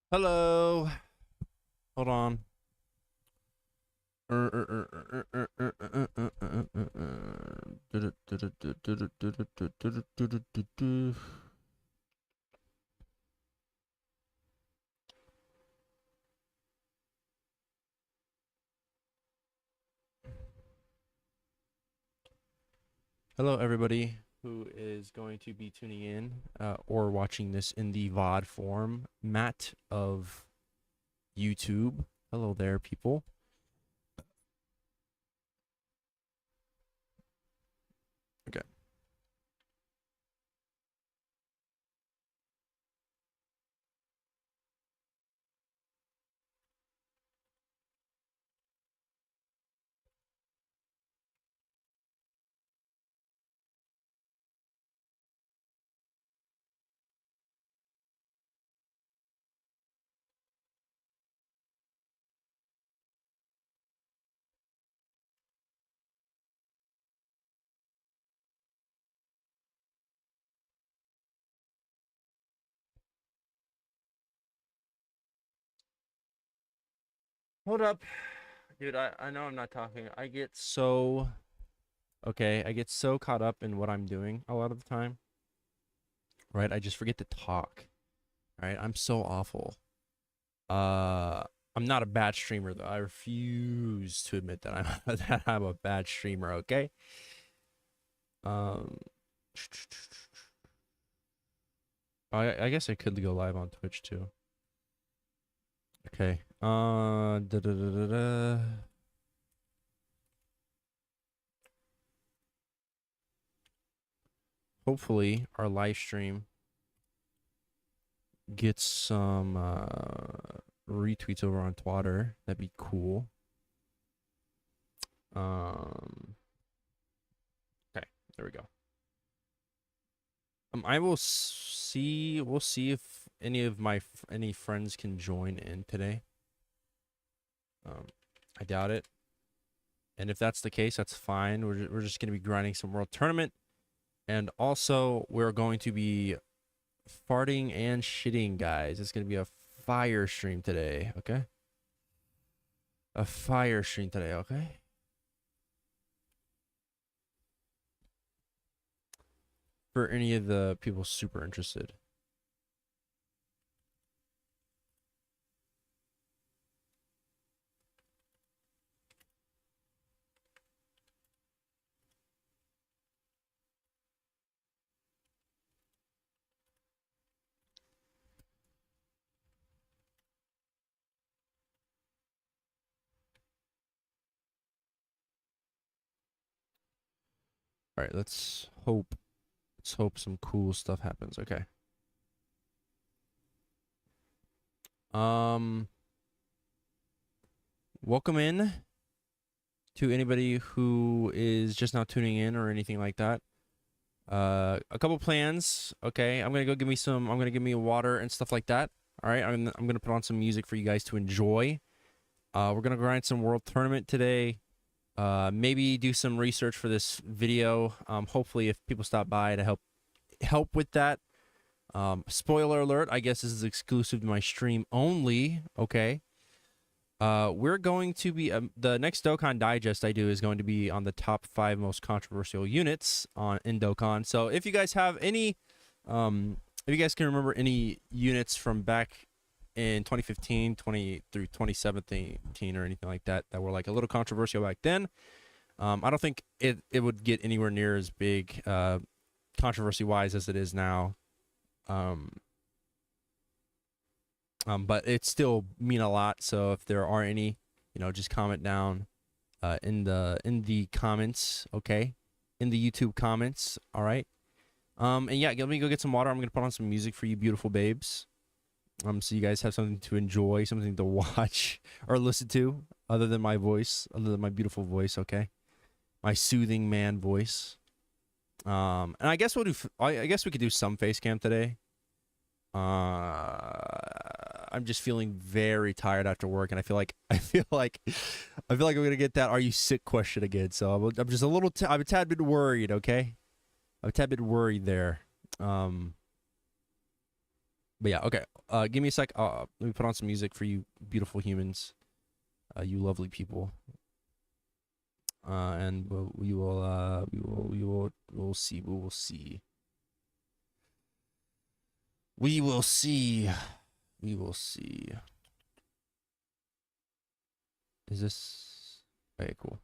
Hello. Hold on. Hello, everybody who is going to be tuning in or watching this in the VOD form. Matt of YouTube. Hello there, people. Okay. Hold up. Dude, I know I'm not talking. I get so caught up in what I'm doing a lot of the time. Right? I just forget to talk. Right? I'm so awful. Uh, I'm not a bad streamer though. I refuse to admit that I'm a bad streamer. Okay. Um, I guess I could go live on Twitch too. Okay. Da, da, da, da, da. Hopefully, our live stream gets some retweets over on Twitter. That'd be cool. Okay, there we go. I will see. We'll see if any of any friends can join in today. I doubt it. And if that's the case, that's fine. We're just going to be grinding some World Tournament. And also, we're going to be farting and shitting, guys. It's going to be a fire stream today, okay? A fire stream today, okay? For any of the people super interested. All right, let's hope some cool stuff happens. Okay. Welcome in to anybody who is just now tuning in or anything like that. A couple plans. Okay, I'm gonna give me water and stuff like that. All right, I'm gonna put on some music for you guys to enjoy. We're gonna grind some World Tournament today. Maybe do some research for this video. Hopefully, if people stop by to help with that. Spoiler alert, I guess this is exclusive to my stream only. Okay. We're going to be the next Dokkan digest I do is going to be on the top 5 most controversial units in Dokkan. So if you guys have any, if you guys can remember any units from back in 2015, through 2017 or anything like that that were like a little controversial back then, I don't think it would get anywhere near as big controversy wise as it is now. But it still mean a lot. So if there are any, just comment down in the comments, okay? In the YouTube comments, all right? And yeah, let me go get some water. I'm gonna put on some music for you beautiful babes. So you guys have something to enjoy, something to watch or listen to other than my voice, other than my beautiful voice, okay? My soothing man voice. And I guess I guess we could do some face cam today. I'm just feeling very tired after work, and I feel like I'm gonna get that "Are you sick?" question again. So I'm just I'm a tad bit worried. Okay, I'm a tad bit worried there. But yeah, okay. Give me a sec. Let me put on some music for you, beautiful humans. You lovely people. And we'll see. We will see. We will see. We will see. Is this okay? Cool.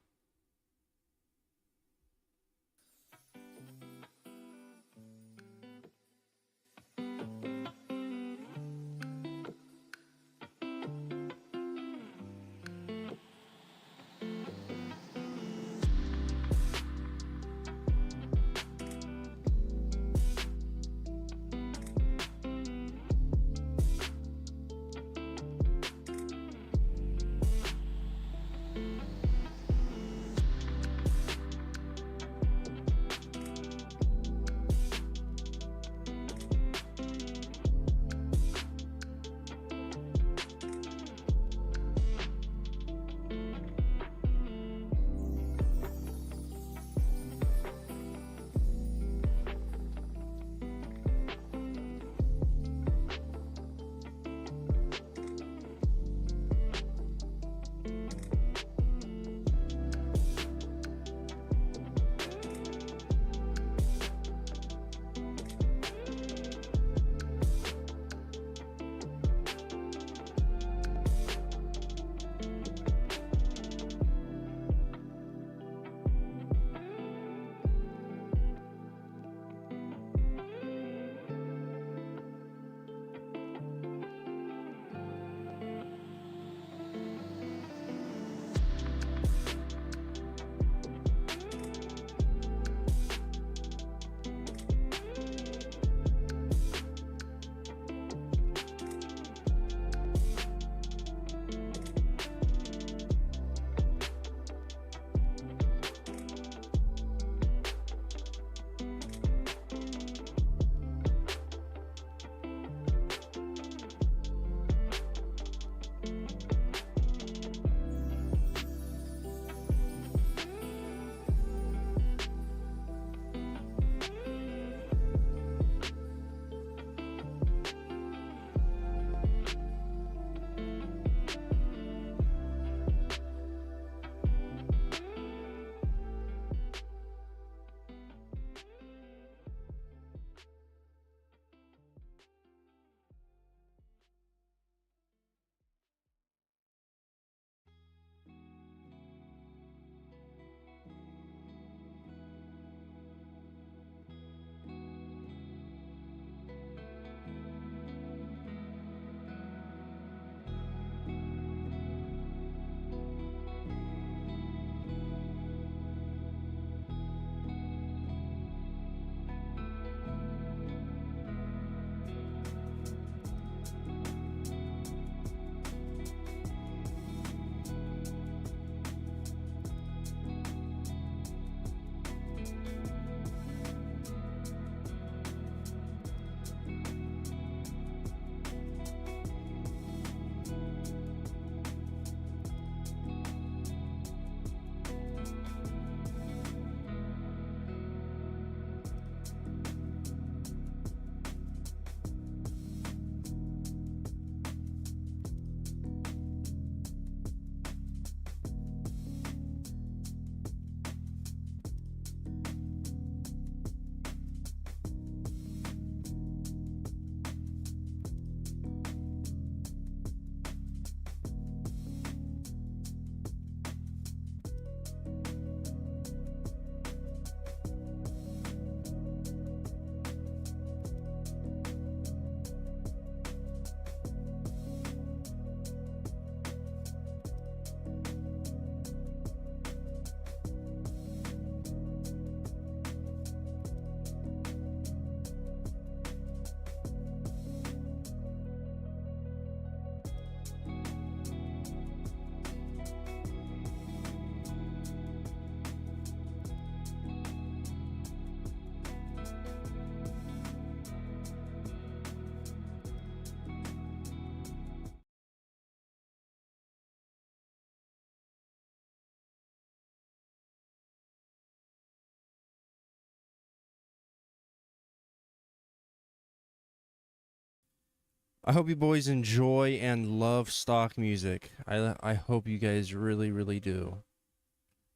I hope you boys enjoy and love stock music. I hope you guys really, really do.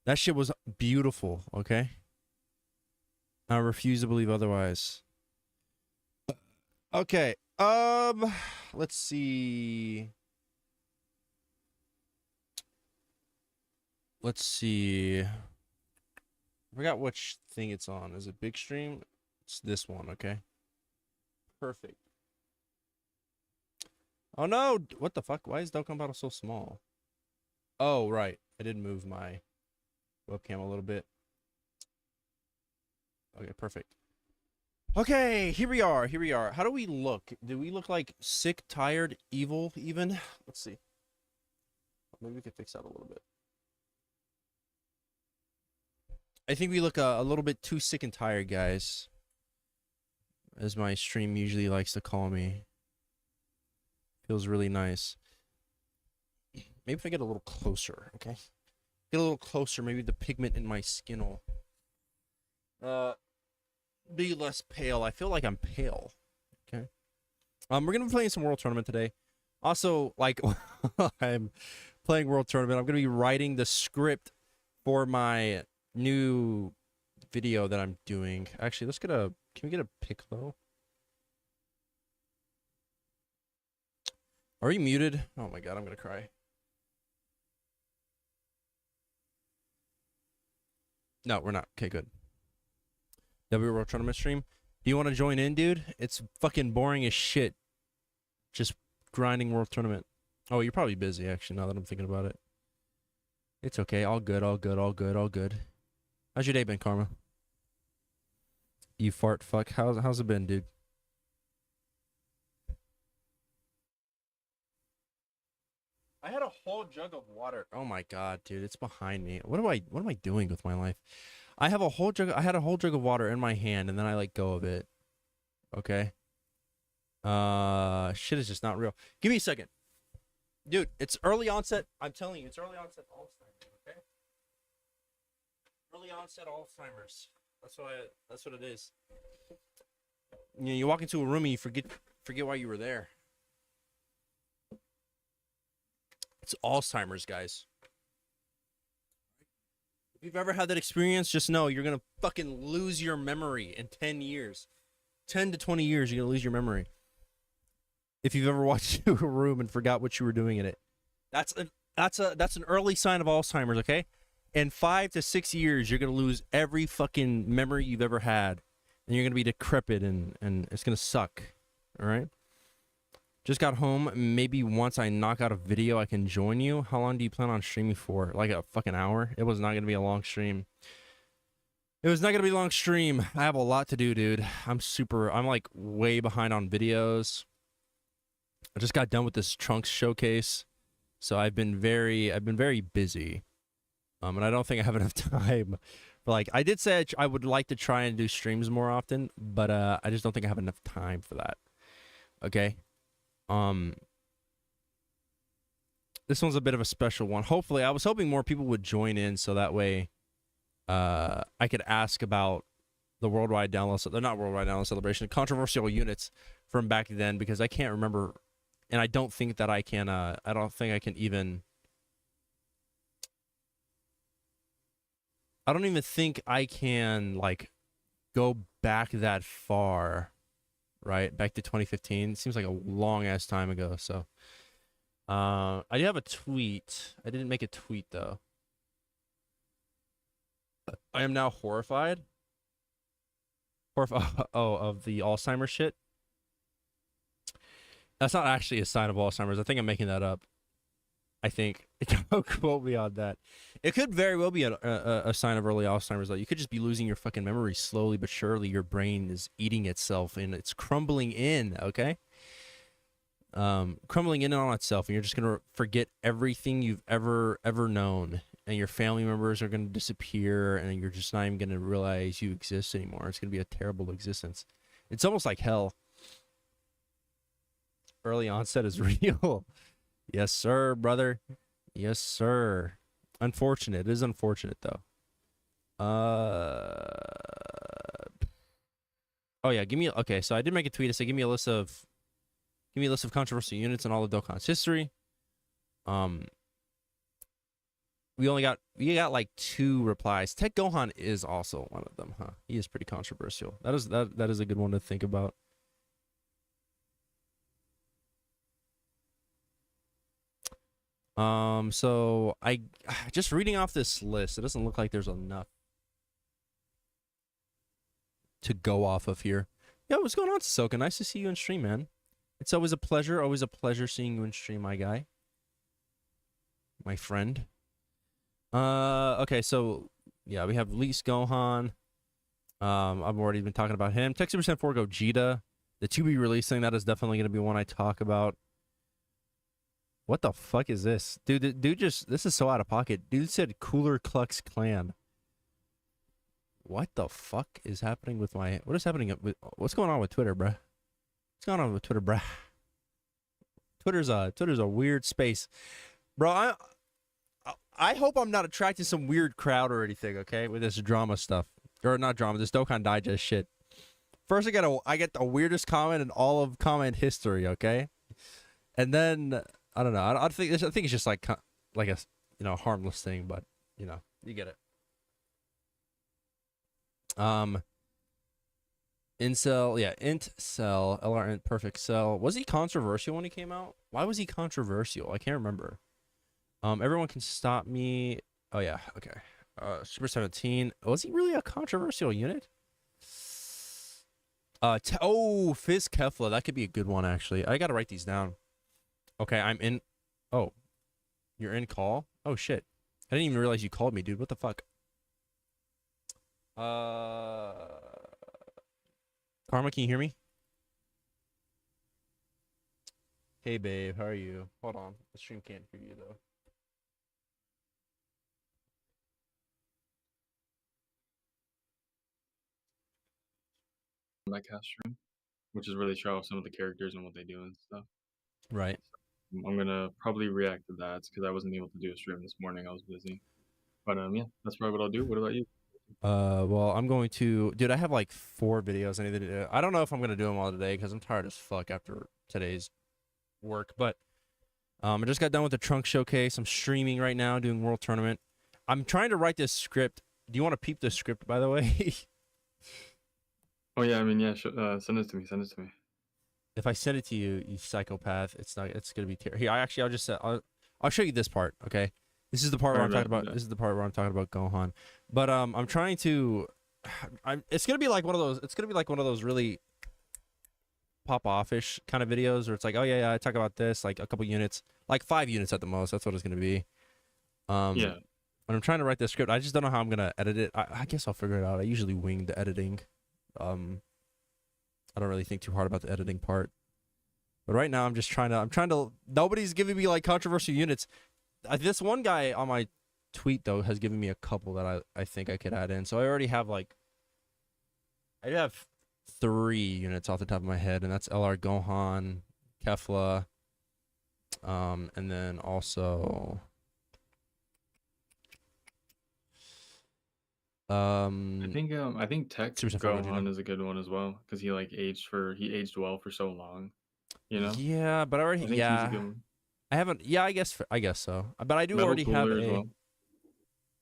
That shit was beautiful, okay? I refuse to believe otherwise. Okay. Let's see. Let's see. I forgot which thing it's on. Is it Big Stream? It's this one, okay? Perfect. Oh no! What the fuck? Why is DOKKAN bottle so small? Oh, right. I did move my webcam a little bit. Okay, perfect. Okay, here we are. Here we are. How do we look? Do we look like sick, tired, evil, even? Let's see. Maybe we could fix that a little bit. I think we look a little bit too sick and tired, guys. As my stream usually likes to call me. Feels really nice. Maybe if I get a little closer, okay? Get a little closer, maybe the pigment in my skin will be less pale. I feel like I'm pale. Okay. We're gonna be playing some World Tournament today. Also, like I'm playing World Tournament, I'm gonna be writing the script for my new video that I'm doing. Actually, let's get a can we get a piccolo? Are you muted? Oh my god, I'm gonna cry. No, we're not. Okay, good. W World Tournament stream. Do you want to join in, dude? It's fucking boring as shit. Just grinding World Tournament. Oh, you're probably busy, actually, now that I'm thinking about it. It's okay. All good, all good, all good, all good. How's your day been, Karma? You fart fuck. How's it been, dude? I had a whole jug of water. Oh my god, dude, it's behind me. What am I doing with my life? I had a whole jug of water in my hand and then I let go of it. Okay. Shit is just not real. Give me a second. Dude, it's early onset. I'm telling you, it's early onset Alzheimer's, okay? Early onset Alzheimer's. That's what it is. You know, you walk into a room and you forget why you were there. It's Alzheimer's, guys. If you've ever had that experience, just know you're going to fucking lose your memory in 10 years. 10 to 20 years, you're going to lose your memory. If you've ever walked into a room and forgot what you were doing in it. That's an early sign of Alzheimer's, okay? In 5 to 6 years, you're going to lose every fucking memory you've ever had. And you're going to be decrepit and it's going to suck. All right? Just got home. Maybe once I knock out a video, I can join you. How long do you plan on streaming for? Like a fucking hour? It was not going to be a long stream. It was not going to be a long stream. I have a lot to do, dude. I'm like way behind on videos. I just got done with this Trunks showcase. So I've been very busy. And I don't think I have enough time. But like I did say I would like to try and do streams more often, but I just don't think I have enough time for that. Okay? This one's a bit of a special one. Hopefully, I was hoping more people would join in so that way I could ask about the worldwide download, so they're not worldwide download celebration, controversial units from back then, because I can't remember, and I don't think that I can, I don't think I can even, I don't even think I can, like, go back that far. Right, back to 2015. It seems like a long-ass time ago, so. I do have a tweet. I didn't make a tweet, though. I am now horrified. Oh, of the Alzheimer's shit? That's not actually a sign of Alzheimer's. I think I'm making that up. I think. Don't quote me on that. It could very well be a sign of early Alzheimer's, though. You could just be losing your fucking memory slowly but surely. Your brain is eating itself and it's crumbling in, okay? Crumbling in on itself, and you're just going to forget everything you've ever known. And your family members are going to disappear, and you're just not even going to realize you exist anymore. It's going to be a terrible existence. It's almost like hell. Early onset is real. Yes, sir, brother. Yes, sir. Unfortunate. It is unfortunate, though. Oh, yeah. Okay, so I did make a tweet. I said, give me a list of Give me a list of controversial units in all of Dokkan's history. We got like 2 replies. Tech Gohan is also one of them, huh? He is pretty controversial. That is a good one to think about. So I just reading off this list, it doesn't look like there's enough to go off of here. Yo, what's going on, Soka? Nice to see you in stream, man. It's always a pleasure seeing you in stream, my guy. My friend. Okay, so yeah, we have Least Gohan. I've already been talking about him. Tech Super Saiyan 4 Gogeta. The to be released thing, that is definitely gonna be one I talk about. What the fuck is this? Dude, this is so out of pocket. Dude said Cooler Klux Klan. What the fuck is happening with my... What is happening with... What's going on with Twitter, bruh? What's going on with Twitter, bruh? Twitter's a weird space. Bro, I hope I'm not attracting some weird crowd or anything, okay? With this drama stuff. Or not drama, this Dokkan Digest shit. First, I get the weirdest comment in all of comment history, okay? And then... I don't know. I think it's just like a harmless thing, but you get it. Incel, yeah, Intcell, LR Perfect Cell. Was he controversial when he came out? Why was he controversial? I can't remember. Everyone can stop me. Oh yeah, okay. Super 17. Was he really a controversial unit? Fizz Kefla. That could be a good one actually. I gotta write these down. Okay, I'm in. Oh, you're in call? Oh, shit. I didn't even realize you called me, dude. What the fuck? Karma, can you hear me? Hey, babe. How are you? Hold on. The stream can't hear you, though. My cast stream, which is really show off some of the characters and what they do and stuff. Right. I'm gonna probably react to that because I wasn't able to do a stream this morning. I was busy. But yeah, that's probably what I'll do. What about you? Well, I'm going to, dude, I have like 4 videos I need to do. I don't know if I'm gonna do them all today because I'm tired as fuck after today's work. But I just got done with the trunk showcase. I'm streaming right now, doing World Tournament. I'm trying to write this script. Do you want to peep the script, by the way? Oh yeah, I mean yeah. Send it to me. Send it to me. If I send it to you, you psychopath, it's not. It's gonna be terrible. Here, I'll just. I'll show you this part. Okay, this is the part where I'm talking about. This is the part where I'm talking about Gohan. But I'm trying to. It's gonna be like one of those. It's gonna be like one of those really pop offish kind of videos where it's like, oh yeah, I talk about this, like a couple units, like 5 units at the most. That's what it's gonna be. Yeah. When I'm trying to write this script, I just don't know how I'm gonna edit it. I guess I'll figure it out. I usually wing the editing. I don't really think too hard about the editing part. But right now I'm trying to nobody's giving me like controversial units. This one guy on my tweet though has given me a couple that I think I could add in. So I already have I have 3 units off the top of my head, and that's LR Gohan, Kefla, and then also I think Tech Gohan is a good one as well because he aged well for so long. Yeah, but I already he's a good one. I haven't. Yeah, I guess so. But I do already have a.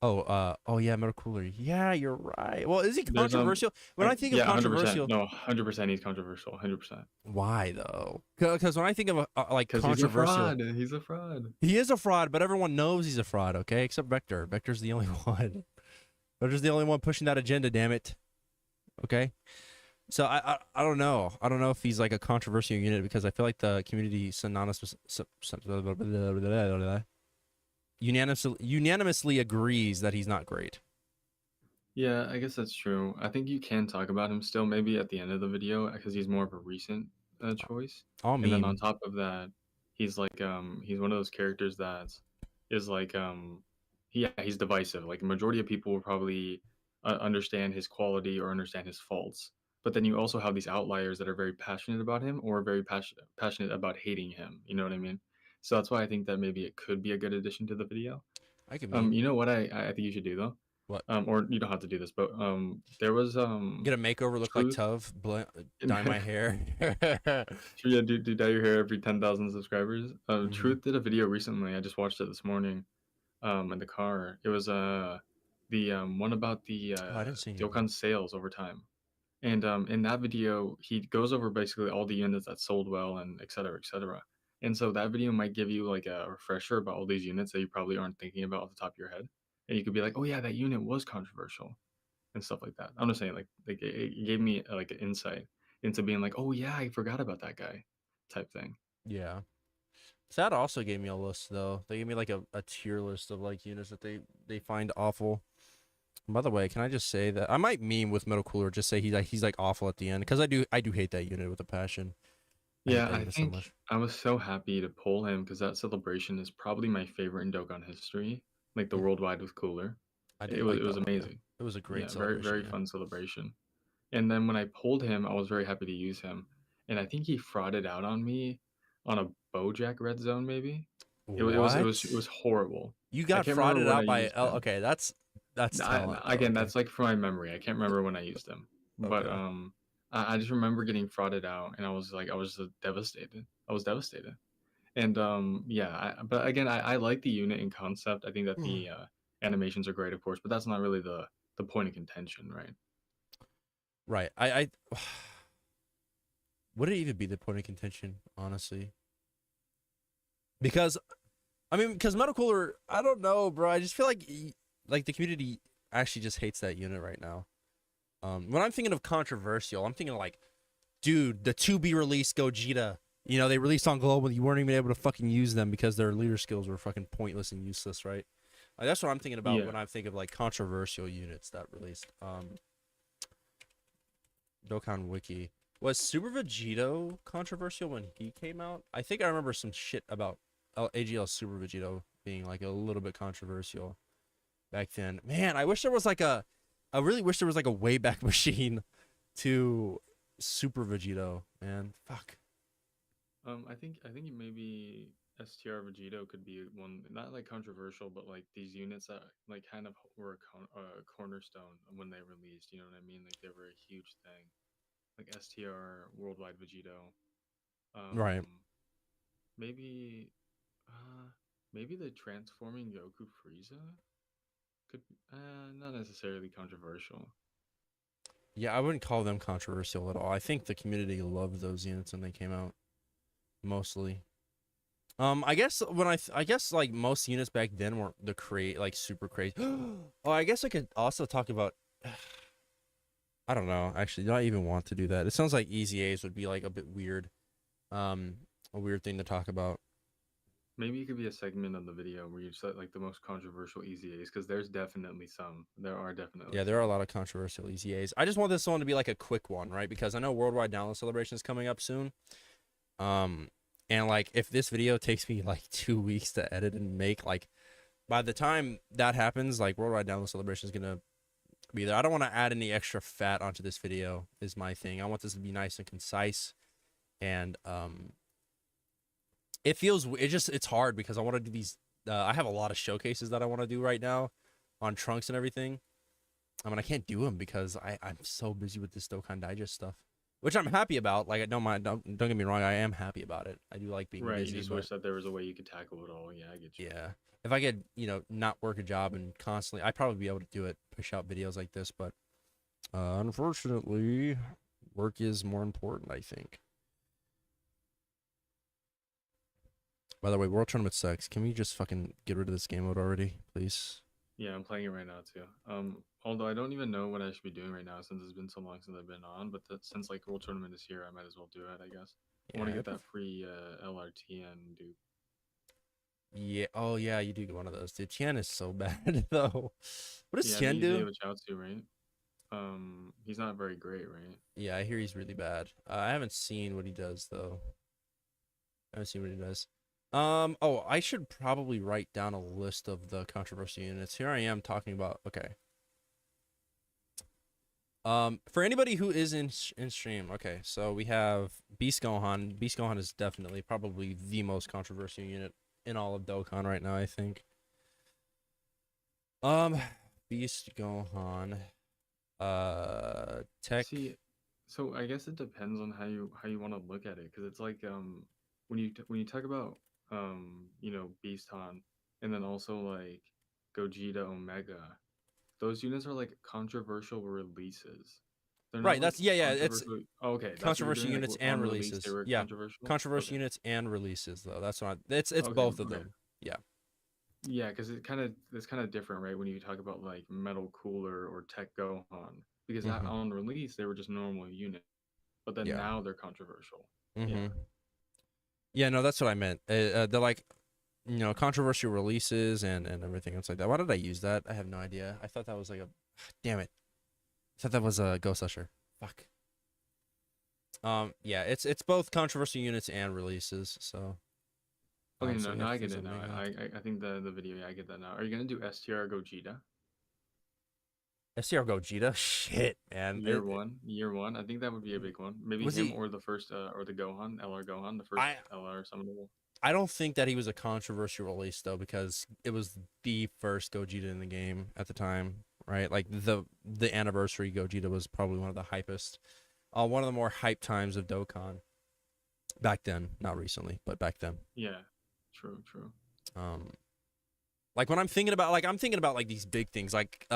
Well. Oh yeah, Metal Cooler. Yeah, you're right. Well, is he controversial? When I think of controversial, 100% he's controversial. 100%. Why though? Because when I think of controversial, he's a fraud. He is a fraud, but everyone knows he's a fraud. Okay, except Vector. Vector's the only one. Vector's the only one pushing that agenda. Damn it. Okay. So I don't know. I don't know if he's like a controversial unit because I feel like the community unanimously agrees that he's not great. Yeah, I guess that's true. I think you can talk about him still maybe at the end of the video because he's more of a recent choice. And then on top of that, he's he's one of those characters that is he's divisive. Like a majority of people will probably understand his quality or understand his faults. But then you also have these outliers that are very passionate about him or very passionate about hating him. You know what I mean? So that's why I think that maybe it could be a good addition to the video. I could mean. You know what I think you should do though? What? Or you don't have to do this, but there was Get a makeover, look like Truth. Tove, dye my hair. Yeah, do dye your hair every 10,000 subscribers. Hmm. Truth did a video recently. I just watched it this morning. In the car. It was the one about the Oh, I didn't see any of that. DOKKAN sales over time. And in that video, he goes over basically all the units that sold well and et cetera, et cetera. And so that video might give you like a refresher about all these units that you probably aren't thinking about off the top of your head. And you could be like, oh yeah, that unit was controversial and stuff like that. I'm just saying, like it gave me like an insight into being like, oh yeah, I forgot about that guy, type thing. Yeah. That also gave me a list though. They gave me like a tier list of like units that they find awful. By the way, can I just say that I might meme with Metal Cooler, just say he's like awful at the end, because I do hate that unit with a passion. I hate Yeah, that I unit so think much. I was so happy to pull him because that celebration is probably my favorite in Dokkan history. Like the Mm, worldwide with Cooler. I It did was like it that was one. Yeah, amazing. it was a great Yeah, very celebration. very Yeah. fun celebration. And then when I pulled him, I was very happy to use him. And I think he frauded out on me on a Bojack red zone maybe. It was What? horrible. You I got can't remember frauded when I out by used L? him. Okay, that's talent though. Again, Okay. that's like from my memory. I can't remember when I used him. But Okay. I just remember getting frauded out and I was devastated. I was devastated. And yeah, but again, I like the unit in concept. I think that the animations are great, of course, but that's not really the point of contention, right? Right. Would it even be the point of contention, honestly? Because I mean, because Metal Cooler, I don't know, bro. I just feel like the community actually just hates that unit right now. When I'm thinking of controversial, I'm thinking like, dude, the to be released Gogeta. You know, they released on global. You weren't even able to fucking use them because their leader skills were fucking pointless and useless, right? That's what I'm thinking about Yeah. when I think of like controversial units that released. Dokkan Wiki. Was Super Vegito controversial when he came out? I think I remember some shit about AGL Super Vegito being like a little bit controversial back then. Man, I wish there was like I really wish there was like a Wayback Machine to Super Vegito, man. Fuck. I think maybe STR Vegito could be one, not like controversial, but like these units that like kind of were a cornerstone when they released. You know what I mean? Like they were a huge thing. Like STR Worldwide Vegito. Right. Um, maybe uh maybe the transforming Goku Frieza could not necessarily controversial. Yeah, I wouldn't call them controversial at all. I think the community loved those units when they came out, mostly. I guess I guess like most units back then weren't the like super crazy. Oh, I guess I could also talk about. I don't know. Actually, do I even want to do that? It sounds like easy A's would be like a bit weird. Um, a weird thing to talk about. Maybe it could be a segment of the video where you set like the most controversial easy A's because there's definitely some. There are definitely Yeah, there are a some. lot of controversial easy A's. I just want this one to be like a quick one, right? Because I know Worldwide Download Celebration is coming up soon. Um, and like if this video takes me like 2 weeks to edit and make, like by the time that happens, like Worldwide Download Celebration is gonna be there. I don't want to add any extra fat onto this video. Is my thing. I want this to be nice and concise, and it's hard because I want to do these. I have a lot of showcases that I want to do right now on Trunks and everything. I mean, I can't do them because I'm so busy with this Dokkan Digest stuff, which I'm happy about. Like, I don't mind. Don't get me wrong. I am happy about it. I do like being Right, you busy, just but wish that there was a way you could tackle it all. Yeah, I get you. yeah, if I could, not work a job and constantly, I'd probably be able to do it, push out videos like this. But unfortunately, work is more important, I think. By the way, World Tournament sucks. Can we just fucking get rid of this game mode already, please? Yeah, I'm playing it right now too. Although I don't even know what I should be doing right now since it's been so long since I've been on. But since like World Tournament is here, I might as well do it. I guess I want to Yeah, get that free LRT and do. yeah. Oh yeah, you do get one of those. Dude, Tian is so bad though. What does Yeah, Tian you do? gave a shout to, right? He's not very great, right? Yeah, I hear he's really bad. I haven't seen what he does though. I haven't seen what he does. Oh, I should probably write down a list of the controversy units. Here I am talking about. Okay. For anybody who is in stream, okay, so we have Beast Gohan. Beast Gohan is definitely probably the most controversial unit in all of Dokkan right now, I think. Beast Gohan. Tech. See, so I guess it depends on how you want to look at it, because it's like when you talk about Beast Han, and then also like Gogeta Omega, those units are like controversial releases. They're not Right. like That's yeah. It's controversial. Oh, okay, that's what you're controversial doing. Like units and on release, they releases. were Yeah. controversial. Controversial Okay. units and releases though. That's not. It's Okay. both of Okay. them. Yeah. Yeah, because it's kind of different, right? When you talk about like Metal Cooler or Tech Gohan, because Mhm. on release they were just normal units, but then Yeah. now they're controversial. Yeah. Mhm. Yeah. No, that's what I meant. They're like, controversial releases and everything else like that. Why did I use that? I have no idea. I thought that was like a. Damn it. I thought that was a Ghost Usher. Fuck. Yeah. It's both controversial units and releases. So. Okay, So no, we no, have I get Frieza it now. Omega. I think the video, yeah, I get that now. Are you gonna do STR Gogeta? STR Gogeta. Shit, man. Year one. I think that would be a big one. Maybe Was him he? or the first, or the Gohan, LR Gohan, the first I LR summonable. I don't think that he was a controversial release though, because it was the first Gogeta in the game at the time, right? Like the anniversary Gogeta was probably one of the hypest, one of the more hype times of Dokkan back then. Not recently, but back then. Yeah, true, true. Um, like when I'm thinking about like these big things, like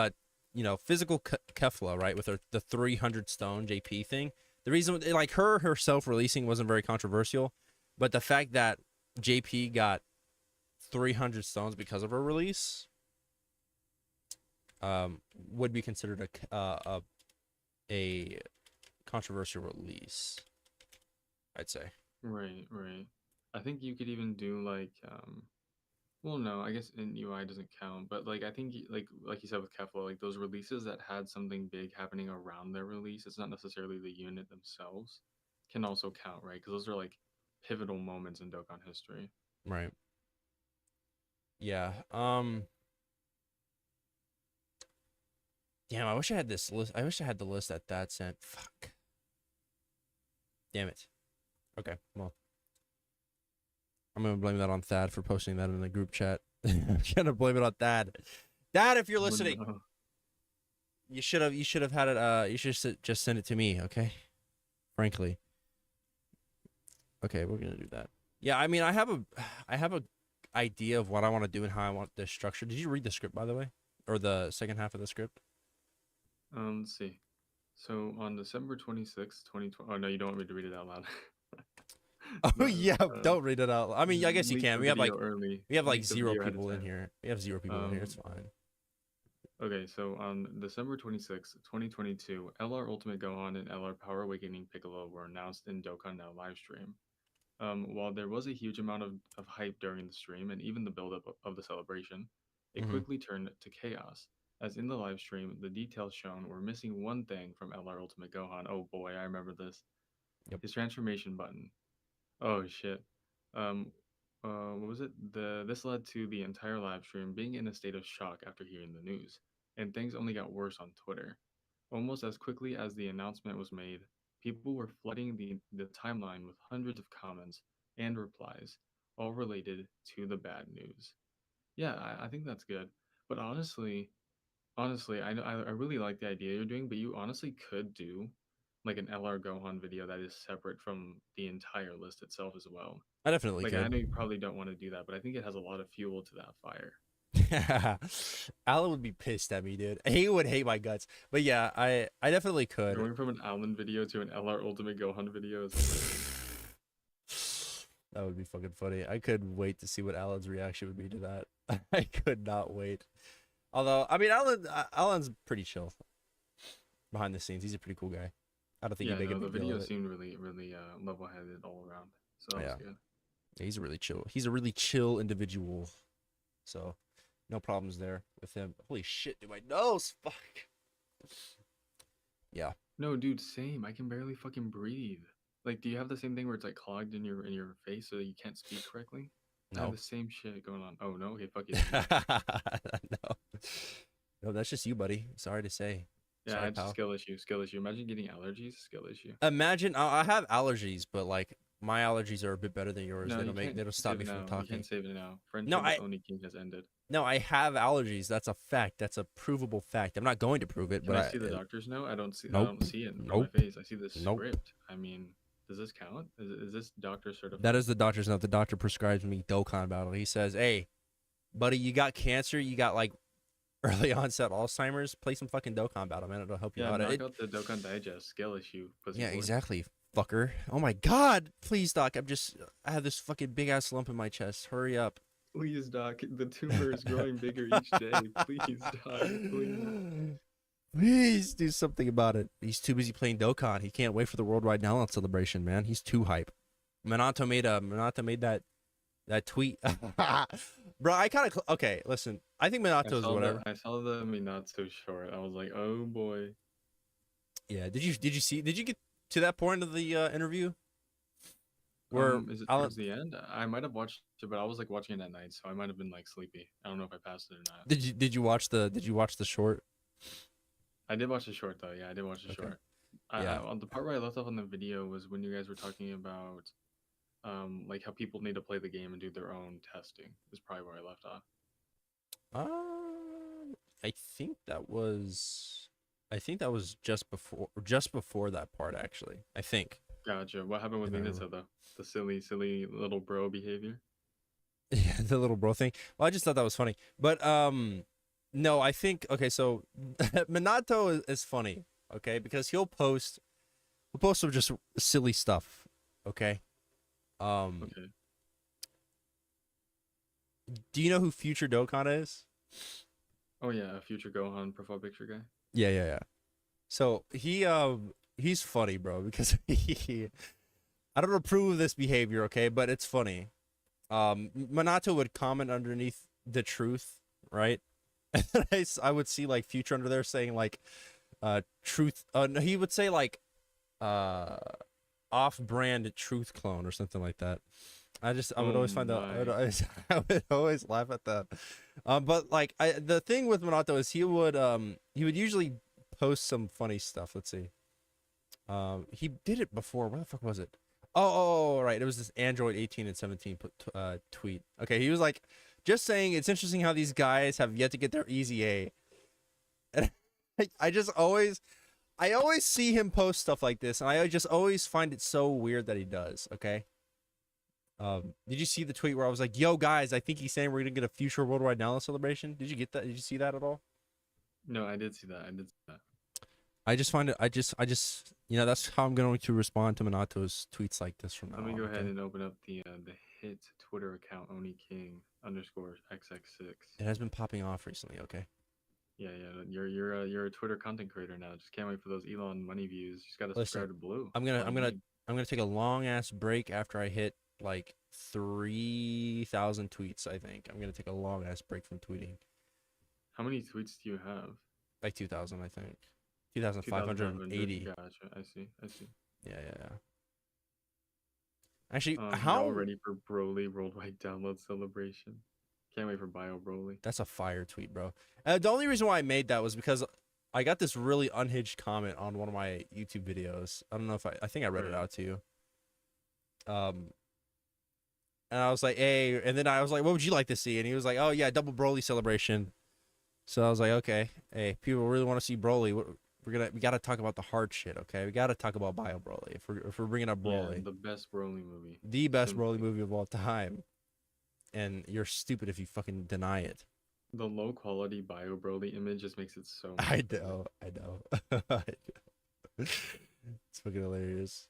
physical Kefla, right, with the 300 stone JP thing. The reason, like her herself releasing wasn't very controversial, but the fact that JP got 300 stones because of her release would be considered a controversial release, I'd say. Right, right. I think you could even do like well, no, I guess in UI doesn't count, but like I think like you said with Kefla, like those releases that had something big happening around their release, it's not necessarily the unit themselves, can also count, right? Because those are like pivotal moments in Dokkan history. Right. Yeah. Damn, I wish I had this list. I wish I had the list that sent. Fuck. Damn it. Okay, well. I'm gonna blame that on Thad for posting that in the group chat. I'm gonna blame it on Thad. Thad, if you're listening, you should have had it. You should just send it to me, okay? Frankly. Okay, we're gonna do that. Yeah, I mean, I have a idea of what I want to do and how I want this structure. Did you read the script, by the way, or the second half of the script? Let's see. So on December 26th, 2020. Oh no, you don't want me to read it out loud. Oh No, yeah, don't read it out. I mean, I guess you leaked can. the We have like video early. we have like Leaked the zero video ahead of people in time. here. We have zero people in here. It's fine. Okay, so on December 26th, 2022, LR Ultimate Gohan and LR Power Awakening Piccolo were announced in Dokkan Now livestream. While there was a huge amount of hype during the stream and even the build-up of the celebration, it Mm-hmm. quickly turned to chaos, as in the live stream, the details shown were missing one thing from LR Ultimate Gohan. Oh boy, I remember this. Yep. His transformation button. Oh shit. Um, what was it? This led to the entire live stream being in a state of shock after hearing the news, and things only got worse on Twitter. Almost as quickly as the announcement was made, people were flooding the timeline with hundreds of comments and replies, all related to the bad news. Yeah, I think that's good. But honestly, I really like the idea you're doing, but you honestly could do like an LR Gohan video that is separate from the entire list itself as well. I definitely Like I know you could. probably don't want to do that, but I think it has a lot of fuel to that fire. Alan would be pissed at me, dude. He would hate my guts. But yeah, I definitely could. Going from an Alan video to an LR Ultimate Gohan video is That would be fucking funny. I could wait to see what Alan's reaction would be to that. I could not wait. Although, I mean, Alan's pretty chill behind the scenes. He's a pretty cool guy. I don't think yeah, he'd make a no, the big deal video of it. seemed really, really level-headed all around. So that was good. Yeah, he's a really chill. He's a really chill individual. So, no problems there with him. Holy shit, dude, my nose. Fuck. Yeah. No, dude, same. I can barely fucking breathe. Like, do you have the same thing where it's like clogged in your face so that you can't speak correctly? I have No. the same shit going on. Oh no, okay, fuck you. No. No, that's just you, buddy. Sorry to say. Yeah, Sorry, it's a pal. skill issue. Skill issue. Imagine getting allergies. Skill issue. Imagine I have allergies, but like My allergies are a bit better than yours. No, They you don't make. can't They don't stop save me it from now. You can't talking. save it now. No, Friendship with I Oni King has ended. no, I have allergies. That's a fact. That's a provable fact. I'm not going to prove it, Can but I I see the doctor's note? I don't see. I nope, don't see it in front of nope, my face. I see the nope. script. I mean, does this count? Is this doctor That certified? is the doctor's note. The doctor prescribes me Dokkan battle. He says, "Hey, buddy, you got cancer. You got like early onset Alzheimer's. Play some fucking Dokkan battle, man. It'll help you Yeah, out." knock out the Dokkan Digest skill issue, pussy Yeah, boy. exactly, fucker. Oh my god, please, doc. I have this fucking big ass lump in my chest. Hurry up. Please, doc. The tumor is growing bigger each day. Please, doc. Please. Please do something about it. He's too busy playing Dokkan. He can't wait for the worldwide download celebration, man. He's too hype. Minato made that tweet. Bro, I kind of okay. Listen, I think Minato's whatever. I saw the Minato short. I was like, oh boy. Yeah. Did you get to that point of the interview? Where is it towards the end? I might have watched it, but I was like watching it at night, so I might have been like sleepy. I don't know if I passed it or not. Did you watch the short? I did watch the short though. Yeah, I did watch the short. Yeah. On the part where I left off on the video was when you guys were talking about like how people need to play the game and do their own testing. Is probably where I left off. I think that was just before that part actually. I think. Gotcha. What happened with Minato though? The silly little bro behavior. Yeah, the little bro thing. Well, I just thought that was funny. But no, I think okay. So Minato is funny, okay, because he'll post some just silly stuff, okay. Okay. Do you know who Future Dokkan is? Oh yeah, a future Gohan profile picture guy. Yeah. So he's funny, bro, because I don't approve of this behavior, okay, but it's funny. Minato would comment underneath the truth, right? I would see like Future under there saying like truth no, he would say like off-brand truth clone or something like that. I would always find that I would always laugh at that. But like the thing with Minato is he would usually post some funny stuff. Let's see. He did it before. Where the fuck was it? Oh, right. It was this Android 18 and 17 tweet. Okay, he was like, just saying it's interesting how these guys have yet to get their easy A. And I always see him post stuff like this, and I just always find it so weird that he does, okay? Did you see the tweet where I was like, yo, guys, I think he's saying we're going to get a future worldwide download celebration? Did you get that? Did you see that at all? No, I did see that. I just find it, that's how I'm going to respond to Minato's tweets like this from now on. Let me go ahead and open up the hit Twitter account OniKing_XX6. It has been popping off recently, okay? Yeah. You're a Twitter content creator now. Just can't wait for those Elon money views. Just gotta subscribe to Blue. I'm gonna take a long ass break after I hit like 3,000 tweets. I think I'm gonna take a long ass break from tweeting. How many tweets do you have? Like 2,000, I think. 2,580. Gotcha. I see. Yeah. Actually, how ready for Broly worldwide download celebration? Can't wait for Bio Broly. That's a fire tweet, bro. The only reason why I made that was because I got this really unhinged comment on one of my YouTube videos. I don't know if I think I read it out to you. And I was like, hey, and then I was like, what would you like to see? And he was like, oh yeah, double Broly celebration. So I was like, okay, hey, people really want to see Broly. We gotta talk about the hard shit, okay? We gotta talk about Bio Broly if we're bringing up Broly. Yeah, the best Broly movie. The best Broly movie of all time. And you're stupid if you fucking deny it. The low quality Bio Broly image just makes it so. I know. It's fucking hilarious.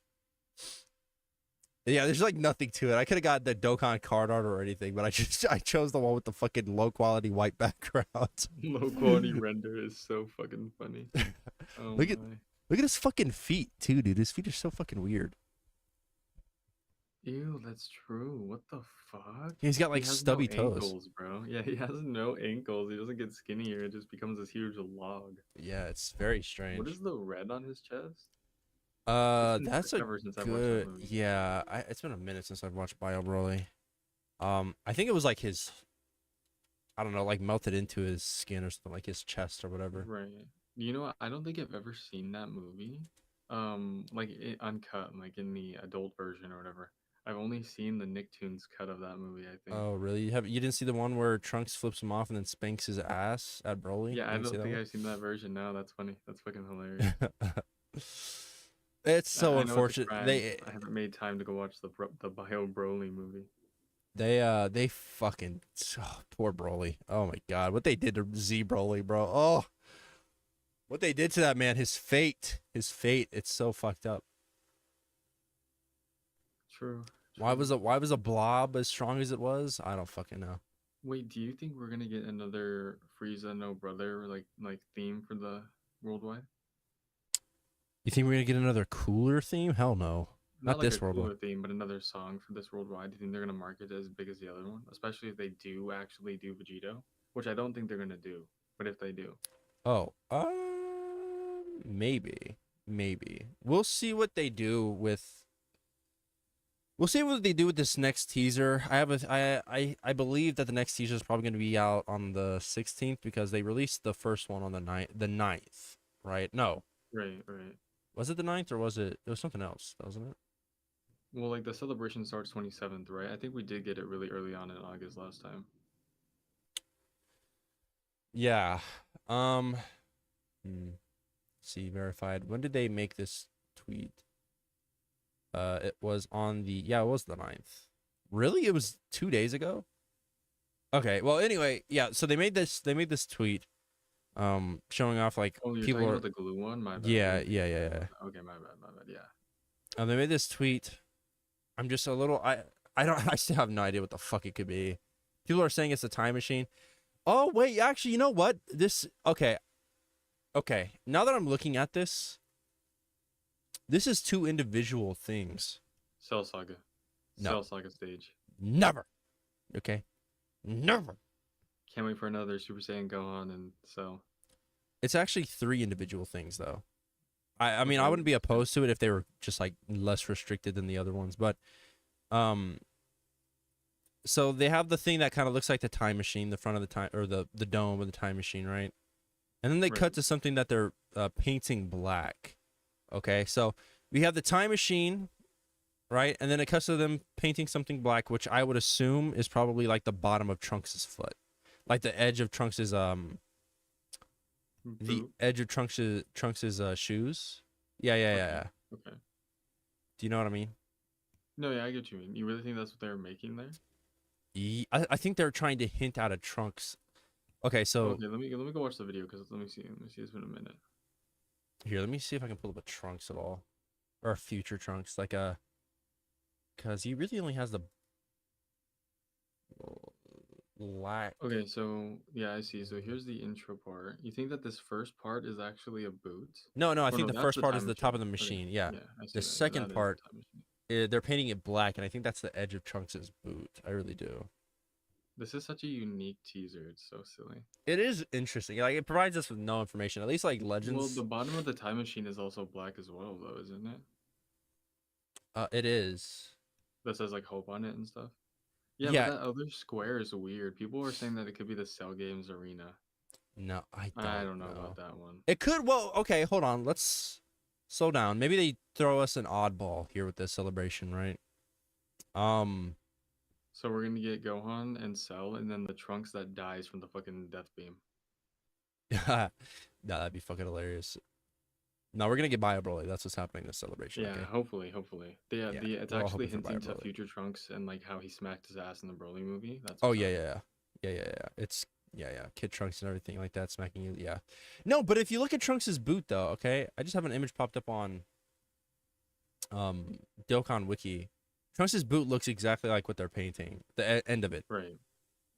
Yeah, there's like nothing to it. I could have got the Dokkan card art or anything, but I chose the one with the fucking low quality white background. Low quality render is so fucking funny. Oh look at his fucking feet too, dude. His feet are so fucking weird. Ew, that's true. What the fuck? He's got like stubby toes, ankles, bro. Yeah, he has no ankles. He doesn't get skinnier. It just becomes this huge log. Yeah, it's very strange. What is the red on his chest? That's a good. Yeah, it's been a minute since I've watched Bio Broly. I think it was like his, I don't know, like melted into his skin or something, like his chest or whatever. Right. You know what? I don't think I've ever seen that movie. Like uncut, like in the adult version or whatever. I've only seen the Nicktoons cut of that movie, I think. Oh, really? You didn't see the one where Trunks flips him off and then spanks his ass at Broly? Yeah, You I didn't see don't that think one? I've seen that version. No, that's funny. That's fucking hilarious. It's so I know it's a unfortunate. crime. I haven't made time to go watch the Bio Broly movie. They fucking poor Broly. Oh my god, what they did to Z Broly, bro. Oh, what they did to that man. His fate. It's so fucked up. True. Why was a blob as strong as it was? I don't fucking know. Wait, do you think we're gonna get another Frieza no brother like theme for the worldwide? You think we're gonna get another cooler theme? Hell no. Not Not like a this worldwide. cooler theme, but another song for this worldwide. Do you think they're gonna market it as big as the other one? Especially if they do actually do Vegito, which I don't think they're gonna do. But if they do, Oh, maybe, maybe. We'll see what they do with. We'll see what they do with this next teaser. I believe that the next teaser is probably going to be out on the 16th because they released the first one on the 9th, right? No, right, right. was it the 9th or was it? It was something else, wasn't it? Well, like the celebration starts 27th, right? I think we did get it really early on in August last time. Yeah. See, verified. When did they make this tweet? It was on the it was the 9th. Really? It was 2 days ago? Okay. Well, anyway, yeah, so they made this tweet showing off like Oh, you're people talking are about the glue one? My bad. yeah. Okay, my bad. Yeah. They made this tweet. I'm just a little I don't I still have no idea what the fuck it could be. People are saying it's a time machine. Oh, wait, actually, you know what? This okay. Okay. Now that I'm looking at this is two individual things. Cell Saga. No. Cell Saga stage. Never. Okay. Never. Can't wait for another Super Saiyan Gohan and Cell. It's actually three individual things though. I mean, I wouldn't be opposed to it if they were just like less restricted than the other ones, but so they have the thing that kind of looks like the time machine, the front of the time or the dome of the time machine, right? And then they cut to something that they're painting black. Okay, so we have the time machine, right? And then it cuts to them painting something black, which I would assume is probably like the bottom of Trunks' foot, like the edge of Trunks' the edge of Trunks' shoes. Yeah. Okay. Do you know what I mean? No, yeah, I get what you mean. You really think that's what they're making there? I think they're trying to hint out at Trunks. Okay, so okay, let me go watch the video because let me see. It's been a minute. Here, let me see if I can pull up a Trunks at all, or a future Trunks, like because he really only has the black. Okay, so yeah, I see. So here's the intro part. You think that this first part is actually a boot? No, I think the first part is the top of the machine. Okay. Yeah. I see the second part, they're painting it black, and I think that's the edge of Trunks' boot. I really do. This is such a unique teaser. It's so silly. It is interesting. Like it provides us with no information. At least like Legends. Well, the bottom of the time machine is also black as well, though, isn't it? It is. That says like hope on it and stuff. Yeah. But that other square is weird. People are saying that it could be the Cell Games arena. No, I don't know about that one. It could. Well, okay, hold on. Let's slow down. Maybe they throw us an oddball here with this celebration, right? So we're gonna get Gohan and Cell, and then the Trunks that dies from the fucking death beam. No, that'd be fucking hilarious. No, we're gonna get Bio Broly. That's what's happening in this celebration. Yeah, okay? hopefully. It's actually hinting to future Trunks and like how he smacked his ass in the Broly movie. That's yeah. It's Kid Trunks and everything like that smacking you. Yeah. No, but if you look at Trunks' boot though, okay, I just have an image popped up on Dokkan Wiki. Trunks' boot looks exactly like what they're painting. The end of it. Right.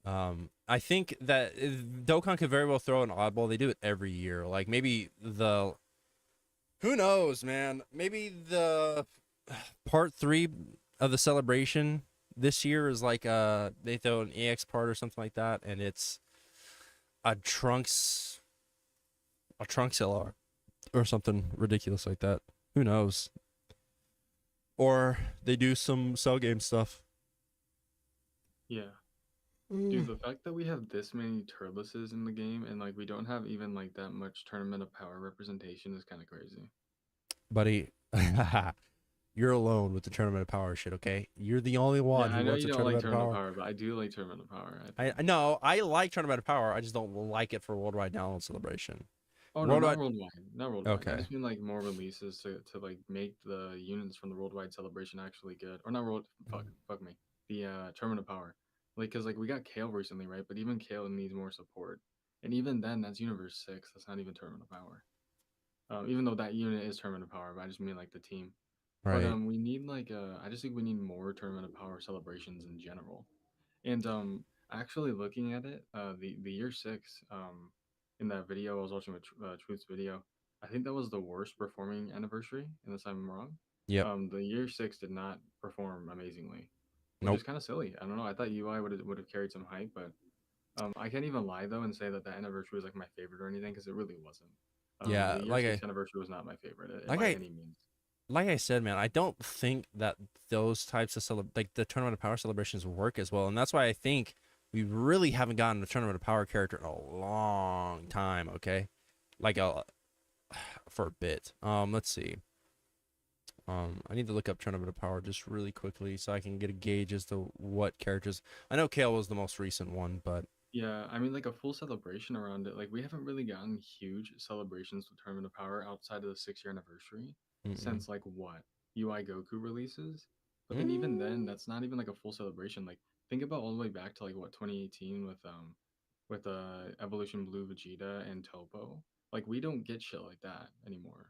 I think that Dokkan could very well throw an oddball. They do it every year. Like maybe who knows, man? Maybe the part 3 of the celebration this year is like they throw an EX part or something like that, and it's a Trunks LR or something ridiculous like that. Who knows? Or they do some Cell game stuff. Yeah. Dude, the fact that we have this many Turleses in the game and like we don't have even like that much tournament of power representation is kind of crazy. Buddy, You're alone with the Tournament of Power shit, okay? You're the only Yeah, one I who know wants you a don't like Tournament of Tournament of Power. Power, but I do like Tournament of Power. I I think. no, I like Tournament of Power. I just don't like it for Worldwide Download Celebration. Oh no, not Worldwide, worldwide, not worldwide. I okay. just mean like more releases to like make the units from the worldwide celebration actually good, or not world. Fuck me. The Tournament of Power, like because like we got Kale recently, right? But even Kale needs more support, and even then, that's Universe 6. That's not even Tournament of Power. Even though that unit is Tournament of Power, but I just mean like the team. But Right. we need like I just think we need more Tournament of Power celebrations in general. And actually looking at it, the year 6, in that video I was watching with Truth's video, I think that was the worst performing anniversary, unless I'm wrong. Yep. The year 6 did not perform amazingly, which Nope. is kind of silly. I don't know. I thought UI would have carried some hype, but I can't even lie though and say that that anniversary was like my favorite or anything because it really wasn't. Yeah, The year 6 anniversary was not my favorite like by I any means. like I said, man, I don't think that those types of like the Tournament of Power celebrations work as well, and that's why I think we really haven't gotten a Tournament of Power character in a long time. Okay, like a for a bit. Let's see. I need to look up Tournament of Power just really quickly so I can get a gauge as to what characters. I know Kale was the most recent one, but Yeah, I mean, like a full celebration around it. Like, we haven't really gotten huge celebrations with Tournament of Power outside of the 6 year anniversary mm-mm. since, like, what? UI Goku releases? But then, even then, Mm. that's not even like a full celebration. Like, think about all the way back to, like, what, 2018 with Evolution Blue Vegeta and Topo. Like, we don't get shit like that anymore.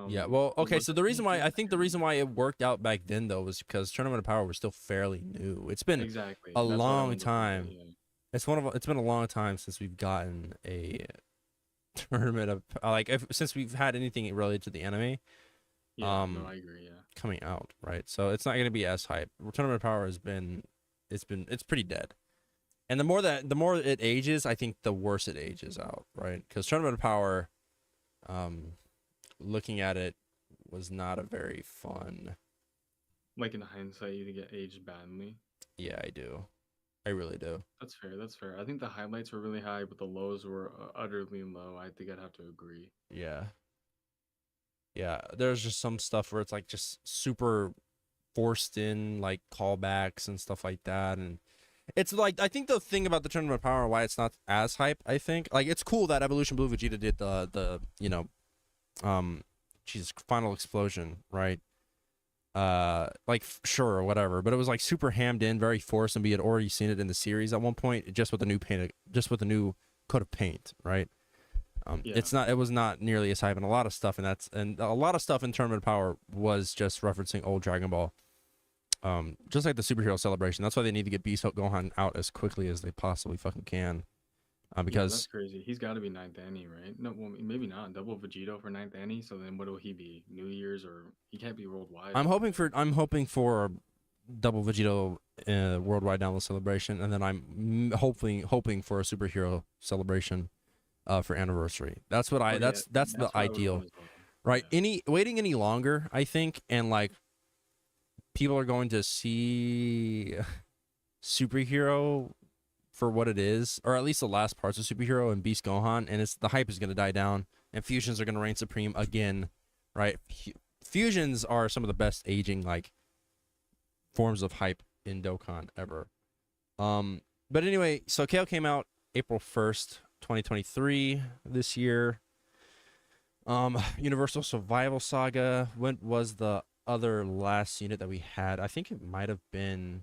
Yeah, well, But okay. what So the the reason thing why is, I think the reason why it worked out back then though was because Tournament of Power was still fairly new. It's been exactly, a that's what I long wanted to put it. time. Yeah. It's been a long time since we've gotten a tournament of like since we've had anything related to the anime Yeah, no, um I agree. Yeah. coming out, right? So it's not going to be as hype. Tournament of Power has been it's pretty dead. And the more it ages, I think the worse it ages out, right? Cuz Tournament of Power um looking at it was not a very fun. Like, in hindsight, you get aged badly. Yeah, I do. I really do. That's fair. That's fair. I think the highlights were really high, but the lows were utterly low. I think I'd have to agree. Yeah. Yeah, there's just some stuff where it's like just super forced in like callbacks and stuff like that, and it's like I think the thing about the Tournament of Power why it's not as hype, I think like it's cool that Evolution Blue Vegeta did the um Jesus final explosion, right? Like sure or whatever, but it was like super hammed in, very forced, and we had already seen it in the series at one point just with the new paint, just with the new coat of paint, right? Yeah. It was not nearly as hype, and a lot of stuff, and a lot of stuff in Tournament of Power was just referencing old Dragon Ball. Just like the superhero celebration. That's why they need to get Beast Gohan out as quickly as they possibly fucking can. Yeah, that's Because crazy. He's got to be ninth Annie, right? No, well, maybe not. Double Vegito for ninth Annie. So then what will he be? New Year's, or he can't be worldwide, I don't think. I'm hoping for double Vegito worldwide download celebration, and then I'm hoping for a superhero celebration for anniversary. That's what Oh yeah, that's the that's what I would want ideal, as well. right? Yeah. Any waiting any longer, I think, and like people are going to see superhero for what it is, or at least the last parts of superhero and Beast Gohan, and it's the hype is going to die down, and fusions are going to reign supreme again, right? Fusions are some of the best aging like forms of hype in Dokkan ever. But anyway, so Kale came out April 1st, 2023 this year. Universal Survival Saga. When was the other last unit that we had? I think it might have been.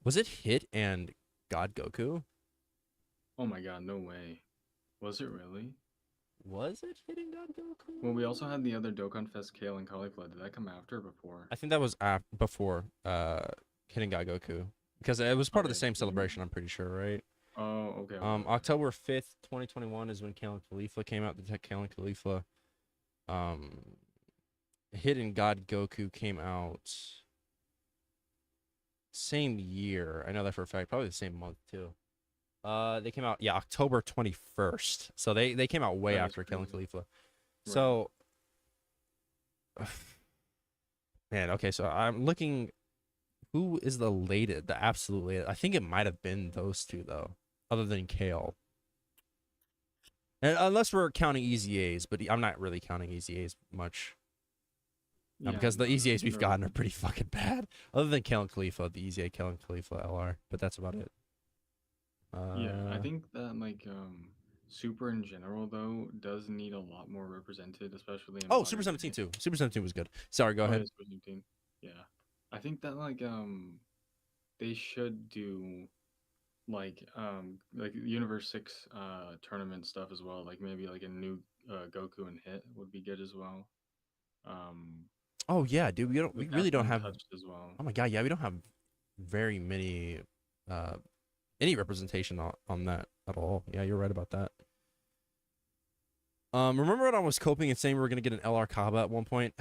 Was it Hit and God Goku? Oh my God, no way. Was it really? Was it Hit and God Well, we also Goku? had the other Dokkan Fest Kale and Cauliflower. Did that come after or before? I think that was before Hit and God Goku because it was part of the Okay. same celebration. I'm pretty sure, right? Oh, okay, okay, okay. October 5th, 2021 is when Kale and Khalifa came out. The Tech Kale and Khalifa. Um, Hidden God Goku came out same year. I know that for a fact. Probably the same month too. They came out October 21st. So they came out way That is after Kale and crazy. Khalifa. Right. So man, okay. So I'm looking. Who is the latest? The absolute latest? I think it might have been those two though, other than Kale. And unless we're counting Easy A's, but I'm not really counting Easy A's much. Yeah, Because the no, EZAs we've they're OP. gotten are pretty fucking bad. Other than Kale and Khalifa, the EZA Kale and Khalifa LR, but that's about it. Yeah, I Uh think that like Super in general though does need a lot more represented, especially in oh, Super modern 17 day. too. Super 17 was good. Sorry, go Oh ahead. yeah, Super 17. Yeah, I think that they should do like Universe 6 tournament stuff as well. Like maybe like a new Goku and Hit would be good as well. Um, Oh yeah, dude. the We really don't have. Untouched as well. Oh my god, yeah, we don't have very many uh any representation on that at all. Yeah, you're right about that. Remember when I was coping and saying we were gonna get an LR Kaba at one point?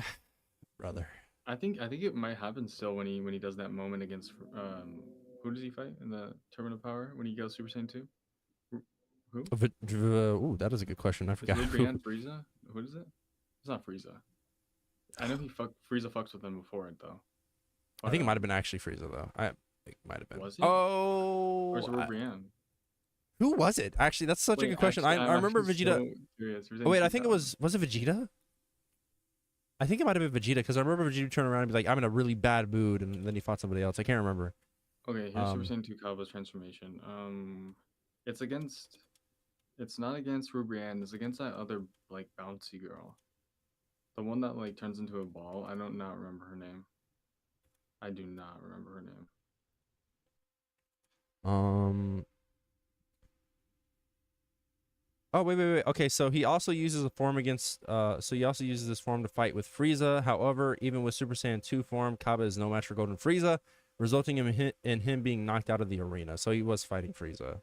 Brother. I think it might happen still when he does that moment against who does he fight in the Tournament of Power when he goes Super Saiyan 2? Who? Ooh, that is a good question. I Is forgot who. Rubrian Frieza? Who is it? It's not Frieza. I know Frieza fucks with him before it though. I But think it might have been actually Frieza though. It might have been. was it? Or is Oh, it Rubrian? who was it? Actually, that's such a Wait, good question. actually, I I'm remember actually Vegeta. so curious. We're Oh saying wait, I two think it Kawas. was it Vegeta? I think it might have been Vegeta because I remember Vegeta turn around and be like, "I'm in a really bad mood," and then he fought somebody else. I can't remember. Okay, here's Super Um, Saiyan 2 Kaba's transformation. It's against. It's not against Rubrian. It's against that other like bouncy girl. The one that like turns into a ball. I don't not remember her name. I do not remember her name. um. Oh wait. Okay, so he also uses a form against. So he also uses this form to fight with Frieza. However, even with Super Saiyan 2 form, Kaba is no match for Golden Frieza, resulting in him being knocked out of the arena. So he was fighting Frieza.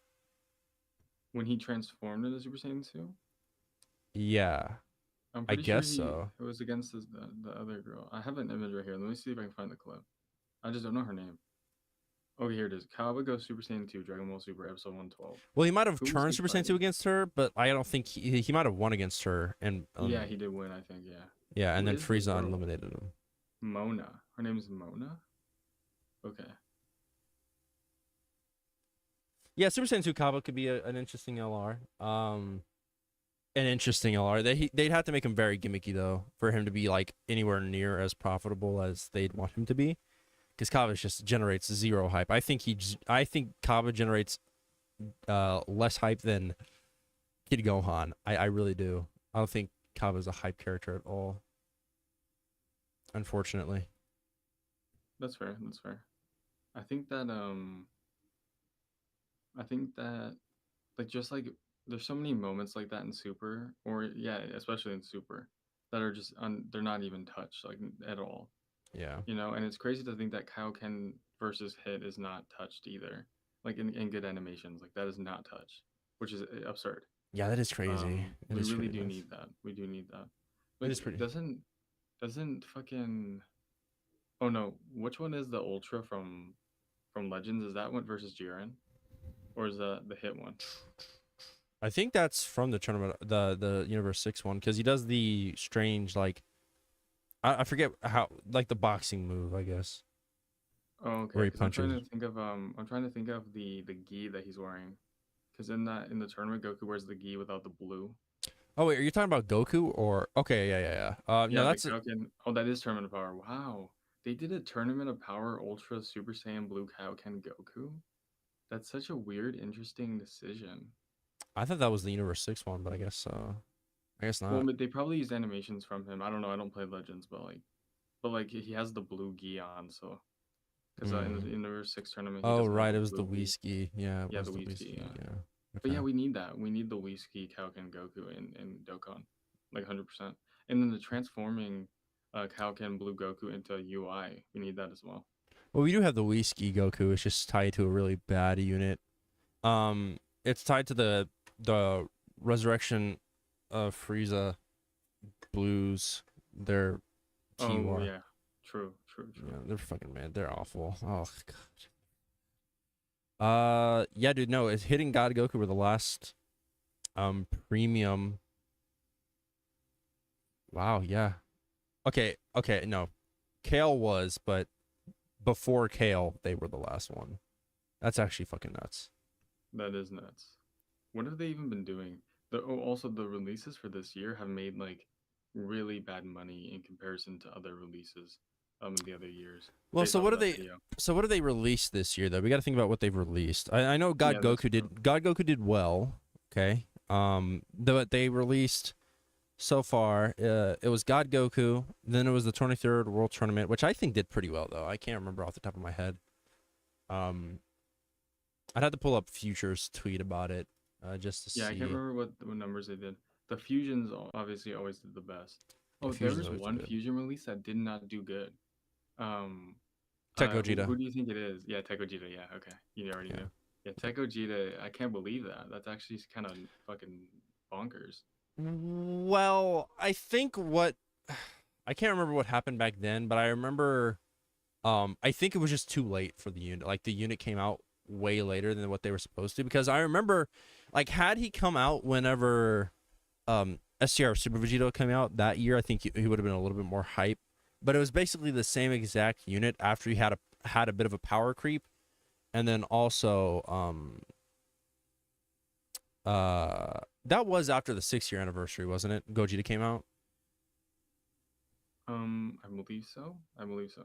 When he transformed into Super Saiyan 2, Yeah, I'm I pretty sure guess he so. it was against the other girl. I have an image right here. Let me see if I can find the clip. I just don't know her name. Oh, here it is. Kaba goes Super Saiyan 2, Dragon Ball Super, episode 112. Well, he might have Who was turned he Super Saiyan 2 fighting? against her, but I don't think he might have won against her. And Yeah, he did win, I think, yeah. yeah, and Who then is this Frieza girl? eliminated him. Mona. Her name is Mona? Okay. Yeah, Super Saiyan 2 Kaba could be an interesting LR. An interesting LR. They'd have to make him very gimmicky though for him to be like anywhere near as profitable as they'd want him to be. Because Kaba just generates zero hype. I think Kaba generates less hype than Kid Gohan. I really do. I don't think Kaba's a hype character at all. Unfortunately. That's fair. That's fair. I think that I think that like just like there's so many moments like that in Super or yeah, especially in Super that are just they're not even touched like at all. Yeah. You know, and it's crazy to think that Kaioken versus Hit is not touched either. Like in good animations, like that is not touched, which is absurd. Yeah, that is crazy. It We is really pretty do nuts. need that. We do need that. It Like is pretty. doesn't fucking oh no, which one is the Ultra from Legends? Is that one versus Jiren, or is that the Hit one? I think that's from the tournament, the Universe 6 one, because he does the strange like I forget how like the boxing move, I guess, Oh, okay. where he Because punches. I'm trying to think of the gi that he's wearing. Because in the tournament, Goku wears the gi without the blue. Oh wait, are you talking about Goku or okay, yeah. No, Yeah, the that's Kaioken. Oh, that is Tournament of Power. Wow, they did a Tournament of Power Ultra Super Saiyan Blue Kaioken Goku. That's such a weird, interesting decision. I thought that was the Universe 6 one, but I guess Well, not. they probably used animations from him. I don't know. I don't play Legends, but like he has the blue gi on, so because in the Mm. Universe 6 tournament he Oh doesn't have right, the it was the blue gi. whiskey. Yeah, it Yeah, was the the Whiskey. whiskey. Yeah. Yeah. But yeah, Okay. we need that. We need the Whiskey, Kaioken, Goku, and Dokkan, like 100%. And then the transforming Kaioken Blue Goku into UI, we need that as well. Well, we do have the whiskey Goku. It's just tied to a really bad unit. It's tied to the resurrection of Frieza Blues. Their T Oh War. yeah, true. Yeah, they're fucking man. They're awful. Oh god. Yeah, dude. No, it's hitting God Goku were the last premium. Wow. Yeah. Okay. Okay. No, Kale was, but before Kale, they were the last one. That's actually fucking nuts. That is nuts. What have they even been doing? Also the releases for this year have made like really bad money in comparison to other releases in the other years Well, based so off what of do that they? video. So what do they release this year though? We got to think about what they've released. I know Yeah, that's true. God Goku did well. Okay. But they released so far. It was God Goku. Then it was the 23rd World Tournament, which I think did pretty well though. I can't remember off the top of my head. I'd have to pull up Future's tweet about it, just to Yeah, I can't see. remember what numbers they did. The fusions obviously always did the best. Yeah, Oh, there Fusion's was always one good. fusion release that did not do good. Um, Tech who Gogeta. do you think it is? Yeah, Tech Gogeta. Yeah, okay, you already Yeah. knew. Yeah, Tech Gogeta. I can't believe that. That's actually kind of fucking bonkers. Well, I think what I can't remember what happened back then, but I remember I think it was just too late for the unit. Like the unit came out way later than what they were supposed to, because I remember like had he come out whenever STR Super Vegito came out that year, I think he would have been a little bit more hype. But it was basically the same exact unit after he had a bit of a power creep, and then also that was after the 6-year anniversary, wasn't it? Gogeta came out. I believe so. I believe so.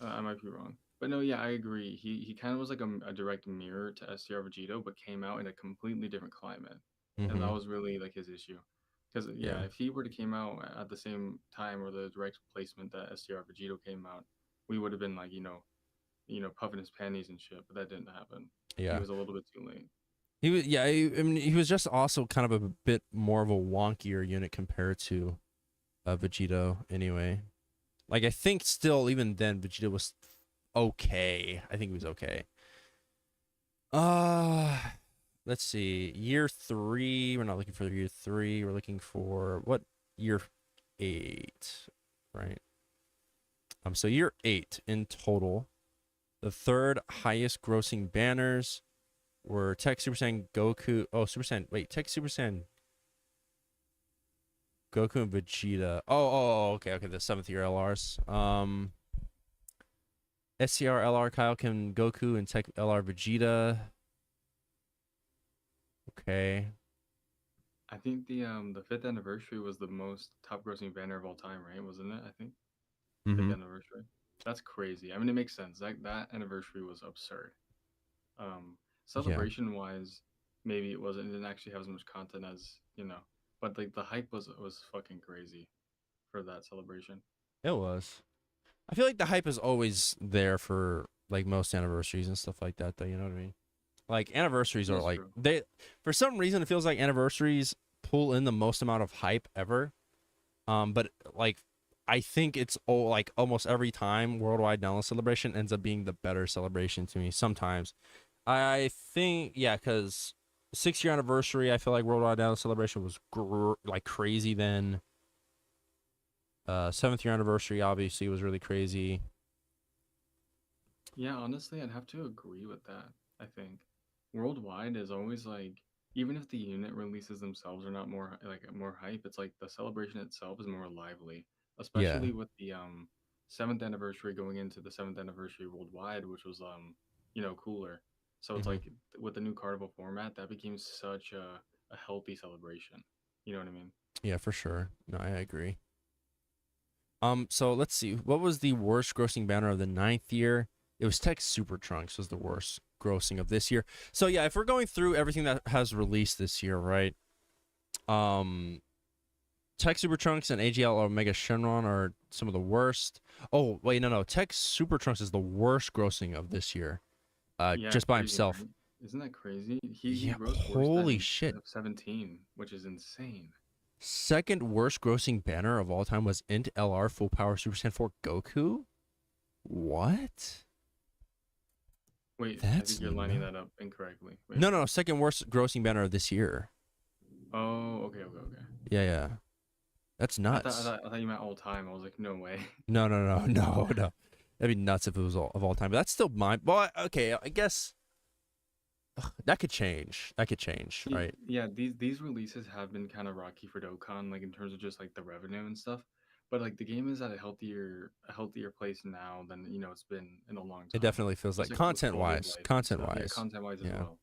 I might be wrong, but no, yeah, I agree. He kind of was like a direct mirror to STR Vegito, but came out in a completely different climate, and that Mm-hmm. was really like his issue. Because yeah, Yeah. if he were to came out at the same time or the direct placement that STR Vegito came out, we would have been like puffing his panties and shit. But that didn't happen. He Yeah. was a little bit too late. He was, yeah. I mean, he was just also kind of a bit more of a wonkier unit compared to Vegito, anyway. Like I think still even then Vegeta was okay. I think he was okay. Uh let's see. Year 3. We're not looking for year 3. We're looking for what? Year 8, right? So year 8 in total. The third highest grossing banners were Tech Super Saiyan Goku. Oh, Super Saiyan. Wait, Tech Super Saiyan Goku and Vegeta. Okay. The 7th year LRs. SCR LR Kaioken Goku and Tech LR Vegeta. Okay. I think the fifth anniversary was the most top grossing banner of all time, right? Wasn't it? I think fifth Mm-hmm. anniversary. That's crazy. I mean, it makes sense. That anniversary was absurd. Um, Yeah, Celebration wise, maybe it wasn't. It didn't actually have as much content as but like the hype was fucking crazy for that celebration. it was. I feel like the hype is always there for like most anniversaries and stuff like that, though. You know what I mean? Like anniversaries are That's like true. they, for some reason, it feels like anniversaries pull in the most amount of hype ever. But like I think it's like almost every time Worldwide Download Celebration ends up being the better celebration to me. Sometimes I think because 6-year anniversary, I feel like Worldwide Download Celebration was like crazy then. 7th year anniversary obviously was really crazy. Yeah, honestly, I'd have to agree with that. I think worldwide is always like, even if the unit releases themselves are not more hype, it's like the celebration itself is more lively, Yeah. especially with the seventh anniversary going into the seventh anniversary worldwide, which was cooler. So it's Hmm. like with the new carnival format, that became such a healthy celebration. You know what I mean? Yeah, for sure. No, I agree. So let's see. What was the worst grossing banner of the 9th year? It was Tech Super Trunks was the worst grossing of this year. So yeah, if we're going through everything that has released this year, right? Um, Tech Super Trunks and AGL Omega Shenron are some of the worst. Oh wait, no. Tech Super Trunks is the worst grossing of this year. Yeah, Just by crazy, himself. right? Isn't that crazy? He Yeah. grossed worse Holy than shit. 17, which is insane. Second worst grossing banner of all time was Int LR Full Power Super Saiyan 4 Goku. What? Wait, I That's think you're lining that up incorrectly. Wait. no. Second worst grossing banner of this year. Oh, okay. Yeah. That's I thought, I nuts. thought I thought you meant all time. I was like, no way. No. No. That'd be nuts if it was of all time. But that's still mine. Well, okay. I guess that could change. Right? Yeah, these releases have been kind of rocky for Dokkan, like in terms of just like the revenue and stuff. But like the game is at a healthier place now than it's been in a long It time. definitely feels Just like like with content quality of wise. life and Content stuff. Yeah, wise. content wise as Yeah. well.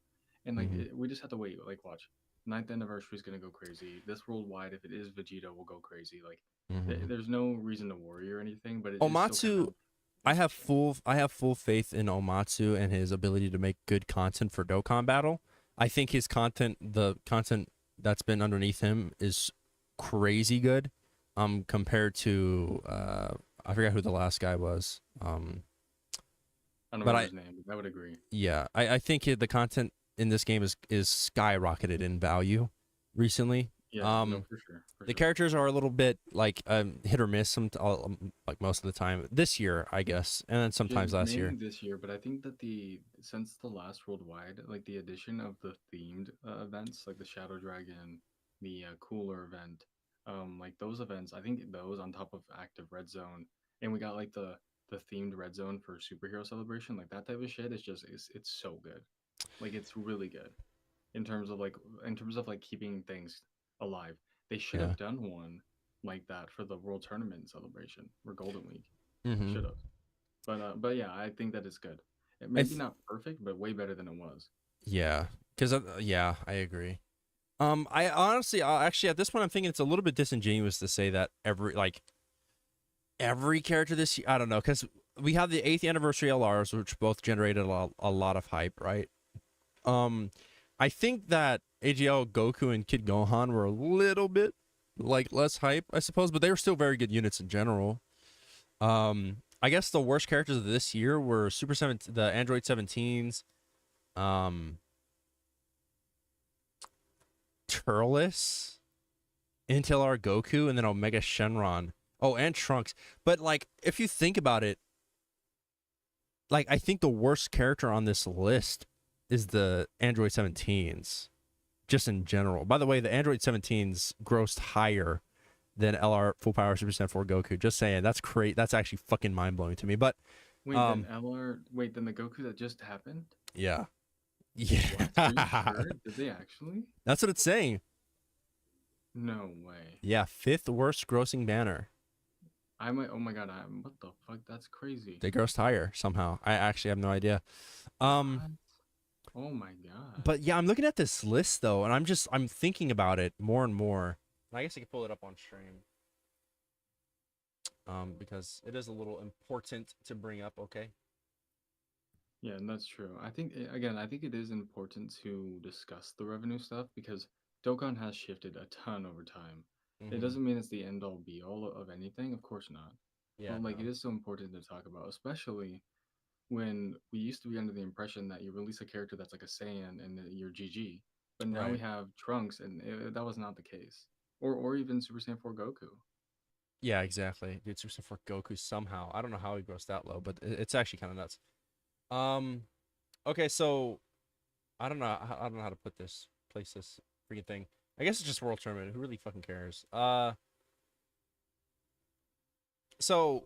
And like Hmm. we just have to wait. Like watch. ninth anniversary is gonna go crazy. This worldwide, if it is Vegeta, will go crazy. Like, Hmm. there's no reason to worry or anything, but it is still kind Omatsu, of interesting. I have full faith in Omatsu and his ability to make good content for Dokkan Battle. I think his content, the content that's been underneath him, is crazy good. Compared to I forgot who the last guy was. I don't But remember I his name, but I would agree. yeah, I think the content in this game is skyrocketed in value recently. Yeah, no, Um, for sure, for the sure. characters are a little bit like hit or miss like most of the time this year, I guess, and then Yeah, sometimes last mainly year. this year, but I think that the since the last worldwide, like the addition of the themed events, like the Shadow Dragon, the Cooler event, like those events, I think those on top of active Red Zone, and we got like the themed Red Zone for superhero celebration, like that type of shit is just it's so good, like it's really good in terms of like keeping things alive. They should Yeah. have done one like that for the World Tournament celebration or Golden Week. Mm-hmm. Should have. But yeah, I think that it's good. It I maybe th- not perfect, but way better than it was. yeah, because yeah, I agree. I honestly, actually, at this point, I'm thinking it's a little bit disingenuous to say that every character this year. I don't know, because we have the 8th anniversary LRs, which both generated a lot of hype, right? Um, I think that AGL, Goku, and Kid Gohan were a little bit like less hype, I suppose, but they were still very good units in general. I guess the worst characters of this year were Super 7, the Android 17s, um, Turles, Intel R Goku, and then Omega Shenron. Oh, and Trunks. But like, if you think about it, like I think the worst character on this list is the Android 17s, just in general. By the way, the Android 17s grossed higher than LR Full Power Super Saiyan 4 Goku. Just saying, that's great. That's actually fucking mind blowing to me. But Wait, then um, LR. Wait, then the Goku that just happened. yeah, What? Are you yeah, sure? Did they actually? that's what it's saying. No way. Yeah, fifth worst grossing banner. I might. Oh my god. What the fuck? That's crazy. They grossed higher somehow. I actually have no idea. Um, What? Oh my god. but yeah, I'm looking at this list though, and I'm thinking about it more and more. I guess I can pull it up on stream. Because it is a little important to bring up. Okay. Yeah, and that's true. I think again, I think it is important to discuss the revenue stuff because Dokkan has shifted a ton over time. It Mm-hmm. doesn't mean it's the end all be all of anything, of course not. Yeah. But like it No. is so important to talk about, especially when we used to be under the impression that you release a character that's like a Saiyan and you're GG. But now we Right. have Trunks and that was not the case. Or even Super Saiyan 4 Goku. Yeah. Exactly. Dude, Super Saiyan 4 Goku somehow. I don't know how he grossed that low, but it's actually kind of nuts. Um. Okay. So I don't know. I don't know how to put this. Place this freaking thing. I guess it's just World Tournament. Who really fucking cares? So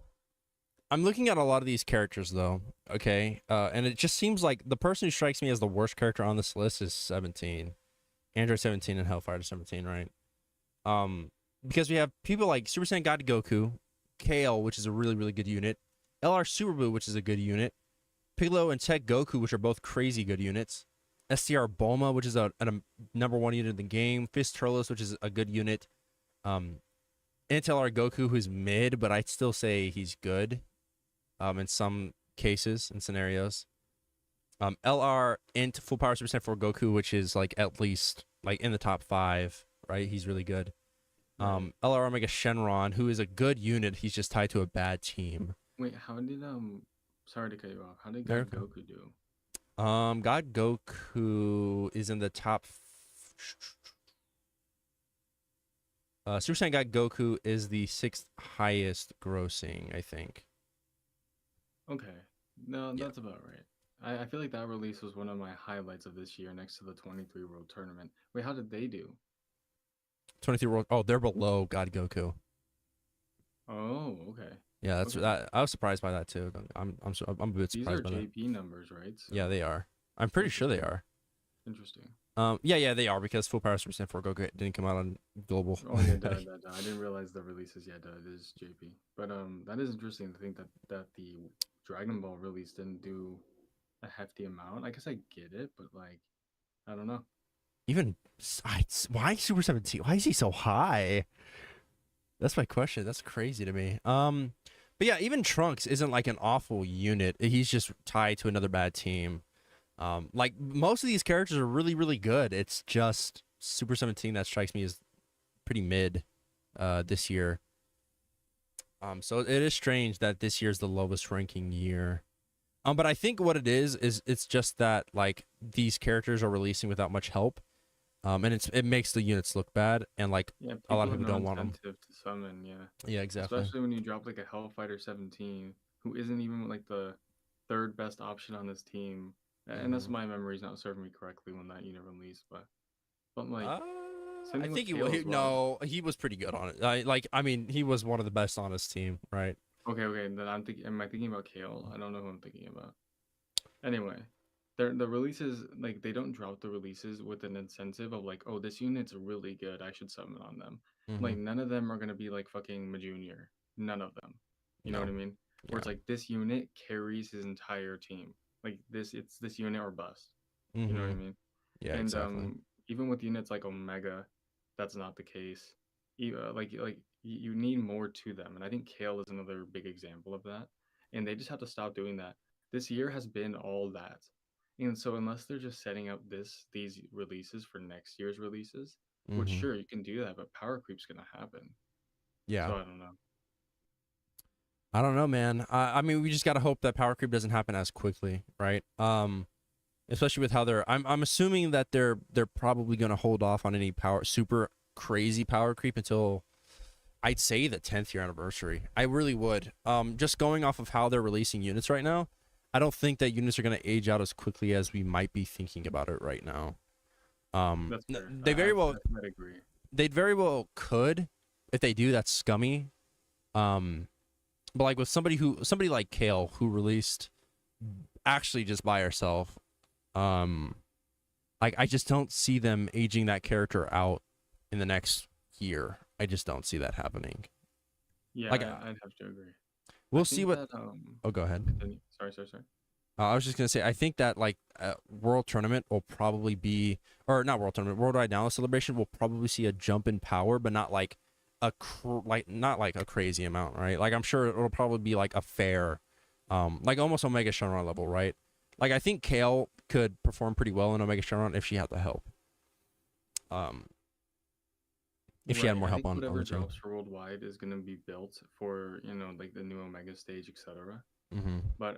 I'm looking at a lot of these characters though. Okay. And it just seems like the person who strikes me as the worst character on this list is 17, Android 17 and Hellfire 17, right? Um, because we have people like Super Saiyan God Goku, Kale, which is a really good unit, LR Super Buu, which is a good unit, Piccolo and Tech Goku, which are both crazy good units, STR Bulma, which is a number one unit in the game, Fist Turles, which is a good unit, um, Intel R Goku, who's mid, but I'd still say he's good, in some cases and scenarios. LR Int Full Power Super Saiyan 4 Goku, which is like at least like in the top five, right? He's really good. Right. LR Omega Shenron, who is a good unit. He's just tied to a bad team. Wait, how did sorry to cut you off. How did There God we go. Goku do? God Goku is in the top. Super Saiyan God Goku is the sixth highest grossing, I think. Okay. No, Yeah, that's about right. I feel like that release was one of my highlights of this year next to the 23 World Tournament. Wait, how did they do? 23 world. Oh, they're below God Goku. Oh, okay. Yeah, that's Okay. that. I was surprised by that too. I'm a bit These are surprised by that. JP numbers, right? Yeah, So they are. I'm pretty sure they interesting. are. Interesting. Yeah, they are because Full Power Super Saiyan 4 Goku didn't come out on global. Oh yeah, duh. I didn't realize the releases yet. It is JP. But that is interesting to think that the Dragon Ball release didn't do a hefty amount. I guess I get it, but like I don't know. Even why Super 17? Why is he so high? That's my question. That's crazy to me. But yeah, even Trunks isn't like an awful unit. He's just tied to another bad team. Like most of these characters are really, really good. It's just Super 17 that strikes me as pretty mid this year. So it is strange that this year's the lowest ranking year. But I think what it is it's just that like these characters are releasing without much help. And it makes the units look bad, and like Yeah, a lot of people have people no don't want them. incentive to summon. Yeah, Yeah, exactly. especially when you drop like a Hellfighter 17, who isn't even like the third best option on this team. And that's Hmm. my memory's not serving me correctly when that unit released, but like Uh, same I thing with think Kale as well. no, he was pretty good on it. I mean, he was one of the best on his team, right? Okay, then I'm thinking. Am I thinking about Kale? I don't know who I'm thinking about. Anyway, the releases like they don't drop the releases with an incentive of like, oh, this unit's really good. I should summon on them. Mm-hmm. Like none of them are gonna be like fucking Majunior. None of them. You know what No. I mean? Where Yeah. it's like this unit carries his entire team. Like it's this unit or bust. You know what Mm-hmm. I mean? Yeah, And exactly. even with units like Omega, that's not the case. You need more to them, and I think Kale is another big example of that. And they just have to stop doing that. This year has been all that, and so unless they're just setting up these releases for next year's releases, which Mm-hmm. sure you can do that, but power creep's gonna happen. Yeah. So I don't know. I don't know, man. I mean, we just gotta hope that power creep doesn't happen as quickly, right? Especially with how they're. I'm assuming that they're probably gonna hold off on any super crazy power creep until I'd say the 10th year anniversary. I really would. Just going off of how they're releasing units right now, I don't think that units are going to age out as quickly as we might be thinking about it right now. That's fair. They very well, I might agree. they'd very well could. If they do, that's scummy. Um, but like with somebody like Kale who released actually just by herself, um, like I just don't see them aging that character out in the next year. I just don't see that happening. Yeah, Like I'd have to agree. I we'll see think what. that Oh, go ahead. continue. Sorry. I was just gonna say, I think that like World Tournament will probably be, or not World Tournament, Worldwide Now Celebration will probably see a jump in power, but not like not like a crazy amount, right? Like I'm sure it'll probably be like a fair, like almost Omega Shenron level, right? Like I think Kale could perform pretty well in Omega Shenron if she had the help. Um, if she had Right. more I help think on whatever the team. drops for worldwide is gonna be built for, like the new Omega stage, etc. Mm-hmm. But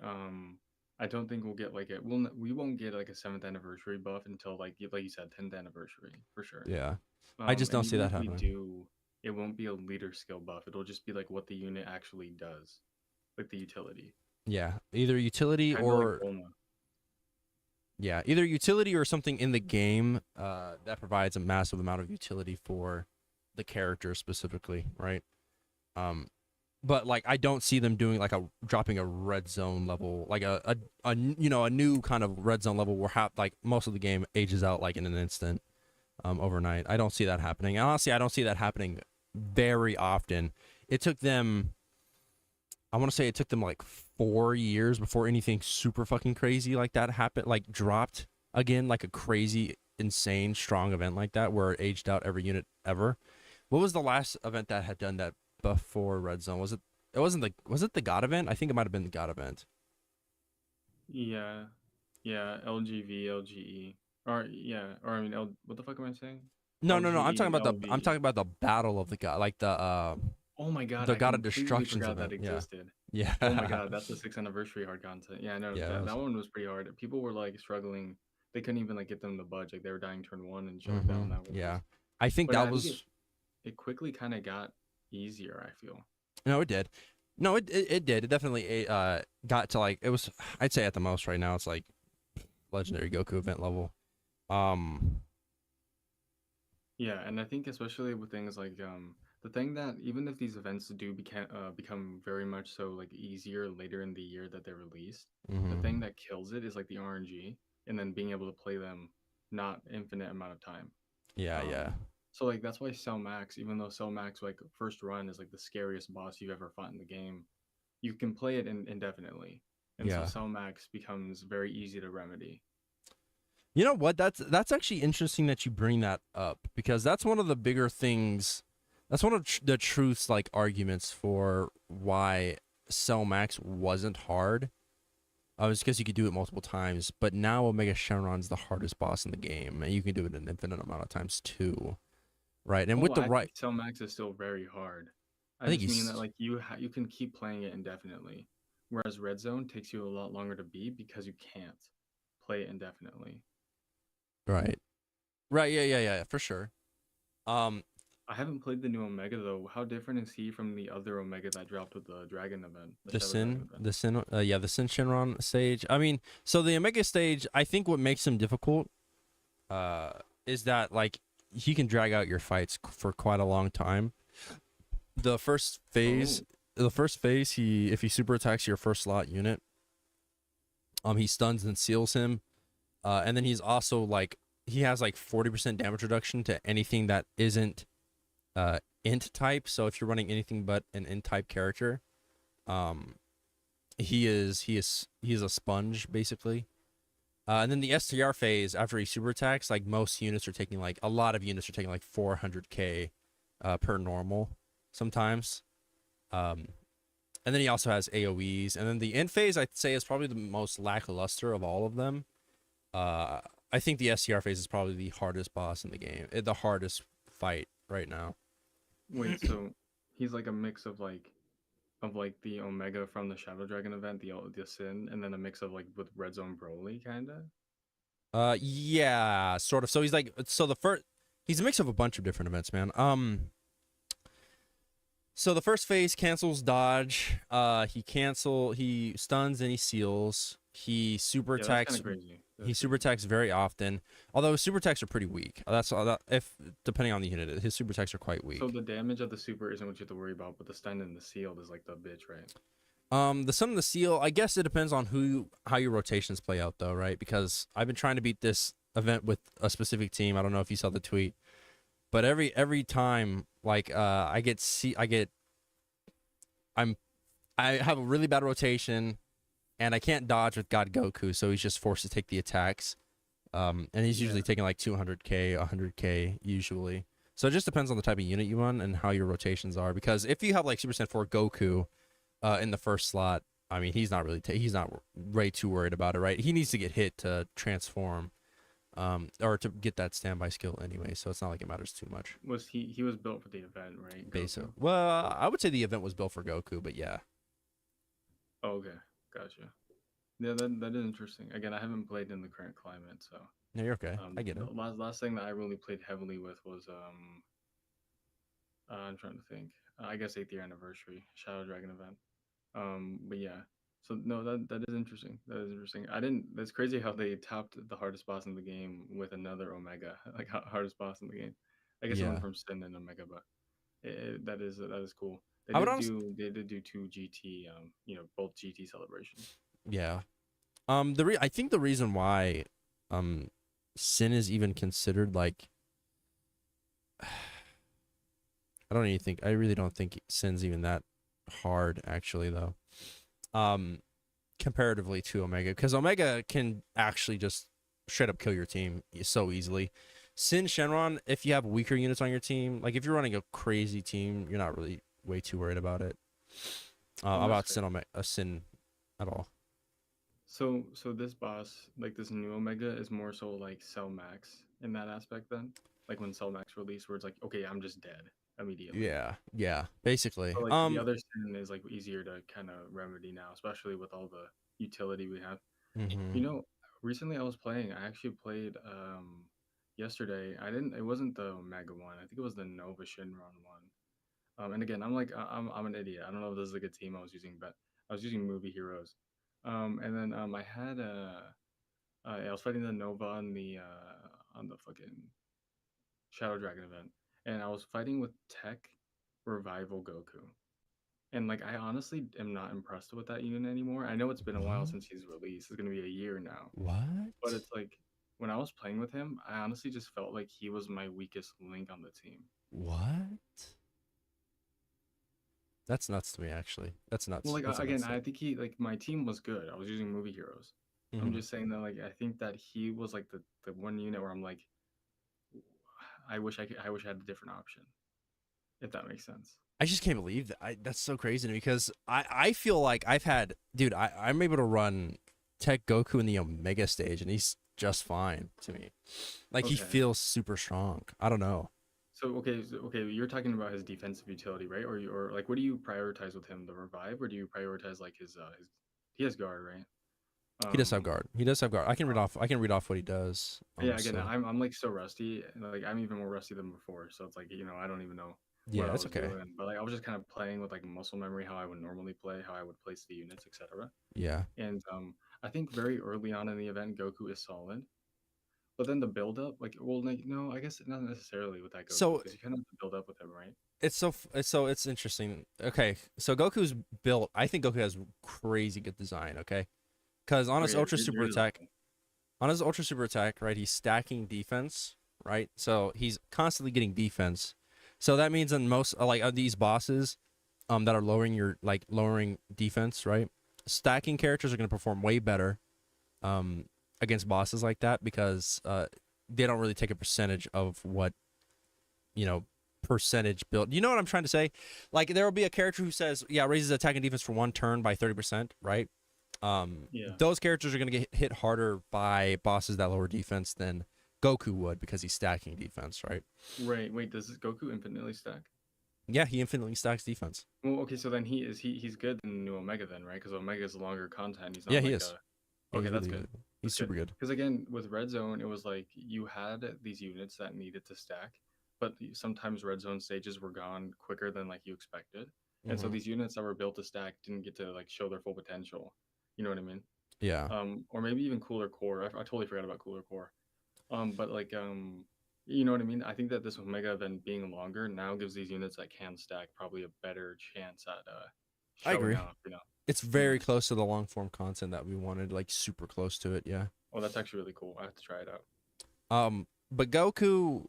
I don't think we'll get like we won't get like a seventh anniversary buff until like you said, 10th anniversary for sure. Yeah, I just And don't see even that if we happening. do, it won't be a leader skill buff. It'll just be like what the unit actually does, like the utility. Yeah, either utility Kind of like or Bulma. yeah, either utility or something in the game that provides a massive amount of utility for the character specifically, right? Um, but like I don't see them doing like a dropping a red zone level, like a a new kind of red zone level where like most of the game ages out like in an instant, overnight. I don't see that happening. And honestly, I don't see that happening very often. It took them, I want to say it took them like 4 years before anything super fucking crazy like that happened, like dropped again, like a crazy, insane, strong event like that where it aged out every unit ever. What was the last event that had done that before Red Zone? Was it? It wasn't the. Was it the God event? I think it might have been the God event. Yeah, yeah. LGV, LGE, or yeah, or I mean, what the fuck am I saying? No. I'm talking LGE, about the. I'm talking LV. about the Battle of the God, like Oh my god, the I God of completely Destructions forgot that event. Yeah. existed. Oh my Yeah. god, that's the sixth anniversary hard content. Yeah, I know Yeah. It that was. one was pretty hard. People were like struggling. They couldn't even like get them to budge. Like they were dying turn one and shit like that Mm-hmm. on that Yeah. release. I think But that I think was. it quickly kind of got easier. I feel. No, it did. No, it did. It definitely got to like it was. I'd say at the most right now it's like legendary Goku event level. Um. Yeah, and I think especially with things like the thing that even if these events do become very much so like easier later in the year that they're released, the Mm-hmm. thing that kills it is like the RNG and then being able to play them not infinite amount of time. Yeah. Yeah. Um, so like that's why Cell Max, even though Cell Max like first run is like the scariest boss you've ever fought in the game, you can play it indefinitely, and so Yeah. Cell Max becomes very easy to remedy. You know what? That's actually interesting that you bring that up because that's one of the bigger things. That's one of the truth's like arguments for why Cell Max wasn't hard. It's because you could do it multiple times, but now Omega Shenron's the hardest boss in the game, and you can do it an infinite amount of times too, right? And with Oh, the I right, think Cell Max is still very hard. I I think just mean that he's like you can keep playing it indefinitely, whereas Red Zone takes you a lot longer to beat because you can't play it indefinitely. right, right, yeah, for sure. Um, I haven't played the new Omega though. How different is he from the other Omega that dropped with the Dragon event, the the Shadow Dragon Sin, event? the Sin, yeah, the Sin Shenron stage. I mean, so the Omega stage, I think what makes him difficult, uh, is that like he can drag out your fights for quite a long time. The first phase, Oh, the first phase, he if he super attacks your first slot unit, he stuns and seals him, and then he's also like he has like 40% damage reduction to anything that isn't int type. So if you're running anything but an int type character, um, he is a sponge basically. And then the STR phase after he super attacks, like most units are taking like a lot of units are taking like 400k per normal sometimes. Um, and then he also has AOE's. And then the end phase, I'd say, is probably the most lackluster of all of them. Uh, I think the STR phase is probably the hardest boss in the game, the hardest fight right now. wait, so he's like a mix of like the Omega from the Shadow Dragon event, the Sin, and then a mix of like with Red Zone Broly kinda? Yeah, sort of. So he's like, so the first, he's a mix of a bunch of different events, man. So the first phase cancels dodge. He stuns and he seals. He super Yeah, that's kinda attacks. crazy. He That's super crazy. attacks very often. Although his super attacks are pretty weak. That's all that if depending on the unit, his super attacks are quite So weak. the damage of the super isn't what you have to worry about, but the stun and the sealed is like the bitch, right? The Sun and the Seal, I guess it depends on how your rotations play out though, right? Because I've been trying to beat this event with a specific team. I don't know if you saw the tweet, but every time like I get I'm I have a really bad rotation and I can't dodge with God Goku, so he's just forced to take the attacks. And he's Yeah. usually taking like 200k, 100k usually. So it just depends on the type of unit you run and how your rotations are. Because if you have like Super Saiyan 4 Goku in the first slot, I mean he's not really he's not way too worried about it, right? He needs to get hit to transform, or to get that standby skill anyway. So it's not like it matters too much. Was he was built for the event, right? Basic. Goku. Well, I would say the event was built for Goku, but yeah, Oh, okay, gotcha. Yeah, that is interesting. Again, I haven't played in the current climate, so no, you're okay. I get the it. last thing that I really played heavily with was I'm trying to think. I guess 8th year anniversary Shadow Dragon event. But yeah. So no, that is interesting. That is interesting. I didn't. That's crazy how they topped the hardest boss in the game with another Omega, like hardest boss in the game. I guess it went Yeah, from Sin and Omega, but that is cool. I would honestly. They did do two GT both GT celebrations. Yeah. I think the reason why um Sin is even considered like I really don't think Sin's even that hard actually though. Um Comparatively to Omega, because Omega can actually just straight up kill your team so easily. Sin Shenron, if you have weaker units on your team, like if you're running a crazy team, you're not really way too worried about it. Oh, that's About fair. Sin at all. So this boss, like this new Omega, is more so like Cell Max in that aspect. Then, like when Cell Max released, where it's like, okay, I'm just dead immediately. Yeah, basically. But like the other sin is like easier to kind of remedy now, especially with all the utility we have. You Mhm. know, recently I was playing. I actually played yesterday. I didn't. It wasn't the Omega one. I think it was the Nova Shinron one. And again, I'm an idiot. I don't know if this is like a team I was using, but I was using Movie Heroes. And then I had I was fighting the Nova on the fucking Shadow Dragon event, and I was fighting with Tech Revival Goku. And like I honestly am not impressed with that unit anymore. I know it's been a while What? since he's released. It's gonna be a year now. But What? it's like when I was playing with him, I honestly just felt like he was my weakest link on the team. What? That's nuts to me, actually. That's Well, nuts. like That's a again, nuts I thing. think he like my team was good. I was using Movie Heroes. I'm Hmm. just saying that like I think that he was like the one unit where I'm like, I wish I had a different option, if that makes sense. I just can't believe that. That's so crazy to me because I feel like I've had, dude, I'm able to run Tech Goku in the Omega stage and he's just fine to me. Like he Okay. feels super strong. I don't know. So, you're talking about his defensive utility, right? Or like, what do you prioritize with him? The revive, or do you prioritize like his? He has guard, right? He does have Um, guard. He does have guard. I can read um, off. I can read off what he does. yeah. Again, So I'm like so rusty, and like I'm even more rusty than before. So it's like I don't even know what yeah, I it's was okay. doing. But like I was just kind of playing with like muscle memory, how I would normally play, how I would place the units, etc. Yeah. And I think very early on in the event, Goku is solid. But then the build up, like, well, like, no, I guess not necessarily with that Goku, So because you kind of have to build up with him, right? it's interesting. Okay, so Goku's built. I think Goku has crazy good design. Okay, because on his Okay, Ultra Super yours is Attack, awesome. right, he's stacking defense, right? So he's constantly getting defense. So that means on most like on these bosses, that are lowering defense, right? Stacking characters are going to perform way better, um, against bosses like that because they don't really take a percentage of what you know percentage build. You know what I'm trying to say? Like there will be a character who says, "Yeah, raises attack and defense for one turn by 30%," right? Yeah. Those characters are going to get hit harder by bosses that lower defense than Goku would because he's stacking defense, right? Right. Wait, does this Goku infinitely stack? Yeah, he infinitely stacks defense. Well, okay, so then he's good in new Omega then, right? Because Omega is longer content. He's Yeah, not he like is. a. Yeah, Okay, he's that's really good. good. He's That's good. super good. Because again, with Red Zone, it was like you had these units that needed to stack, but sometimes Red Zone stages were gone quicker than like you expected, and so Hmm. these units that were built to stack didn't get to like show their full potential. You know what I mean? Yeah, Or maybe even Cooler Core. I totally forgot about Cooler Core. But like you know what I mean? I think that this Omega event being longer now gives these units that can stack probably a better chance at I showing agree. off. It's Yeah. very close to the long form content that we wanted, like super close to it. Yeah. Oh, that's actually really cool. I have to try it out. But Goku,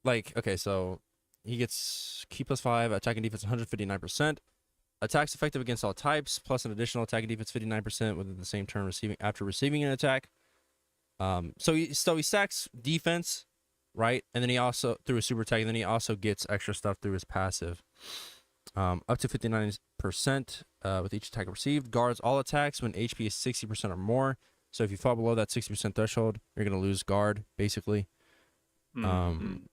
like, okay, so he gets key plus 5, attack and defense 159%. Attacks effective against all types, plus an additional attack and defense 59% within the same turn receiving an attack. So he stacks defense, right? And then he also through his super attack, and then he also gets extra stuff through his passive. Up to 59% with each attack received. Guards all attacks when HP is 60% or more. So if you fall below that 60% threshold, you're gonna lose guard, basically. Mm-hmm. Um,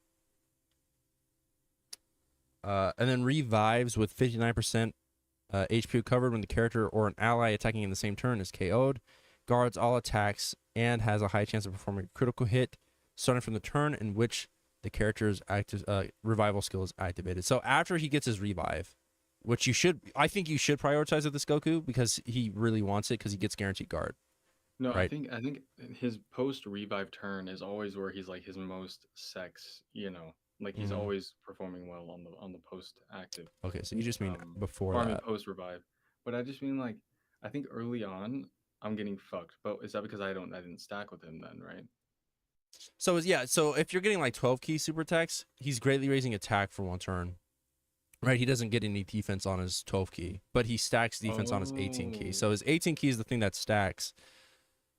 and then revives with 59% HP covered when the character or an ally attacking in the same turn is KO'd. Guards all attacks and has a high chance of performing a critical hit starting from the turn in which the character's active revival skill is activated. So after he gets his revive, which I think you should prioritize with this Goku because he really wants it because he gets guaranteed guard, No, I right? think I think his post revive turn is always where he's like his most sex. Like he's Mm-hmm. always performing well on the post active. Okay, so you just mean before Or I mean that. post revive. But I just mean like I think early on I'm getting fucked. But is that because I didn't stack with him then, right? So if you're getting like 12 key super attacks, he's greatly raising attack for one turn. Right, he doesn't get any defense on his 12 key, but he stacks defense on his 18 key. Oh, So his 18 key is the thing that stacks.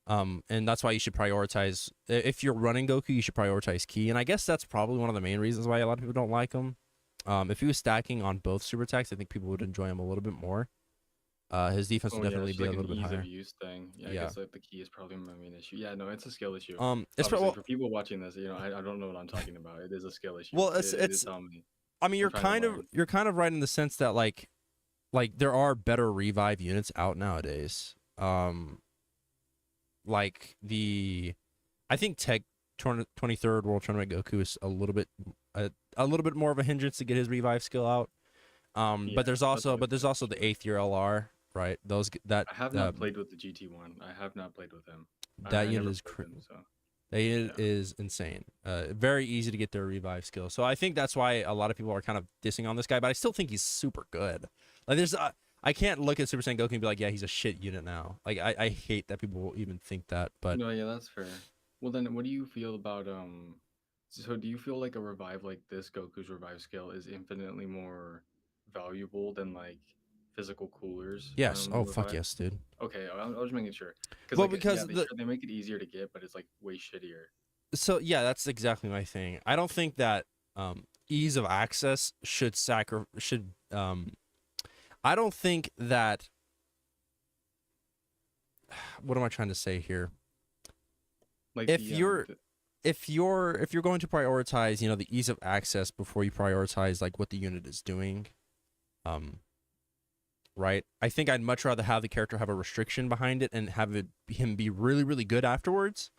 And that's why you should prioritize. If you're running Goku, you should prioritize key. And I guess that's probably one of the main reasons why a lot of people don't like him. If he was stacking on both super attacks, I think people would enjoy him a little bit more. His defense would oh yeah, definitely it's just be a like an little bit ease of higher. use thing. Yeah, I Yeah. guess like the key is probably my main issue. Yeah, no, it's a skill issue. It's Obviously, well, for people watching this, I don't know what I'm talking about. It is a skill issue. well, It is on me. I mean, I'm trying to learn. you're kind of right in the sense that like there are better revive units out nowadays. Like I think Tech 23rd World Tournament Goku is a little bit more of a hindrance to get his revive skill out. Yeah, But that's a good there's point, also the actually. 8th year LR, right? Those that I have not played with the GT1. I have not played with him. that I unit never is played him, so that unit yeah. is insane. Very easy to get their revive skill. So I think that's why a lot of people are kind of dissing on this guy, but I still think he's super good. Like I can't look at Super Saiyan Goku and be like, yeah, he's a shit unit now. Like I hate that people will even think that, but No, yeah, that's fair. Well, then, what do you feel about So, do you feel like a revive like this Goku's revive skill is infinitely more valuable than like physical coolers. Yes. Oh fuck Revive. yes, dude. Okay, I was making sure because Well, like because they make it easier to get, but it's like way shittier. so yeah, that's exactly my thing. I don't think that ease of access should I don't think that what am I trying to say here? Like if you're if you're going to prioritize, you know, the ease of access before you prioritize like what the unit is doing, right? I think I'd much rather have the character have a restriction behind it and have him be really really good afterwards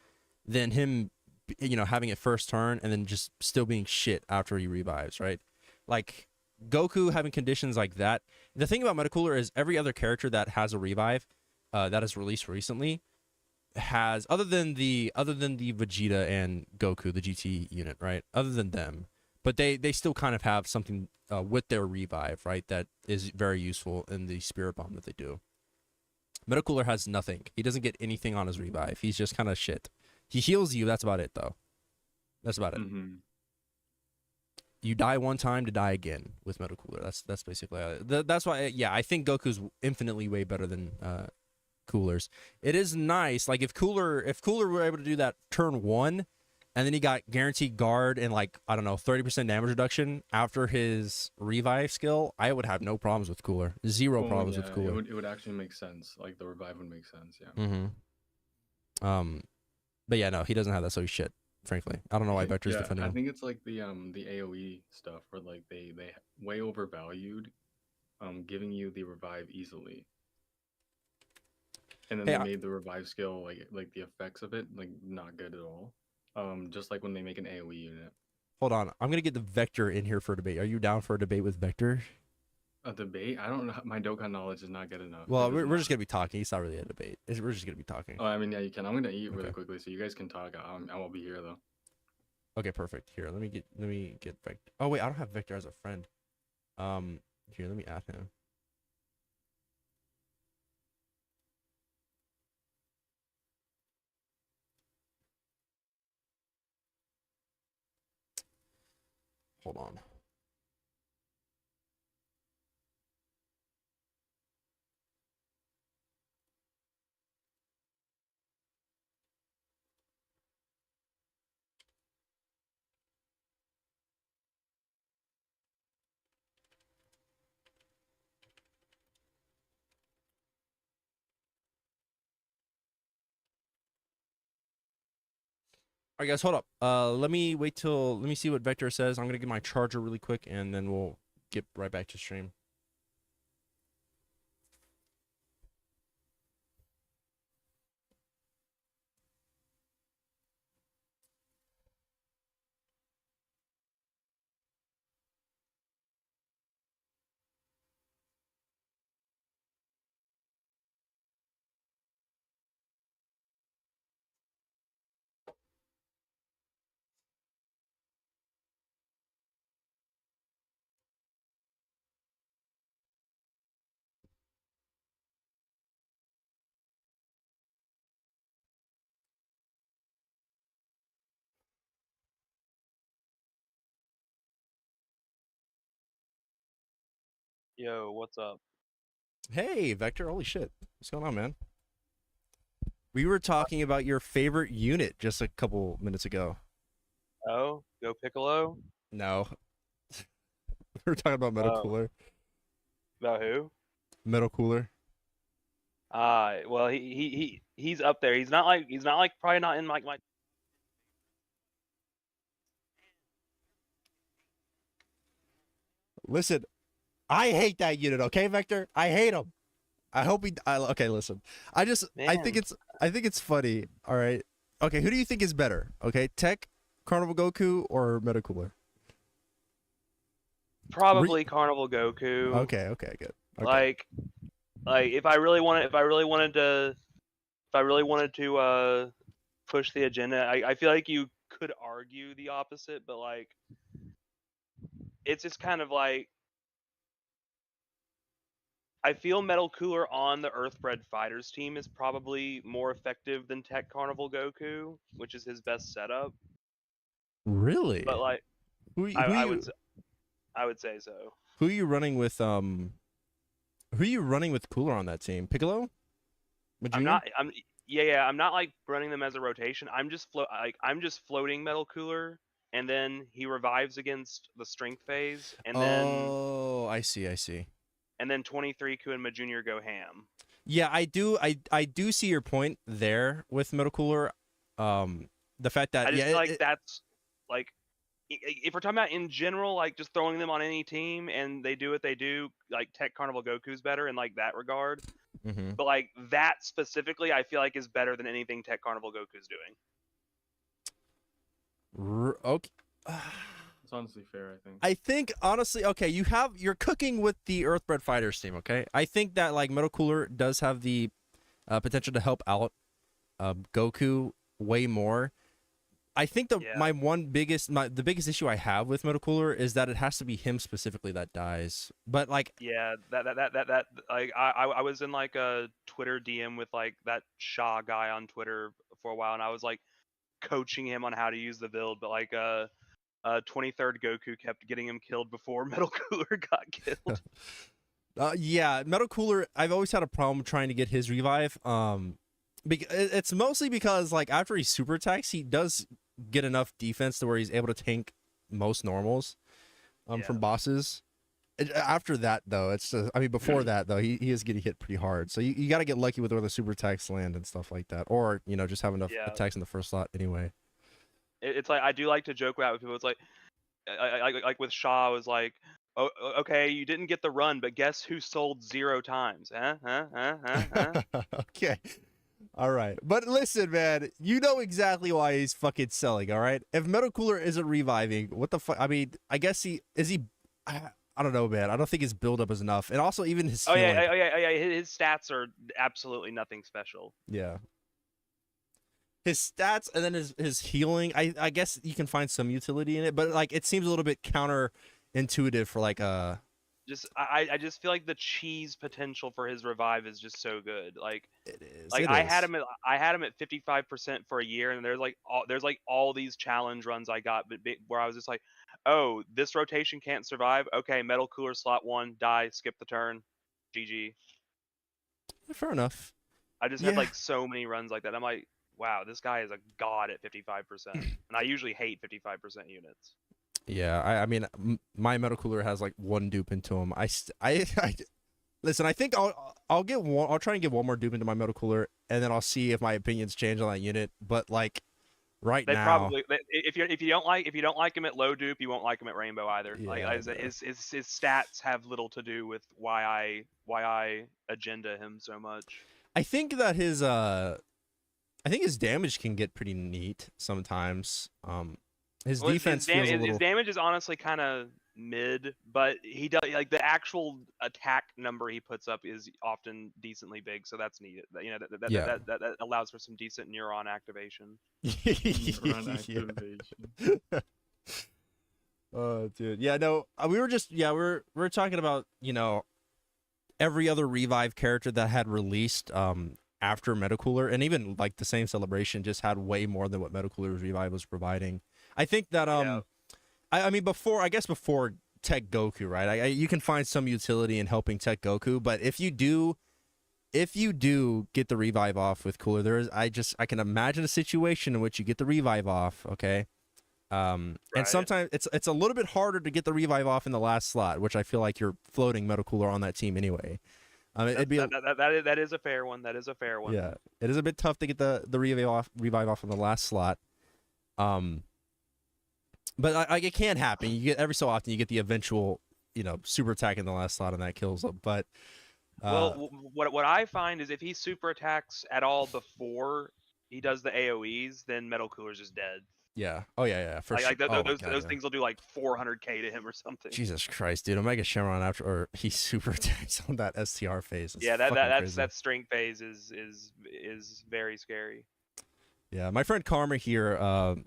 than him, you know, having it first turn and then just still being shit after he revives, right? Like Goku having conditions like that. The thing about Metacooler is every other character that has a revive that is released recently has, other than the Vegeta and Goku, the GT unit, right? Other than them, but they still kind of have something with their revive, right? That is very useful in the Spirit Bomb that they do. Metacooler has nothing. He doesn't get anything on his revive. He's just kind of shit. He heals you. That's about it, though. That's about it. You die one time to die again with Metacooler. That's basically that's why. Yeah, I think Goku's infinitely way better than Coolers. It is nice, like if Cooler were able to do that turn 1 and then he got guaranteed guard and like, I don't know, 30% damage reduction after his revive skill, I would have no problems with Cooler. Zero problems with Cooler. It would actually make sense. Like the revive would make sense, yeah. But yeah, no, he doesn't have that, so he's shit, frankly. I don't know why Vector's defending him. I think it's like the AoE stuff where like they way overvalued giving you the revive easily. And then they made the revive skill like the effects of it like not good at all. Just like when they make an AoE unit. Hold on, I'm gonna get the Vector in here for a debate. Are you down for a debate with Vector? A debate? I don't know. My Dokkan knowledge is not good enough. Well, we're just gonna be talking. It's not really a debate. We're just gonna be talking. Oh, I mean, yeah, you can. I'm gonna eat really quickly, so you guys can talk. I won't be here though. Okay, perfect. Here, let me get Vector. Oh wait, I don't have Vector as a friend. Here, let me add him. Hold on. All right, guys, hold up. Let me see what Vector says. I'm gonna get my charger really quick, and then we'll get right back to stream. Yo, what's up? Hey, Vector. Holy shit. What's going on, man? We were talking about your favorite unit just a couple minutes ago. Oh, Go Piccolo? No. We were talking about Metacooler. About who? Metacooler. Well, he's up there. He's not like probably not in like my. Listen, I hate that unit. Okay, Vector. I hate him. I hope he. Okay, listen. I think it's funny. All right. Okay, who do you think is better? Okay, Tech, Carnival Goku, or Metacooler? Probably Carnival Goku. Okay, good. Okay. Like if I really wanted to push the agenda, I feel like you could argue the opposite, but like it's just kind of like I feel Metacooler on the Earthbred Fighters team is probably more effective than Tech Carnival Goku, which is his best setup. Really? But like, I would say so. Who are you running with? Who are you running with Cooler on that team? Piccolo? I'm not. I'm not like running them as a rotation. I'm just floating Metal Cooler, and then he revives against the strength phase, and then I see. And then 23Ku and Majunior go ham. Yeah, I do see your point there with Metal Cooler. The fact that I just feel like that's like, if we're talking about in general, like just throwing them on any team and they do what they do, like Tech Carnival Goku's better in like that regard. Mm-hmm. But like that specifically, I feel like is better than anything Tech Carnival Goku's doing. Okay. It's honestly fair, I think. I think honestly, okay, you're cooking with the Earthbred Fighters team, okay? I think that like Metal Cooler does have the potential to help out Goku way more. I think the biggest issue I have with Metal Cooler is that it has to be him specifically that dies. But like, yeah, that like I was in like a Twitter DM with like that Shaw guy on Twitter for a while, and I was like coaching him on how to use the build, but like 23rd Goku kept getting him killed before Metal Cooler got killed. Yeah, Metal Cooler, I've always had a problem trying to get his revive. It's mostly because like after he super attacks, he does get enough defense to where he's able to tank most normals from bosses. After that though, it's just, I mean before that though, he is getting hit pretty hard. So you got to get lucky with where the super attacks land and stuff like that, or just have enough attacks in the first slot anyway. It's like I do like to joke around with people. It's like like with Shaw, was like, oh, okay, you didn't get the run, but guess who sold 0 times? Okay. All right. But listen, man, you know exactly why he's fucking selling, all right? If Metal Cooler isn't reviving, what the fuck? I mean, I guess I don't know, man. I don't think his build-up is enough. And also even his healing. Yeah. His stats are absolutely nothing special. Yeah. His stats and then his healing, I guess you can find some utility in it, but like it seems a little bit counterintuitive for like I just feel like the cheese potential for his revive is just so good. Like it is. Like I had him at 55% for a year, and there's all these challenge runs I got, but where I was just like, oh, this rotation can't survive. Okay, Metal Cooler slot 1, die, skip the turn, GG. Fair enough. I just had like so many runs like that. I'm like, wow, this guy is a god at 55%, and I usually hate 55% units. Yeah, I mean, my Metal Cooler has like 1 dupe into him. I listen. I think I'll get one. I'll try and get 1 more dupe into my Metal Cooler, and then I'll see if my opinions change on that unit. But like right now, if you don't like him at low dupe, you won't like him at Rainbow either. Yeah, like his stats have little to do with why I agenda him so much. I think that his damage can get pretty neat sometimes. His defense his damage is honestly kind of mid, but he does like the actual attack number he puts up is often decently big, so that's neat. That allows for some decent neuron activation. Neuron activation. Oh, dude. Yeah, no, we were talking about every other revive character that had released after Metal Cooler, and even like the same celebration just had way more than what Metal Cooler's revive was providing. I think that I mean before Tech Goku, right? You can find some utility in helping Tech Goku, but if you do get the revive off with Cooler, I can imagine a situation in which you get the revive off, okay? And sometimes it's a little bit harder to get the revive off in the last slot, which I feel like you're floating Metal Cooler on that team anyway. That is a fair one. That is a fair one. Yeah, it is a bit tough to get the revive off in the last slot. But it can happen. You get every so often you get the eventual, super attack in the last slot and that kills them. But what I find is if he super attacks at all before he does the AOE's, then Metal Cooler's just dead. Yeah. Oh yeah. For sure. Those things will do like 400k to him or something. Jesus Christ, dude! Omega Shenron or he super attacks on that STR phase. That strength phase is very scary. Yeah, my friend Karma here.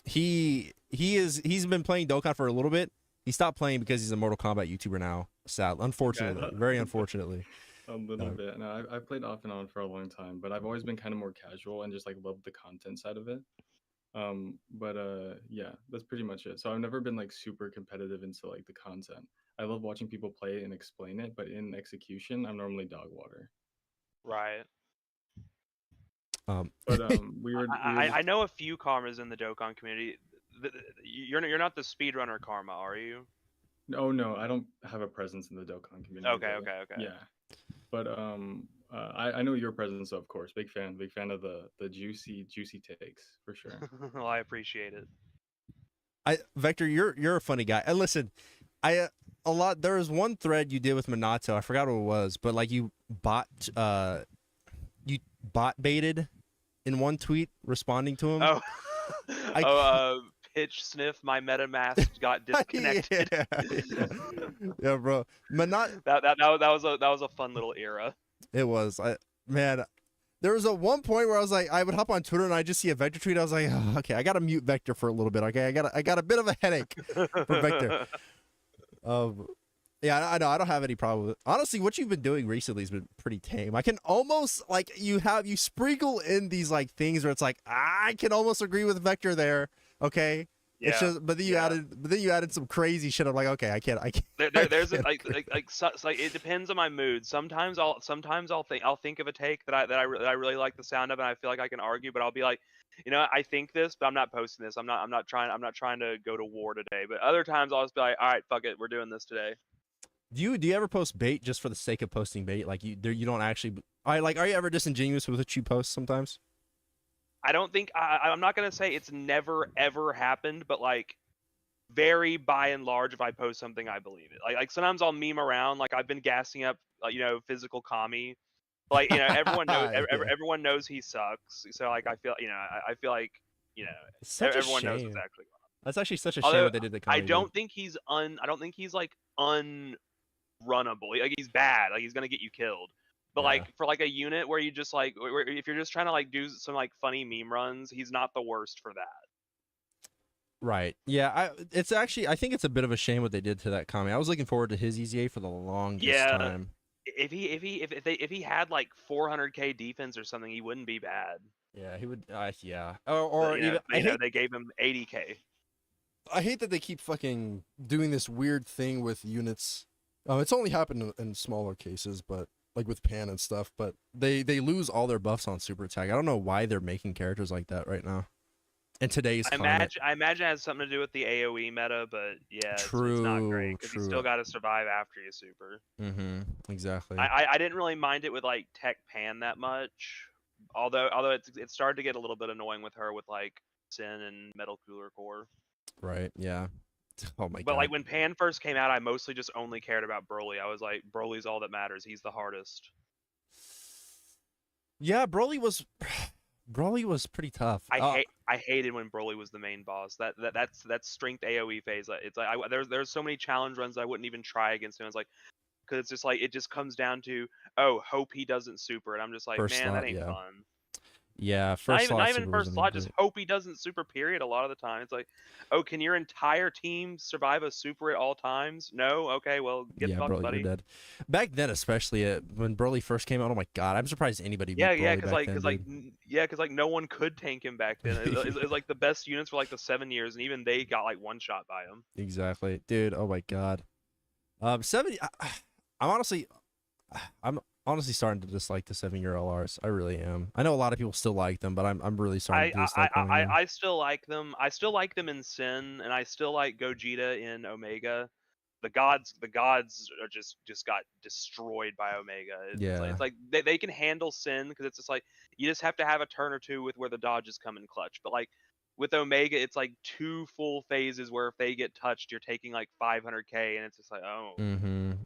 He's been playing Dokkan for a little bit. He stopped playing because he's a Mortal Kombat YouTuber now. Sad, unfortunately, very unfortunately. A little bit. No, I've played off and on for a long time, but I've always been kind of more casual and just like loved the content side of it. Yeah, that's pretty much it. So I've never been like super competitive into like the content. I love watching people play and explain it, but in execution, I'm normally dog water. Right. But we were I know a few Karmas in the Dokkan community. You're not the speedrunner Karma, are you? Oh no, I don't have a presence in the Dokkan community. Okay. Yeah, but I know your presence, of course. Big fan of the juicy takes for sure. Well, I appreciate it. Vector, you're a funny guy. And listen, there was one thread you did with Minato. I forgot what it was, but like you bot baited in one tweet responding to him. Oh, pitch sniff. My MetaMask got disconnected. Yeah, bro. That was a fun little era. It was. Man, there was one point where I was like, I would hop on Twitter and I just see a Vector tweet. I was like, oh, okay, I gotta mute Vector for a little bit. Okay, I got a bit of a headache for Vector. Yeah, I know. I don't have any problem with it. Honestly, what you've been doing recently has been pretty tame. I can almost like you sprinkle in these like things where it's like I can almost agree with Vector there. Okay. Yeah. It's just, but then you added some crazy shit. I'm like, okay, I can't. There's like it depends on my mood. Sometimes I'll think of a take that I really like the sound of, and I feel like I can argue, but I'll be like, I think this, but I'm not posting this. I'm not trying to go to war today. But other times I'll just be like, all right, fuck it, we're doing this today. Do you ever post bait just for the sake of posting bait? Like you don't actually. Are you ever disingenuous with what you post sometimes? I don't think I'm not gonna say it's never ever happened, but like very by and large, if I post something, I believe it. Like sometimes I'll meme around, like I've been gassing up, physical Kami. Like everyone knows everyone knows he sucks. So like I feel like everyone knows what's actually going on. That's actually such a shame what they did to Kami. I don't think he's like unrunnable. Like he's bad. Like he's gonna get you killed. But like for like a unit where you just like if you're just trying to like do some like funny meme runs, he's not the worst for that. Right. Yeah. I think it's a bit of a shame what they did to that Kami. I was looking forward to his EZA for the longest time. If he had like 400k defense or something, he wouldn't be bad. Yeah, he would. Yeah. Or even they gave him 80k. I hate that they keep fucking doing this weird thing with units. It's only happened in smaller cases, but like with Pan and stuff. But they lose all their buffs on super attack. I don't know why they're making characters like that right now. In today's climate. I imagine it has something to do with the AOE meta, but yeah, it's not great because you still got to survive after you super. Exactly. I didn't really mind it with like Tech Pan that much, although it started to get a little bit annoying with her with like Sin and Metal Cooler Core. Right. Yeah. Oh my god. But like when Pan first came out, I mostly just only cared about Broly. I was like, Broly's all that matters. He's the hardest. Yeah, Broly was pretty tough. I hated when Broly was the main boss. That's strength AOE phase. It's like there's so many challenge runs I wouldn't even try against him. It's like because it's just like it just comes down to hope he doesn't super, and I'm just like first man, slot, that ain't fun. Yeah, first not even first slot. Just hope he doesn't super. Period. A lot of the time, it's like, can your entire team survive a super at all times? No. Okay, well, get fucked, Broly, buddy. You're dead. Back then, especially when Broly first came out, oh my god, I'm surprised anybody. Because like no one could tank him back then. It was like the best units for like the 7 years, and even they got like one shot by him. Exactly, dude. Oh my god. 70. I'm honestly starting to dislike the 7-year LRs. I really am. I know a lot of people still like them, but I'm really starting to dislike them. I still like them. I still like them in Sin, and I still like Gogeta in Omega. The gods are just got destroyed by Omega. It's like they can handle Sin because it's just like you just have to have a turn or two with where the dodges come in clutch. But like with Omega, it's like 2 full phases where if they get touched, you're taking like 500k, and it's just like, oh.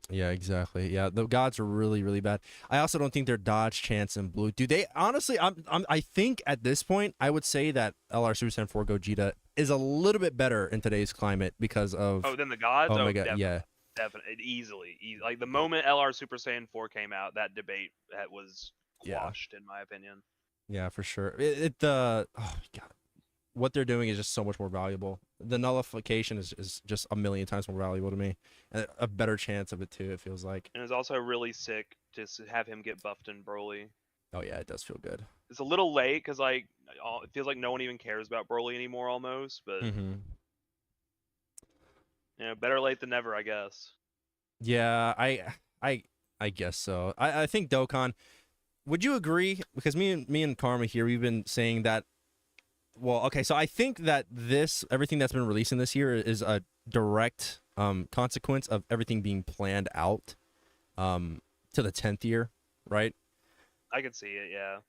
Yeah, exactly. Yeah, the gods are really, really bad. I also don't think their dodge chance in blue. Do they honestly? I think at this point, I would say that LR Super Saiyan 4 Gogeta is a little bit better in today's climate because of. Oh, then the gods. Omega, definitely, definitely, easily. Like the moment LR Super Saiyan 4 came out, that debate was quashed, in my opinion. Yeah, for sure. Oh my god. What they're doing is just so much more valuable. The nullification is just a million times more valuable to me, and a better chance of it too. It feels like. And it's also really sick to have him get buffed in Broly. Oh yeah, it does feel good. It's a little late because like it feels like no one even cares about Broly anymore almost, but better late than never, I guess. Yeah, I guess so. I think Dokkan. Would you agree? Because me and Karma here, we've been saying that. Well, okay, so I think that everything that's been releasing this year is a direct consequence of everything being planned out to the 10th year, right? I could see it, yeah.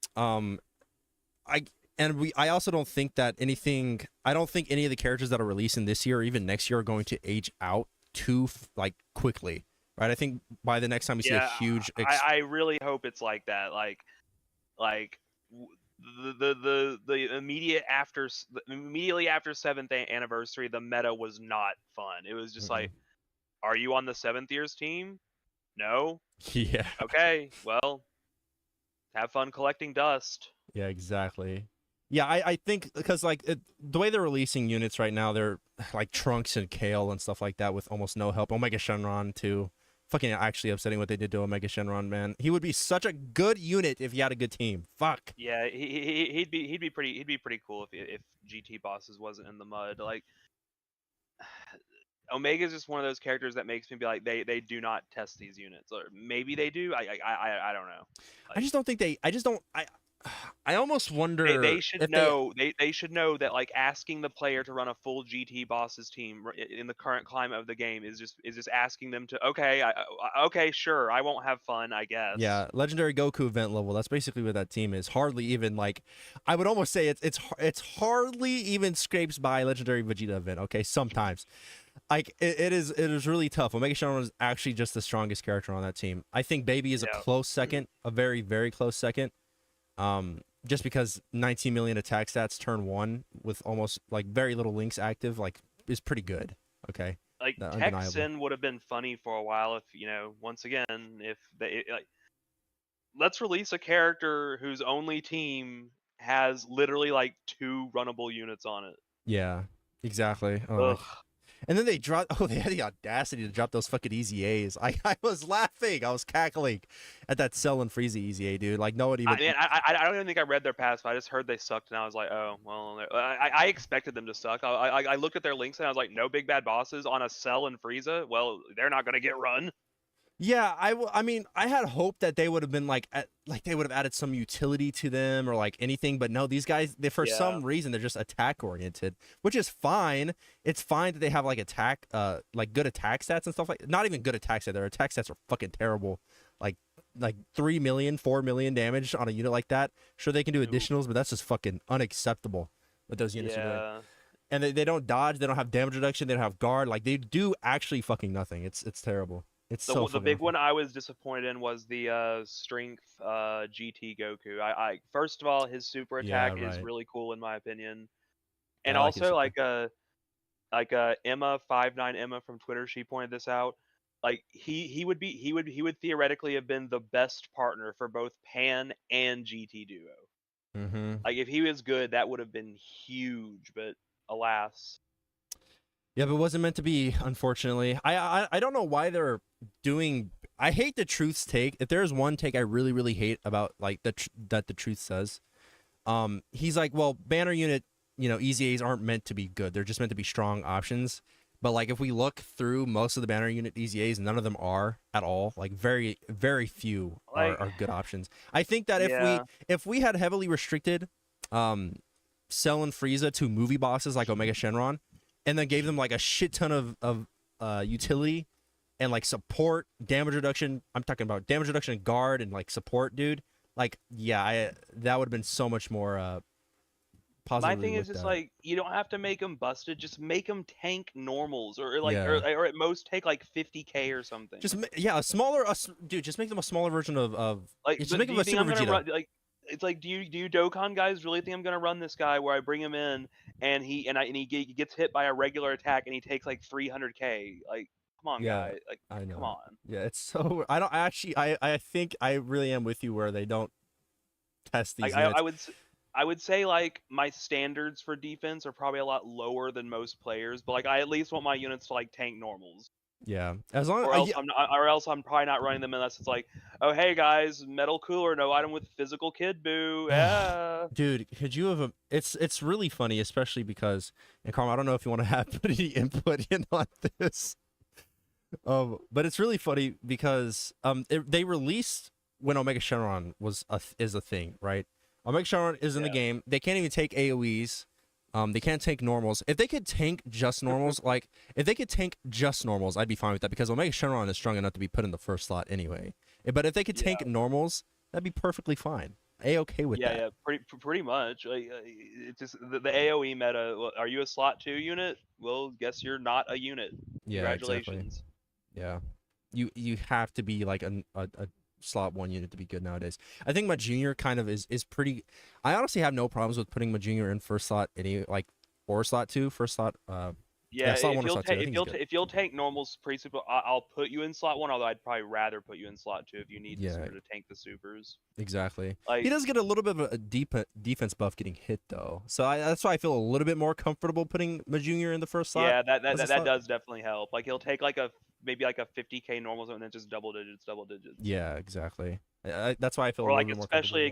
I also don't think that anything. I don't think any of the characters that are releasing this year or even next year are going to age out too like quickly, right? I think by the next time we see a huge. I really hope it's like that. Like the immediately after 7th anniversary, the meta was not fun. It was just like, are you on the 7th year's team? No. Yeah. Okay. Well, have fun collecting dust. Yeah, exactly. Yeah, I think because like the way they're releasing units right now, they're like Trunks and Kale and stuff like that with almost no help. Omega Shenron too. Fucking actually upsetting what they did to Omega Shenron, man. He would be such a good unit if he had a good team. Fuck. Yeah, he'd be pretty cool if GT bosses wasn't in the mud. Like Omega is just one of those characters that makes me be like, they do not test these units, or maybe they do. I don't know. Like, I just don't think they. I just don't. I almost wonder. They should know. They should know that like asking the player to run a full GT bosses team in the current climate of the game is just asking them to okay, sure, I won't have fun, I guess. Yeah, Legendary Goku event level. That's basically what that team is. Hardly even like, I would almost say it's hardly even scrapes by Legendary Vegeta event. Okay, sometimes. Like it is really tough. Omega Shenron is actually just the strongest character on that team. I think Baby is a close second, a very very close second. Just because 19 million attack stats turn 1 with almost like very little links active, like is pretty good. Okay. Like Texan would have been funny for a while if once again if they like let's release a character whose only team has literally like 2 runnable units on it. Yeah, exactly. And then they had the audacity to drop those fucking Easy A's. I was laughing. I was cackling at that Cell and Frieza Easy A, dude. Like, no one even... I don't even think I read their pass, but I just heard they sucked, and I was like, oh, well... I expected them to suck. I looked at their links, and I was like, no big bad bosses on a Cell and Frieza? Well, they're not going to get run. Yeah, I mean, I had hoped that they would have been like they would have added some utility to them or like anything, but no, these guys, for some reason, they're just attack oriented, which is fine. It's fine that they have like attack, like good attack stats and stuff like. Not even good attack stats. Their attack stats are fucking terrible. Like 3 million, 4 million damage on a unit like that. Sure, they can do additionals, but that's just fucking unacceptable what those units are doing. And they don't dodge. They don't have damage reduction. They don't have guard. Like they do actually fucking nothing. It's terrible. It's the big one I was disappointed in was the strength GT Goku. I first of all, his super attack is really cool in my opinion, and also like Emma59 Emma from Twitter, she pointed this out. Like he would theoretically have been the best partner for both Pan and GT Duo. Like if he was good, that would have been huge, but alas. Yeah, but it wasn't meant to be, unfortunately. I don't know why they're doing... I hate the Truth's take. If there's one take I really, really hate about like that the Truth says, he's like, well, banner unit, Easy A's aren't meant to be good. They're just meant to be strong options. But like if we look through most of the banner unit Easy A's, none of them are at all. Like very, very few are good options. I think that if we had heavily restricted Cell and Frieza to movie bosses like Omega Shenron, and then gave them like a shit ton of utility and like support, damage reduction. I'm talking about damage reduction and guard and like support, dude. Like, yeah, that would have been so much more positive. My thing is just like, you don't have to make them busted. Just make them tank normals or like, or at most take like 50k or something. Just a smaller, dude. Just make them a smaller version of like. Just make them a Super Vegeta. It's like, do you Dokkan guys really think I'm gonna run this guy where I bring him in and he gets hit by a regular attack and he takes like 300k? Like, come on, guy. Like, I know. Come on. Yeah, it's so. I think I really am with you where they don't test these. I would say like my standards for defense are probably a lot lower than most players, but like I at least want my units to like tank normals. Yeah, as long or else I'm probably not running them unless it's like, oh hey guys, metal cooler, no item with physical kid boo. Yeah. Dude, could you have it's really funny, especially because, and Carl, I don't know if you want to have put any input in on this, But it's really funny because they released when Omega Shenron is a thing, right? Omega Shenron is in the game. They can't even take AoEs. They can't tank normals. If they could tank just normals, if they could tank just normals, I'd be fine with that because Omega Shenron is strong enough to be put in the first slot anyway. But if they could tank normals, that'd be perfectly fine. A-okay with that. Yeah, pretty much. Like, it's just the AOE meta. Well, are you a slot 2 unit? Well, guess you're not a unit. Yeah, Congratulations. Exactly. Yeah, you have to be like a slot 1 unit to be good nowadays. I think my junior kind of is pretty. I honestly have no problems with putting my junior in first slot or slot 2, first slot. Yeah, slot 1 or slot 2. If you'll take normals pre-super, I'll put you in slot 1. Although I'd probably rather put you in slot 2 if you need to tank the supers. Exactly. Like, he does get a little bit of a defense buff getting hit though, so that's why I feel a little bit more comfortable putting my junior in the first slot. Yeah, that does definitely help. Like he'll take maybe a 50k normals and then just double digits. Yeah, exactly. That's why I feel. Or a like little especially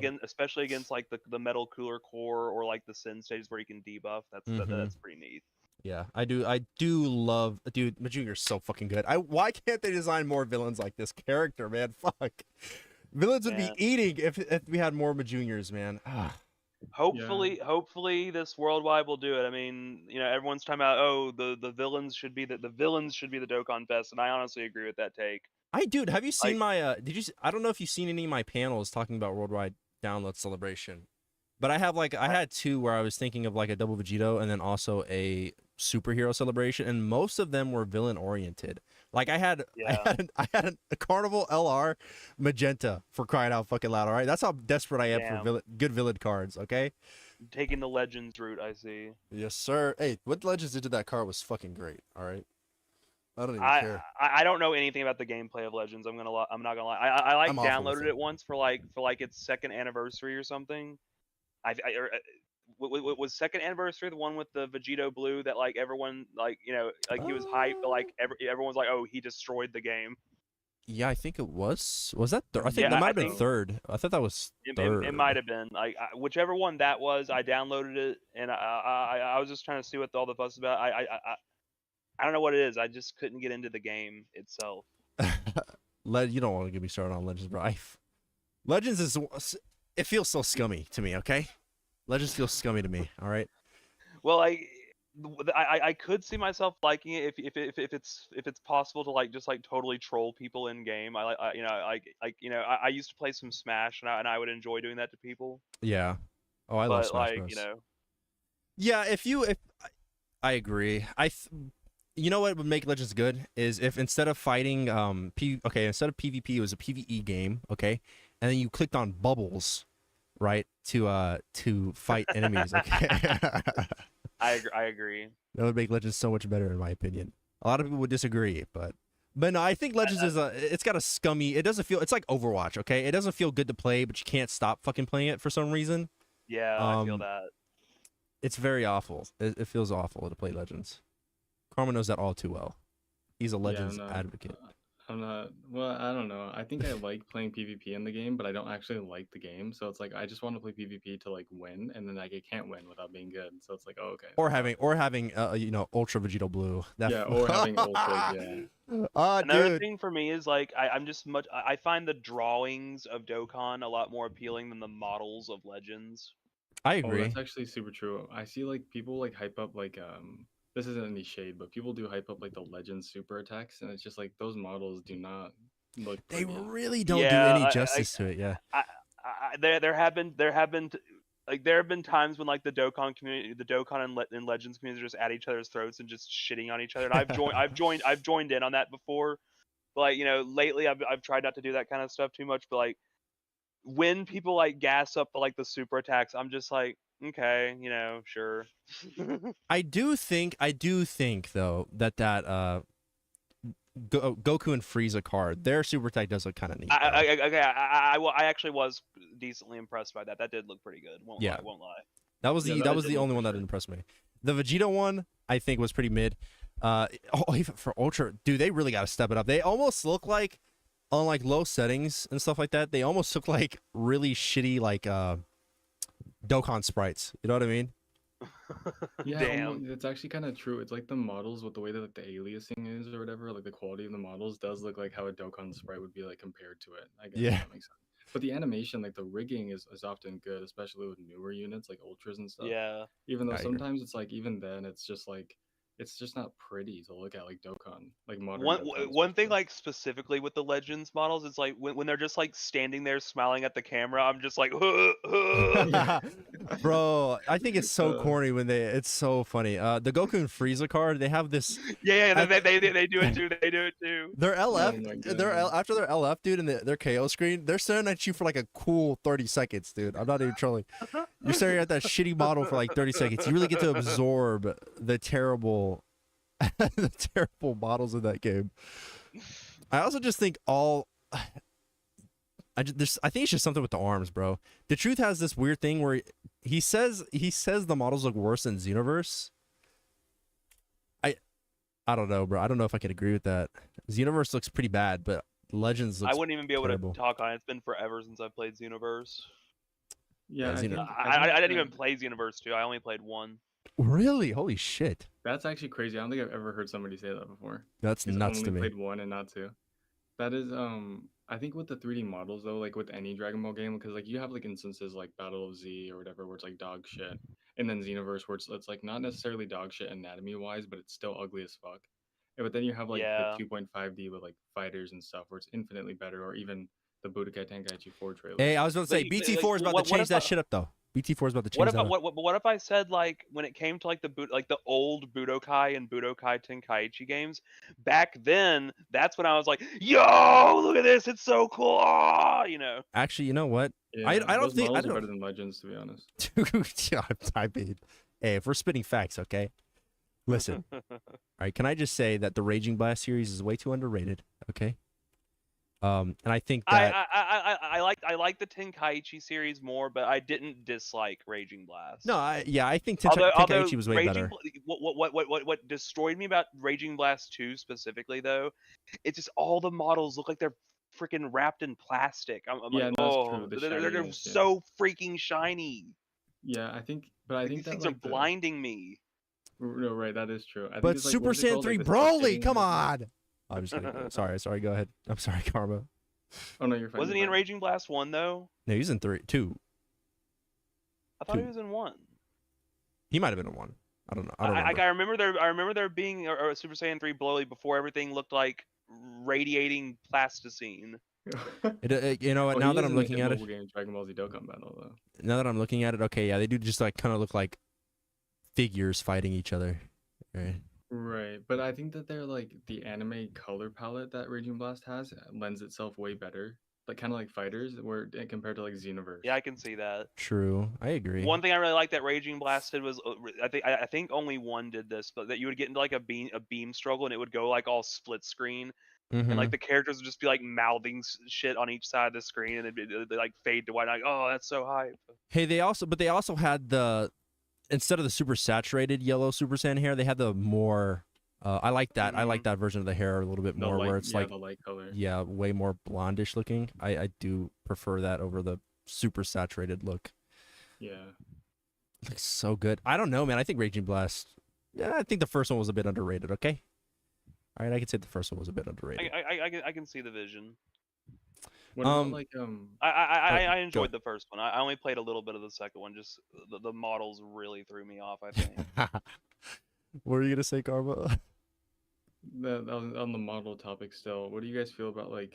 against like the metal cooler core or like the sin stages where you can debuff. That's pretty neat. Yeah, I do love, dude. My junior's so fucking good. Why can't they design more villains like this character, man? Fuck, villains would be eating if we had more Majuniors, man. Hopefully this worldwide will do it. I mean, everyone's talking about the villains should be the Dokkan Fest, and I honestly agree with that take. Dude, have you seen my I don't know if you've seen any of my panels talking about worldwide download celebration, but I had 2 where I was thinking of like a double Vegito and then also a superhero celebration, and most of them were villain oriented. Like I had a Carnival LR magenta, for crying out fucking loud. All right, that's how desperate I am for good villain cards. Okay, taking the Legends route, I see. Yes, sir. Hey, what Legends did to that card was fucking great. All right, I don't even care. I don't know anything about the gameplay of Legends. I'm not gonna lie. I downloaded it once for its 2nd anniversary or something. Was 2nd anniversary the one with the Vegito Blue that everyone he was hyped, but everyone's like, oh, he destroyed the game. Yeah, I think it was. Was that? I think that might have been 3rd. I thought that was 3rd. It might have been whichever one that was. I downloaded it and I was just trying to see what all the fuss is about. I don't know what it is. I just couldn't get into the game itself. You don't want to get me started on Legends, bro. Legends it feels so scummy to me. Okay. Legends feels scummy to me. All right. Well, I could see myself liking it if it's possible to just totally troll people in game. I used to play some Smash and I would enjoy doing that to people. Yeah. Oh, I love Smash Bros. Yeah, if I agree. You know what would make Legends good is if instead of fighting instead of PvP it was a PvE game, okay? And then you clicked on bubbles, right, to fight enemies. Okay. I agree. That would make Legends so much better, in my opinion. A lot of people would disagree, but no, I think Legends it's got a scummy. It doesn't feel. It's like Overwatch, okay? It doesn't feel good to play, but you can't stop fucking playing it for some reason. Yeah, I feel that. It's very awful. It feels awful to play Legends. Karma knows that all too well. He's a Legends advocate. I'm not. Well, I don't know. I think I like playing PvP in the game, but I don't actually like the game. So it's I just want to play PvP to win, and then I can't win without being good. So it's oh, okay. Or having Ultra Vegito Blue. Or having Ultra. Yeah. Another thing for me is I find the drawings of Dokkan a lot more appealing than the models of Legends. I agree. That's actually super true. I see people hype up this isn't any shade, but people do hype up the Legends super attacks, and it's just those models do not look. They really don't do any justice to it. Yeah. There have been times when the Dokkan community, the Dokkan and Legends community, just at each other's throats and just shitting on each other. And I've joined in on that before, but lately I've tried not to do that kind of stuff too much. But when people gas up the super attacks, I'm just okay, sure. I do think though that Goku and Frieza card, their super attack does look kind of neat. I actually was decently impressed by that. That did look pretty good. Won't lie. That was the only one that impressed me. The Vegeta one I think was pretty mid. Even for Ultra, dude, they really got to step it up. They almost look like on low settings and stuff like that. They almost look like really shitty Dokkan sprites. You know what I mean? Yeah, Damn. it's actually kind of true. It's like the models with the way that like the aliasing is or whatever, like the quality of the models does look like how a Dokkan sprite would be like compared to it. I guess if Yeah. that makes sense. But the animation, like the rigging is often good, especially with newer units like ultras and stuff. Yeah. Even though I agree. sometimes it's like even then it's just not pretty to look at like Dokkan, like modern One Dokkan one thing especially. like specifically with the Legends models is like when they're just like standing there smiling at the camera, I'm just like, Yeah. Bro, I think it's so Uh, corny when it's so funny. The Goku and Frieza card, they have this yeah, at- they do it too. They do it too. their LF, oh my after their LF, dude, and their KO screen, they're staring at you for like a cool 30 seconds, dude. I'm not even trolling. You're staring at that shitty model for like 30 seconds. You really get to absorb the terrible the terrible models in that game. I also just think I think it's just something with the arms, bro. The Truth has this weird thing where he says the models look worse than Xenoverse. I don't know, bro. I don't know if I can agree with that. Xenoverse looks pretty bad, but Legends looks I wouldn't even be able terrible. to talk on it. It's been forever since I've played Xenoverse. yeah, Yeah, I didn't even play Xenoverse 2. I only played 1. Really? Holy shit. That's actually crazy. I don't think I've ever heard somebody say that before. That's He's nuts only to me. played 1 and not 2. That is I think with the 3D models though, like with any Dragon Ball game, because like you have like instances like Battle of Z or whatever where it's like dog shit, and then Xenoverse where it's like not necessarily dog shit anatomy wise, but it's still ugly as fuck. But then you have like Yeah. the 2.5D with like fighters and stuff where it's infinitely better, or even the Budokai Tenkaichi 4 trailer. Hey, I was about to say BT4 is about to change that shit up though. BT4 is about to change that up. What if I said like when it came to like the old Budokai and Budokai Tenkaichi games back then? That's when I was like, "Yo, look at this! It's so cool!" Ah, you know. Actually, you know what? Yeah, I don't those think models are better than Legends, to be honest. Dude, I mean, hey, if we're spitting facts, okay? Listen. All right, can I just say that the Raging Blast series is way too underrated, okay? And I think that I like the Tenkaichi series more, but I didn't dislike Raging Blast. No, I think Tenkaichi was way better. What destroyed me about Raging Blast 2 specifically though, it's just all the models look like they're freaking wrapped in plastic. I'm Yeah, like, that's oh, true. they're so freaking shiny. Yeah, I think These that things like are blinding me. No, right, that is true. I think But it's, like, Super what is it Saiyan called? 3 Like, the Broly, sustaining come movement? on! I'm just kidding. Sorry, go ahead. I'm sorry, Karma. Oh no, you're fine. Wasn't he in Raging Blast 1 though? No, he's in 2. I thought he was in 1. He might have been in 1. I don't know. I don't I remember there being a Super Saiyan 3 Broly before everything looked like radiating plasticine. You know what? Now that I'm looking at it, game, Dragon Ball Z Dokkan Battle, though. Now that I'm looking at it, okay, yeah, they do just like kind of look like figures fighting each other, right? Right, but I think that they're like the anime color palette that Raging Blast has lends itself way better, like kind of like fighters, where compared to like Xenoverse. Yeah, I can see that. True, I agree. One thing I really liked that Raging Blast did was I think only one did this, but that you would get into like a beam struggle and it would go like all split screen. And like the characters would just be like mouthing shit on each side of the screen, and they like fade to white. Like, oh, that's so hype. Hey, they also had the instead of the super saturated yellow Super Saiyan hair, they had the more. I like that. I like that version of the hair a little bit more, where it's like the light color. Yeah, way more blondish looking. I do prefer that over the super saturated look. Yeah, looks so good. I don't know, man. I think Raging Blast. Yeah, I think the first one was a bit underrated. Okay. All right, I can say the first one was a bit underrated. I can see the vision. What about, like I enjoyed the first one. I only played a little bit of the second one. Just the models really threw me off, I think. What were you gonna say, Karma? On the model topic still, what do you guys feel about like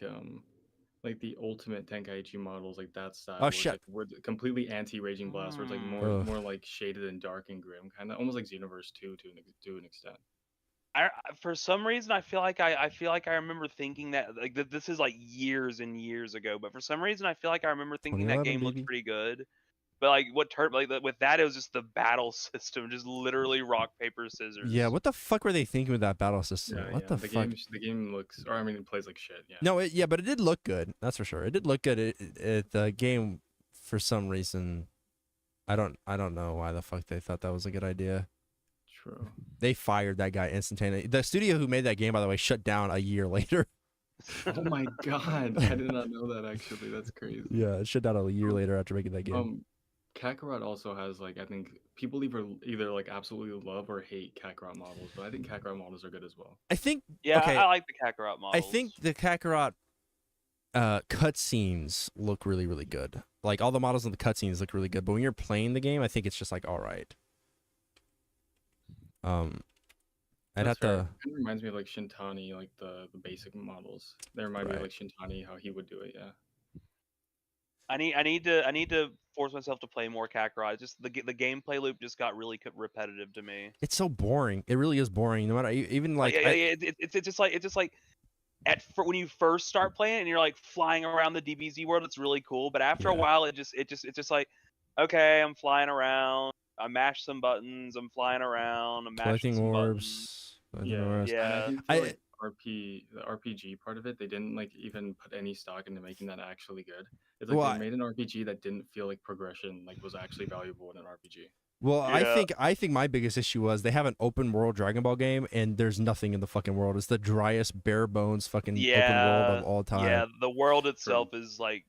the ultimate Tenkaichi models, like that style? Oh shit! We're completely anti Raging Blast, where it's like more like shaded and dark and grim, kind of almost like Xenoverse 2 to an extent. For some reason, I feel like I remember thinking that like this is like years and years ago, but for some reason, I feel like I remember thinking that game looked pretty good. But like with that, it was just the battle system, just literally rock paper scissors. Yeah, what the fuck were they thinking with that battle system? What the fuck? The game looks, or I mean, it plays like shit. Yeah. No, but it did look good. That's for sure. It did look good. The game, for some reason, I don't know why the fuck they thought that was a good idea. True. They fired that guy instantaneously. The studio who made that game, by the way, shut down a year later. Oh my god, I did not know that actually. That's crazy. Yeah, it shut down a year later after making that game. Kakarot also has like I think people either like absolutely love or hate Kakarot models, but I think Kakarot models are good as well. I think Yeah, I like the Kakarot models. I think the Kakarot cutscenes look really, really good. Like all the models in the cutscenes look really good, but when you're playing the game, I think it's just like all right. I'd have to. It kind of reminds me of like Shintani, like the basic models. They remind me of like Shintani, how he would do it. Yeah. I need to force myself to play more Kakarot. Just the gameplay loop just got really repetitive to me. It's so boring. It really is boring. No matter even like it's just like when you first start playing and you're like flying around the DBZ world, it's really cool. But after a while, it's just like, okay, I'm flying around. I mash some buttons. I'm flying around. I'm mashing some buttons. Yeah. I think the RPG part of it, they didn't like even put any stock into making that actually good. It's like they made an RPG that didn't feel like progression like was actually valuable in an RPG. Well, yeah. I think my biggest issue was they have an open world Dragon Ball game and there's nothing in the fucking world. It's the driest, bare bones fucking open world of all time. Yeah, the world itself is like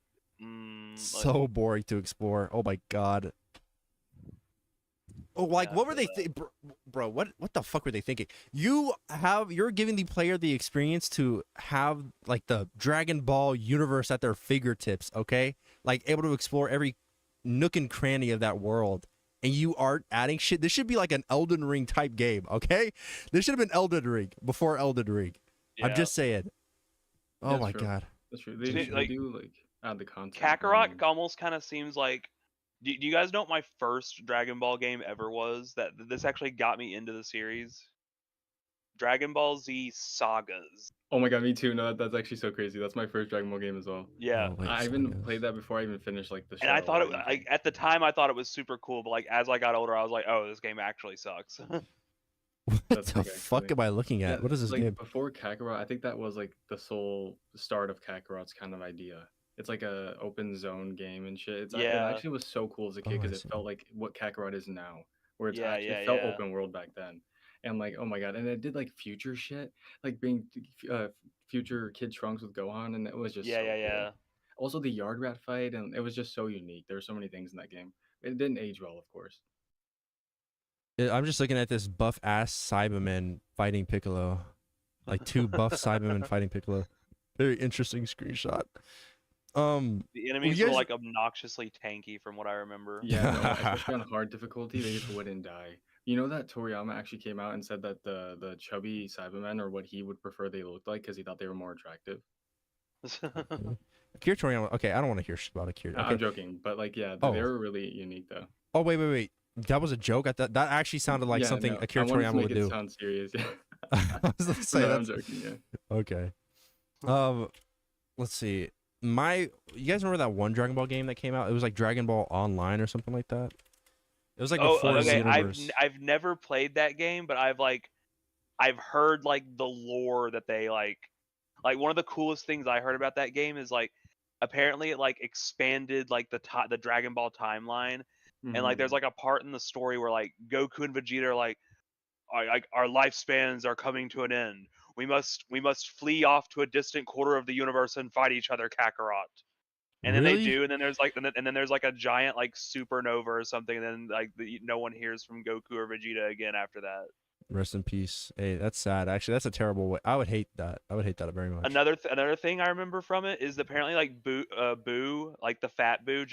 so boring to explore. Oh my god. Oh, like what were they bro, what the fuck were they thinking? You're giving the player the experience to have like the Dragon Ball universe at their fingertips, okay? Like able to explore every nook and cranny of that world. And you aren't adding shit. This should be like an Elden Ring type game, okay? This should have been Elden Ring before Elden Ring. Yeah. I'm just saying. Oh my god. That's true. They do like add the content. Kakarot almost kind of seems like. Do you guys know what my first Dragon Ball game ever was? That this actually got me into the series. Dragon Ball Z Sagas. Oh my god, me too. No, that's actually so crazy. That's my first Dragon Ball game as well. Yeah, I even played that before I even finished like the show. And I thought at the time I thought it was super cool, but like as I got older, I was like, oh, this game actually sucks. What the fuck am I looking at? What is this like, game? Before Kakarot, I think that was like the sole start of Kakarot's kind of idea. It's like a open zone game and shit. It actually was so cool as a kid because it felt like what Kakarot is now, where it's it felt open world back then. And like, oh my god, and it did like future shit, like being future Kid Trunks with Gohan, and it was just cool. Also, the Yard Rat fight, and it was just so unique. There were so many things in that game. It didn't age well, of course. I'm just looking at this buff ass Cyberman fighting Piccolo, like two buff Cybermen fighting Piccolo. Very interesting screenshot. The enemies were like obnoxiously tanky from what I remember. Yeah, especially on hard difficulty, they just wouldn't die. You know that Toriyama actually came out and said that the chubby Cybermen are what he would prefer they looked like because he thought they were more attractive. Akira Toriyama. Okay, I don't want to hear shit about Akira. Okay. I'm joking, but like, yeah, they were really unique though. Oh wait. That was a joke. That actually sounded like something Akira Toriyama would do. Sound serious. Yeah. I was gonna say I'm joking. Yeah. Okay. Let's see. You guys remember that one Dragon Ball game that came out? It was like Dragon Ball Online or something like that. It was like before Xenoverse. I've never played that game, but I've heard like the lore that they like one of the coolest things I heard about that game is like apparently it like expanded like the Dragon Ball timeline, and like there's like a part in the story where like Goku and Vegeta are like our lifespans are coming to an end. We must flee off to a distant quarter of the universe and fight each other, Kakarot. And then they do, and then there's like a giant like supernova or something, and then like no one hears from Goku or Vegeta again after that. Rest in peace. Hey, that's sad. Actually, that's a terrible way. I would hate that. I would hate that very much. Another thing I remember from it is apparently like Boo, like the fat Boo,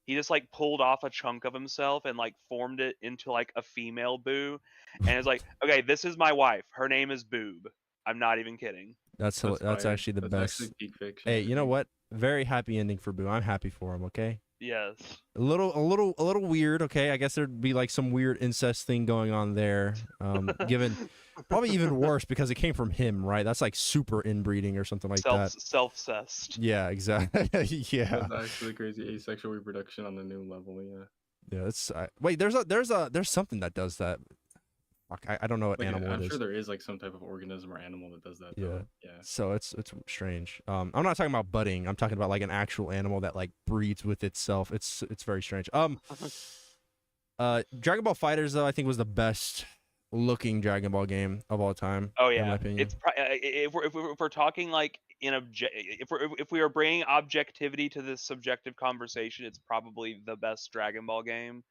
he just like pulled off a chunk of himself and like formed it into like a female Boo, and it's like, okay, this is my wife. Her name is Boob. I'm not even kidding. That's actually the best. Actually peak fiction. Hey, you know what? Very happy ending for Boo. I'm happy for him. Okay. Yes. A little weird. Okay, I guess there'd be like some weird incest thing going on there. Given probably even worse because it came from him, right? That's like super inbreeding or something like that. Self-cessed. Yeah, exactly. Yeah. That's actually crazy. Asexual reproduction on a new level. Yeah. Yeah. It's wait. There's something that does that. Fuck, I don't know what animal it is. I'm sure there is like some type of organism or animal that does that. Yeah. Yeah. So it's strange. I'm not talking about budding. I'm talking about like an actual animal that like breeds with itself. It's very strange. Dragon Ball FighterZ though I think was the best looking Dragon Ball game of all time. Oh yeah. It's if we're talking like if we are bringing objectivity to this subjective conversation, it's probably the best Dragon Ball game.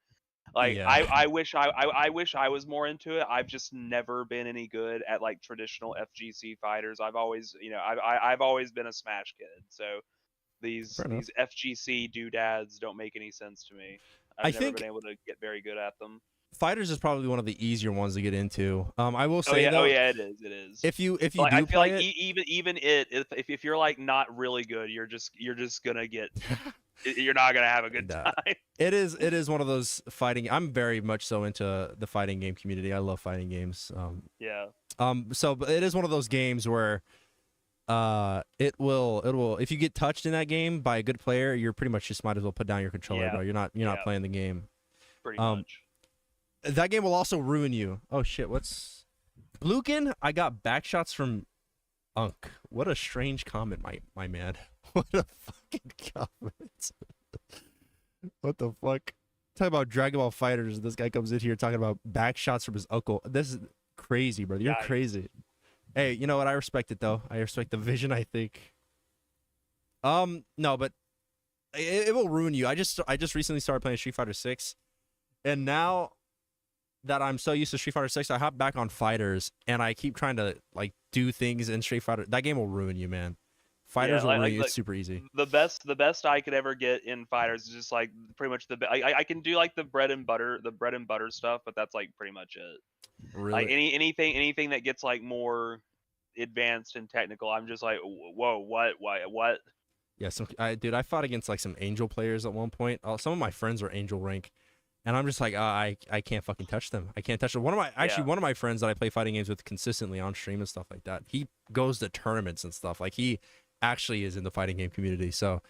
Like I wish I wish I was more into it. I've just never been any good at like traditional FGC fighters. I've always I've always been a Smash kid. So these FGC doodads don't make any sense to me. I've never been able to get very good at them. Fighters is probably one of the easier ones to get into. I will say though, it is. If you like, do I feel play like it, even if you're like not really good, you're just gonna get you're not gonna have a good time. It is one of those fighting. I'm very much so into the fighting game community. I love fighting games. So but it is one of those games where it will if you get touched in that game by a good player, you're pretty much just might as well put down your controller, bro. You're not playing the game. Pretty much. That game will also ruin you. Oh shit, what's Blukin? I got backshots from Unk. What a strange comment, my man. What a fucking comment. What the fuck? Talking about Dragon Ball Fighters, this guy comes in here talking about backshots from his uncle. This is crazy, brother. You're crazy. Hey, you know what? I respect it though. I respect the vision, I think. No, but it will ruin you. I just recently started playing Street Fighter 6, and now that I'm so used to Street Fighter 6, I hop back on Fighters, and I keep trying to like do things in Street Fighter. That game will ruin you, man. Fighters will ruin you. It's super easy. The best I could ever get in Fighters is just like pretty much I can do like the bread and butter stuff, but that's like pretty much it. Really? Like anything that gets like more advanced and technical, I'm just like, whoa, what? Yeah, dude, I fought against like some Angel players at one point. Some of my friends were Angel rank. And I'm just like, I can't fucking touch them. I can't touch them. One of my friends that I play fighting games with consistently on stream and stuff like that, he goes to tournaments and stuff. Like he actually is in the fighting game community. So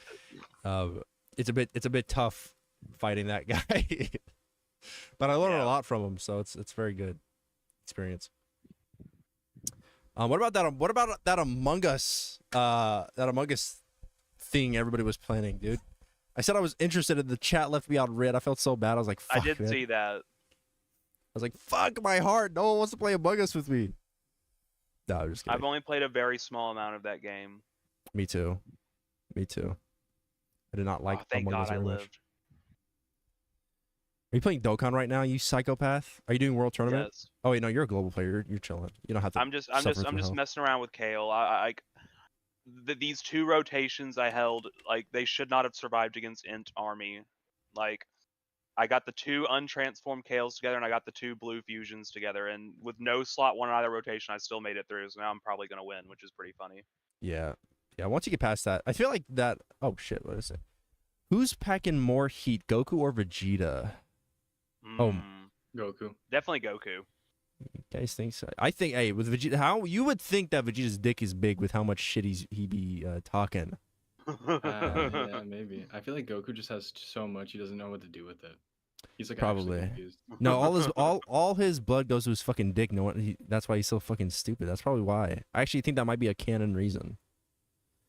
it's a bit tough fighting that guy. But I learned a lot from him, so it's very good experience. What about that Among Us thing everybody was planning, dude? I said I was interested, and the chat left me on red. I felt so bad. I was like, fuck, I did see that. I was like, fuck my heart. No one wants to play Among Us with me. No, I'm just kidding. I've only played a very small amount of that game. Me too. I did not like Among Us very much. Are you playing Dokkan right now, you psychopath? Are you doing World Tournament? Yes. Oh wait, no, you're a global player. You're chilling. You don't have to. I'm just messing around with Kale. These two rotations I held, like, they should not have survived against Int Army. Like, I got the two untransformed Kales together, and I got the two blue fusions together, and with no slot one in either rotation, I still made it through, so now I'm probably going to win, which is pretty funny. Yeah. Once you get past that, I feel like that... Oh, shit, what is it? Who's packing more heat, Goku or Vegeta? Goku. Definitely Goku. You guys think so? I think, hey, with Vegeta, how you would think that Vegeta's dick is big with how much shit he be talking. Yeah, maybe. I feel like Goku just has so much he doesn't know what to do with it. He's like probably no. All his blood goes to his fucking dick. That's why he's so fucking stupid. That's probably why. I actually think that might be a canon reason.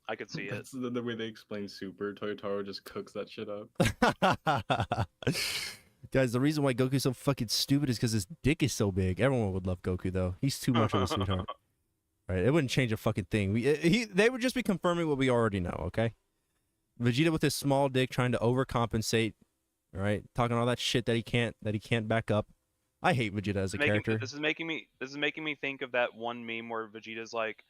I could see That's the way they explain Super. Toyotaro just cooks that shit up. Guys, the reason why Goku's so fucking stupid is because his dick is so big. Everyone would love Goku, though. He's too much of a sweetheart. Right? It wouldn't change a fucking thing. They would just be confirming what we already know, okay? Vegeta with his small dick trying to overcompensate, right? Talking all that shit that he can't back up. I hate Vegeta as a character. This is making me think of that one meme where Vegeta's like,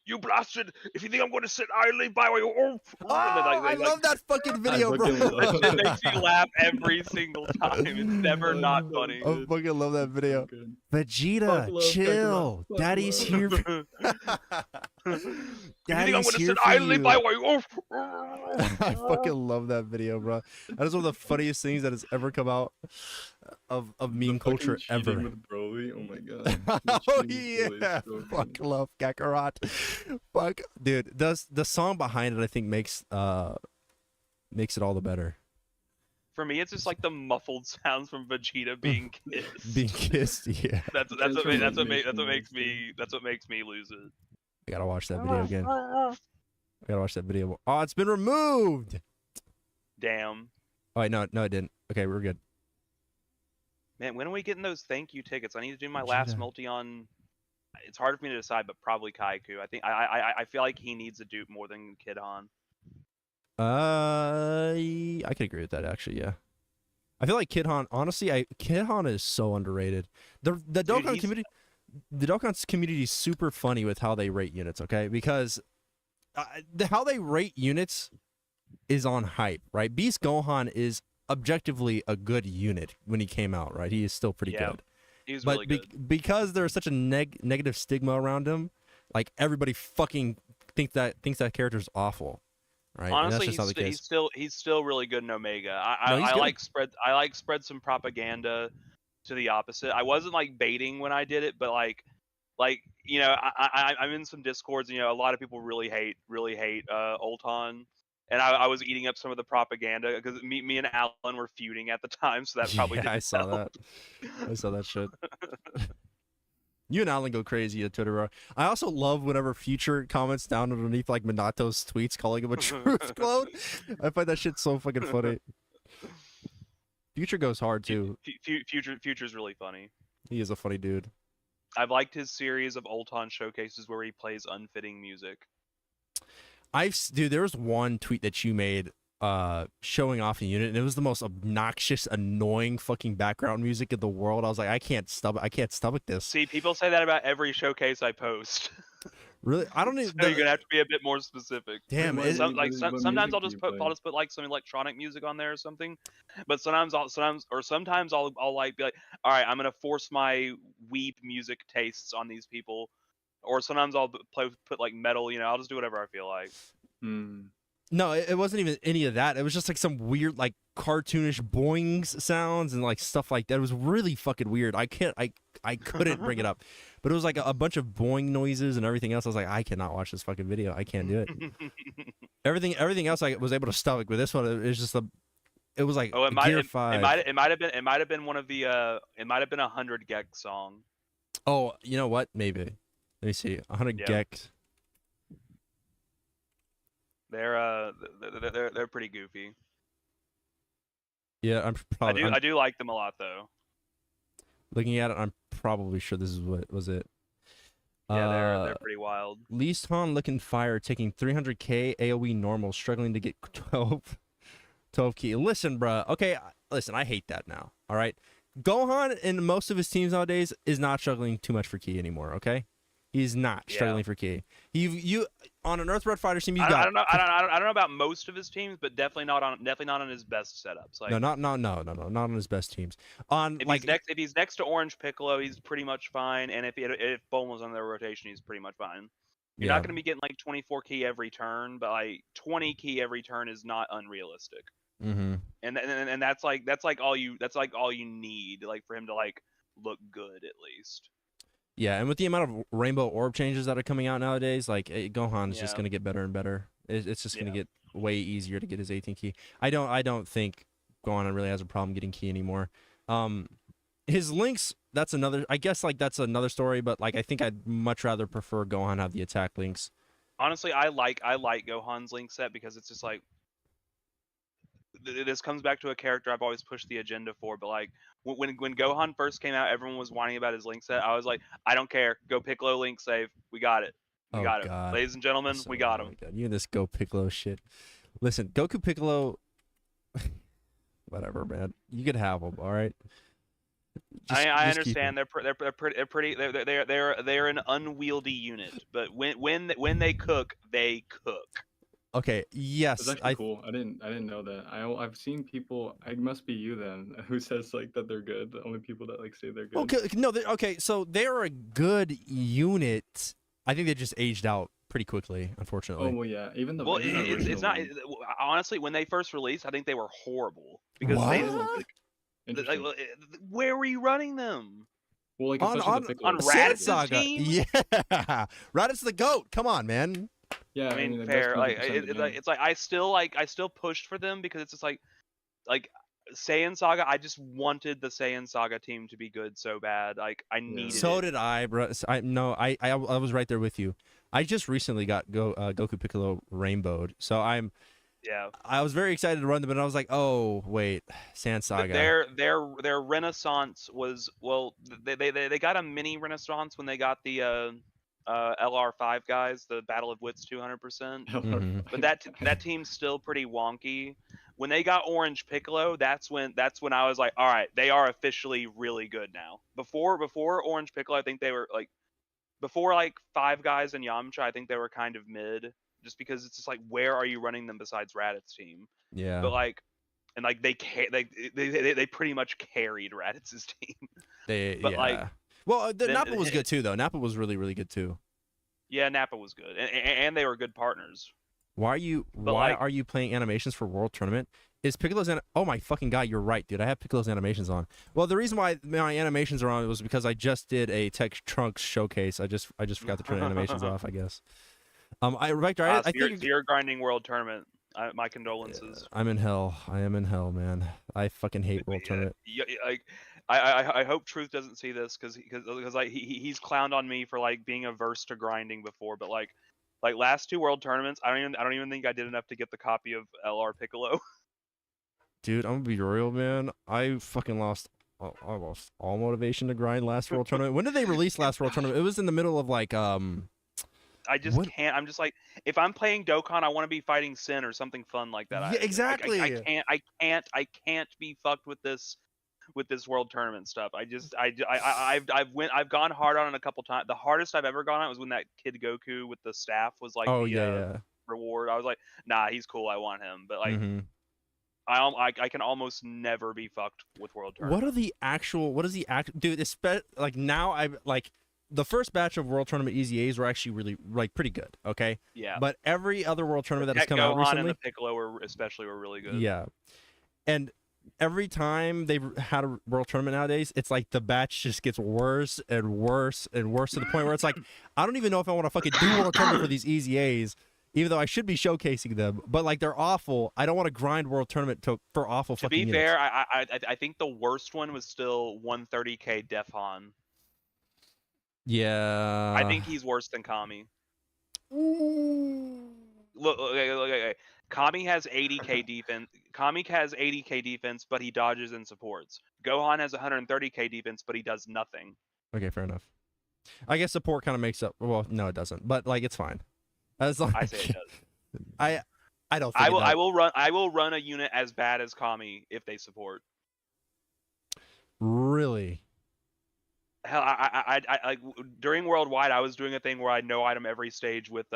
you blasted! If you think I'm going to sit idly by while you... I love that fucking video, bro. It makes me laugh every single time. It's never not funny. I fucking love that video. Vegeta, chill. Daddy's here. Daddy's here for you. I fucking love that video, bro. That is one of the funniest things that has ever come out of meme culture ever. With Broly. Oh my god. Oh yeah. Fuck love Kakarot. Fuck, dude. The song behind it, I think, makes it all the better. For me, it's just like the muffled sounds from Vegeta being kissed. Being kissed, yeah. That's what makes me lose it. I gotta watch that video again. I gotta watch that video. Oh, it's been removed. Damn. Oh wait, no, it didn't. Okay, we're good. Man, when are we getting those thank you tickets? I need to do my last multi on it's hard for me to decide, but probably Kaiku. I think I feel like he needs a dupe more than Kid Han. I could agree with that actually. Yeah, I feel like Kid Han. Honestly, Kid Han is so underrated. The Dokkan community, the Dokkan community is super funny with how they rate units. Okay, because how they rate units is on hype, right? Beast Gohan is objectively a good unit when he came out, right? He is still pretty good. He's really good. Because there's such a negative stigma around him, like everybody fucking thinks that character's awful, right? Honestly, he's still really good in Omega. I like spread some propaganda to the opposite. I wasn't like baiting when I did it, but like you know, I'm in some discords. You know, a lot of people really hate Ulton. And I was eating up some of the propaganda because me and Alan were feuding at the time, so that probably didn't I saw help. that. I saw that shit. You and Alan go crazy at Twitter, bro. I also love whenever Future comments down underneath like Minato's tweets calling him a truth clone. I find that shit so fucking funny. Future goes hard too. Future's really funny. He is a funny dude. I've liked his series of Ulton showcases where he plays unfitting music. Dude, there was one tweet that you made showing off a unit, and it was the most obnoxious, annoying fucking background music in the world. I was like, I can't stomach this. See, people say that about every showcase I post. Really? I don't even. So you're gonna have to be a bit more specific. Damn. Sometimes I'll just put like some electronic music on there or something, but sometimes I'll like be like, all right, I'm gonna force my weeb music tastes on these people. Or sometimes I'll put like metal, you know, I'll just do whatever I feel like. No, it wasn't even any of that. It was just like some weird, like cartoonish boings sounds and like stuff like that. It was really fucking weird. I couldn't bring it up, but it was like a bunch of boing noises and everything else. I was like, I cannot watch this fucking video. I can't do it. everything else I was able to stomach, but this one it was like Gear 5. It might have been one of the it might have been 100 Gex song. Oh, you know what? Maybe. Let me see. 100 Gex. They're pretty goofy. Yeah, I'm probably. I do like them a lot though. Looking at it, I'm probably sure this is what was it. Yeah, they're pretty wild. Least Han looking fire, taking 300k AOE normal, struggling to get 12 key. Listen, bro. Okay, listen. I hate that now. All right, Gohan and most of his teams nowadays is not struggling too much for key anymore. Okay. He's not struggling for key. You on an Earth Red Fighter team. I don't know about most of his teams, but definitully not on his best setups. Like, no, not on his best teams. If he's next to Orange Piccolo, he's pretty much fine. And if Bulma was on their rotation, he's pretty much fine. You're not going to be getting like 24 key every turn, but like 20 key every turn is not unrealistic. Mm-hmm. And that's like all you need like for him to like look good at least. Yeah, and with the amount of rainbow orb changes that are coming out nowadays, like Gohan is just going to get better and better. It's just going to get way easier to get his 18 key. I don't think Gohan really has a problem getting key anymore. His links, that's another story, but like I think I'd much rather prefer Gohan have the attack links. Honestly, I like Gohan's link set because it's just like this comes back to a character I've always pushed the agenda for, but like when Gohan first came out, everyone was whining about his link set. I was like, I don't care. Go Piccolo link save. We got it. We got it. Ladies and gentlemen, we got him. You and this Go Piccolo shit. Listen, Goku Piccolo, whatever, man. You could have them, all right? I understand they're an unwieldy unit, but when they cook, they cook. Okay. Yes. That's actually cool. I didn't know that. I've seen people. It must be you then, who says like that they're good. The only people that like say they're good. Okay. No. Okay. So they're a good unit. I think they just aged out pretty quickly, unfortunately. Oh well, yeah. Even the it's not. Honestly, when they first released, I think they were horrible because they where were you running them? Well, like on Raditz team? Yeah, Raditz the GOAT. Come on, man. Yeah, I mean fair. Like it's like I still pushed for them because it's just like Saiyan Saga. I just wanted the Saiyan Saga team to be good so bad. Like I needed. So did I, bro. I was right there with you. I just recently got Goku Piccolo rainbowed, so I'm Yeah. I was very excited to run them, but I was like, oh wait, Sand Saga. Their renaissance was, well, they got a mini renaissance when they got the LR5 guys, the Battle of Wits 200%. But that team's still pretty wonky. When they got Orange Piccolo, that's when I was like, all right, they are officially really good now. Before Orange Piccolo, I think they were like, before like Five Guys and Yamcha, I think they were kind of mid, just because it's just like, where are you running them besides Raditz team? Yeah. But like, and like they pretty much carried Raditz's team. But like, well, Nappa was good too, though. Nappa was really, really good too. Yeah, Nappa was good, and they were good partners. Why are you playing animations for World Tournament? Is Piccolo's oh my fucking god, you're right, dude. I have Piccolo's animations on. Well, the reason why my animations are on was because I just did a Tech Trunks showcase. I just forgot to turn animations off, I guess. Vector, I think you're grinding World Tournament. My condolences. I'm in hell. I am in hell, man. I fucking hate World Tournament. I hope Truth doesn't see this because like he's clowned on me for like being averse to grinding before, but like last 2 World Tournaments, I don't even think I did enough to get the copy of LR Piccolo. Dude, I'm gonna be real, man. I fucking lost. I lost all motivation to grind last World Tournament. When did they release last World Tournament? It was in the middle of like I just can't. I'm just like, if I'm playing Dokkan, I want to be fighting Sin or something fun like that. Yeah, exactly. I can't be fucked with this World Tournament stuff. I've gone hard on it a couple times. The hardest I've ever gone on was when that Kid Goku with the staff was like reward. I was like, nah, he's cool. I want him. But like, I can almost never be fucked with World Tournament. What is the dude? Like now I've like. The first batch of World Tournament EZAs were actually really like pretty good, okay? Yeah. But every other World Tournament that has come out recently, and the Piccolo were really good. Yeah. And every time they've had a World Tournament nowadays, it's like the batch just gets worse and worse and worse to the point where it's like, I don't even know if I want to fucking do World Tournament for these EZAs, even though I should be showcasing them. But like they're awful. I don't want to grind World Tournament for awful fucking To be units. fair, I think the worst one was still 130k Defhan. Yeah. I think he's worse than Kami. Look, okay. Kami has 80k defense. Kami has 80k defense, but he dodges and supports. Gohan has 130k defense, but he does nothing. Okay, fair enough. I guess support kind of makes up. Well, no, it doesn't. But like, it's fine. As long I say it does. I don't. Think I will run a unit as bad as Kami if they support. Really? Hell, I during Worldwide, I was doing a thing where I no item every stage with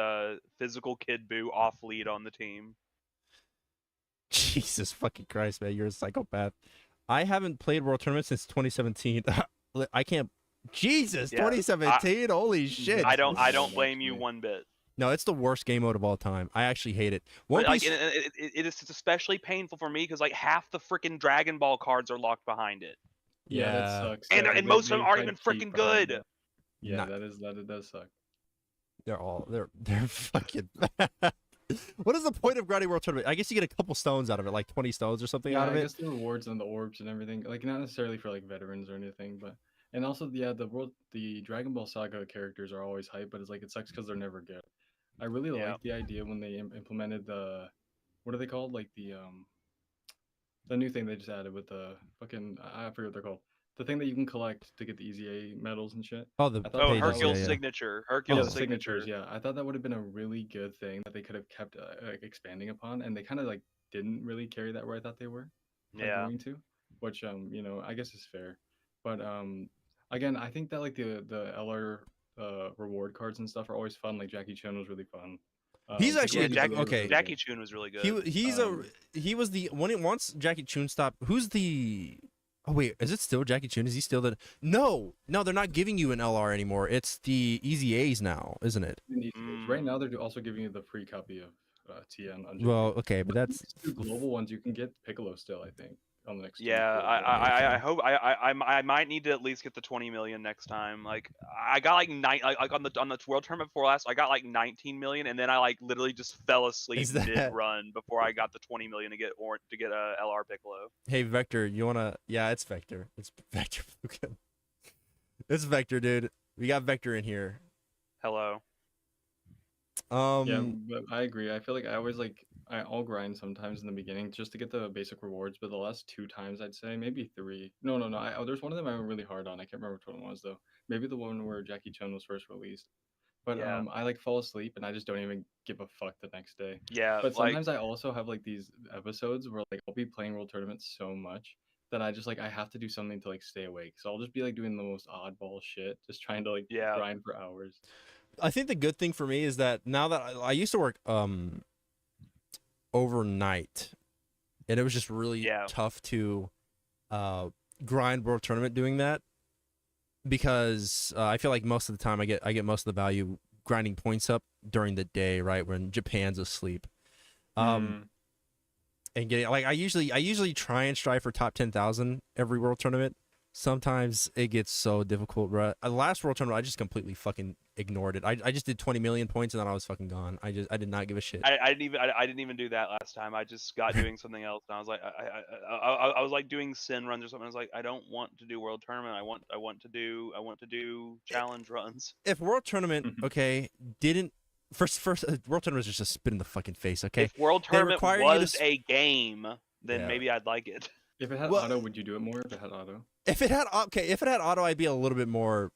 physical Kid Buu off lead on the team. Jesus fucking Christ, man, you're a psychopath. I haven't played World Tournament since 2017. I can't. Jesus, yeah, 2017. Holy shit. I don't blame you one bit. No, it's the worst game mode of all time. I actually hate it. It's especially painful for me because like half the freaking Dragon Ball cards are locked behind it. Yeah, that sucks. And most of them aren't even freaking good. Yeah, that does suck. They're fucking bad. What is the point of grinding World Tournament? I guess you get a couple stones out of it, like 20 stones or something out of it. I guess the rewards and the orbs and everything, like not necessarily for like veterans or anything, but and also the Dragon Ball Saga characters are always hype, but it's like it sucks because they're never good. I really like the idea when they implemented the what are they called? Like the new thing they just added with the fucking I forget what they're called. The thing that you can collect to get the EZA medals and shit. Oh, Hercule's signature. Hercule's signatures. Yeah, I thought that would have been a really good thing that they could have kept expanding upon, and they kind of like didn't really carry that where I thought they were. Going to, which I guess is fair, but again, I think that like the LR reward cards and stuff are always fun. Like Jackie Chun was really fun. He's actually Jackie Chun was really good. He was the once Jackie Chun stopped. Who's the? Oh wait, is it still Jackie Chun? Is he still the? No, they're not giving you an LR anymore. It's the EZAs now, isn't it? Right now, they're also giving you the free copy of TN. Well, okay, but that's the global ones. You can get Piccolo still, I think. On the next I hope I might need to at least get the 20 million next time. Like I got like on the World Tournament before last, I got like 19 million, and then I like literally just fell asleep mid run before I got the 20 million to get a LR Piccolo. Hey Vector, you wanna? Yeah, it's Vector. It's Vector. It's Vector, dude. We got Vector in here. Hello. Yeah, but I agree. I feel like I always like I'll grind sometimes in the beginning just to get the basic rewards, but the last 2 times I'd say, maybe 3. No, no, no. There's one of them I went really hard on. I can't remember which one it was though. Maybe the one where Jackie Chan was first released. But Yeah. I like fall asleep and I just don't even give a fuck the next day. Yeah, But sometimes I also have like these episodes where like I'll be playing World Tournaments so much that I just like I have to do something to like stay awake. So I'll just be like doing the most oddball shit, just trying to like yeah, grind for hours. I think the good thing for me is that now that I used to work overnight, and it was just really tough to grind World Tournament doing that, because I feel like most of the time I get most of the value grinding points up during the day, right, when Japan's asleep. And getting like I usually try and strive for top 10,000 every World Tournament. Sometimes it gets so difficult, bro. The last World Tournament, I just completely fucking ignored it. I just did 20 million points and then I was fucking gone. I did not give a shit. I didn't even do that last time. I just got doing something else, and I was like, I was like doing sin runs or something. I was like, I don't want to do World Tournament. I want to do challenge runs. If World Tournament, okay, didn't first World Tournament is just a spit in the fucking face, okay? If World Tournament was a game, then maybe I'd like it. If it had auto, would you do it more? If it had auto, if it had auto, I'd be a little bit more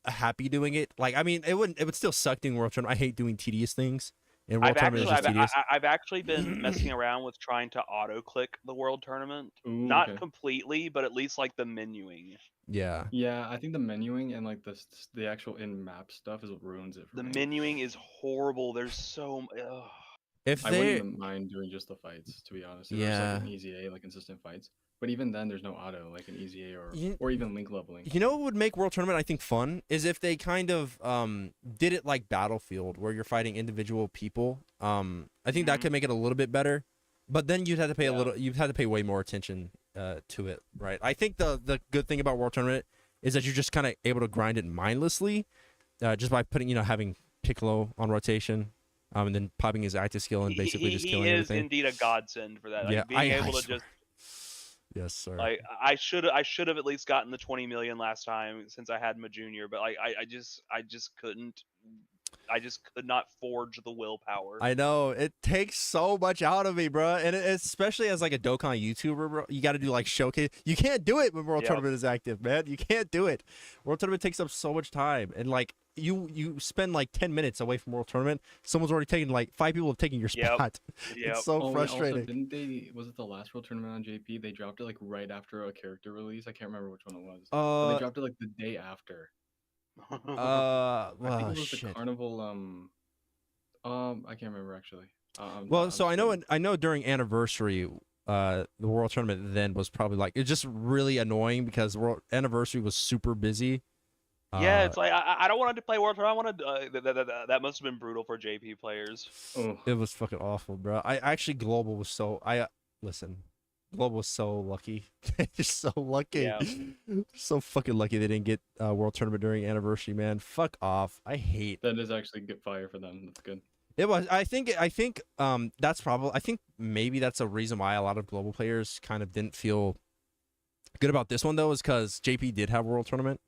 happy doing it. Like, I mean, it would still suck doing World Tournament. I hate doing tedious things. And World Tournament is just tedious. I've actually been messing around with trying to auto click the World Tournament. Ooh, not completely, but at least like the menuing. Yeah. Yeah, I think the menuing and like the actual in-map stuff is what ruins it for me. The menuing is horrible. There's so I wouldn't even mind doing just the fights, to be honest. If there's like an easy A, like consistent fights. But even then, there's no auto, like an easy A or even link leveling. You know what would make World Tournament, I think, fun? Is if they kind of did it like Battlefield, where you're fighting individual people. I think that could make it a little bit better. But then you'd have to pay you'd have to pay way more attention to it, right? I think the good thing about World Tournament is that you're just kind of able to grind it mindlessly, just by putting, having Piccolo on rotation. And then popping his active skill and basically just killing everything. He is indeed a godsend for that. Like, being able to just. Yes, sir. Like I should have at least gotten the 20 million last time since I had my junior, but like I just couldn't. I just could not forge the willpower. I know, it takes so much out of me, bro, and especially as like a Dokkan YouTuber, bro. You got to do like showcase. You can't do it when World Tournament is active, man. You can't do it. World Tournament takes up so much time, and like you spend like 10 minutes away from World Tournament. Someone's already taken, like 5 people have taken your spot. It's so frustrating. Also, didn't they? Was it the last World Tournament on JP? They dropped it like right after a character release. I can't remember which one it was. But they dropped it like the day after. I think it was the Carnival. I can't remember actually. I know during Anniversary, the World Tournament then was probably like, it's just really annoying because World Anniversary was super busy. Yeah, it's like I don't want to play World Tournament. I want to. That must have been brutal for JP players. It was fucking awful, bro. Global was so. Global was so lucky. Just so lucky. Yeah. So fucking lucky they didn't get World Tournament during Anniversary, man. Fuck off. I hate. That is actually good fire for them. That's good. It was. I think that's probably. I think maybe that's a reason why a lot of global players kind of didn't feel good about this one though, is because JP did have World Tournament.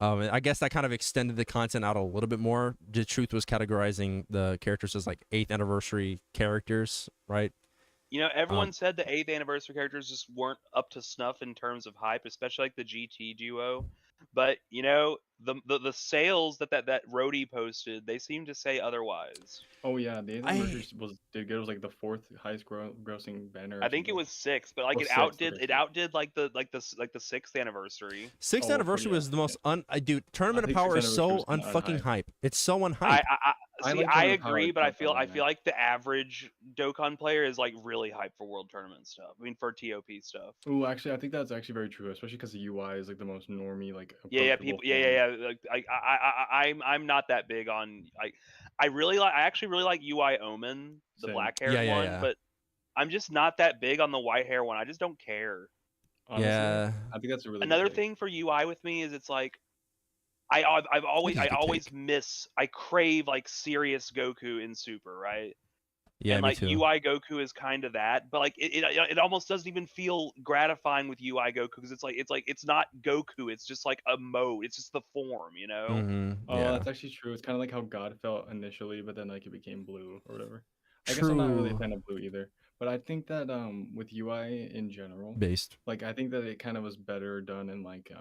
I guess that kind of extended the content out a little bit more. The Truth was categorizing the characters as like 8th anniversary characters, right? Everyone said the 8th anniversary characters just weren't up to snuff in terms of hype, especially like the GT duo. But the sales that Rhodey posted, they seem to say otherwise. Oh yeah, the 8th anniversary did good. It was like the 4th highest grossing banner. I think it was 6th, but like it outdid like the 6th anniversary. 6th anniversary was the most dude. Tournament of Power is so unfucking hype. It's so unhype. I agree, but I feel like the average Dokkan player is like really hyped for World Tournament stuff. I mean, for TOP stuff. Oh, actually, I think that's actually very true, especially because the UI is like the most normie, like people. Like, I'm not that big on. I actually really like UI Omen, the black hair one, but I'm just not that big on the white hair one. I just don't care. Honestly, I think that's a really another thing for UI with me is it's like. I crave like serious Goku in Super, right? Yeah, and like me too. UI Goku is kind of that, but like it almost doesn't even feel gratifying with UI Goku because it's not Goku, it's just like a mode, it's just the form, Mm-hmm. Oh, that's actually true. It's kind of like how God felt initially, but then like it became blue or whatever. I guess I'm not really a fan of blue either. But I think that with UI in general, like I think that it kind of was better done in like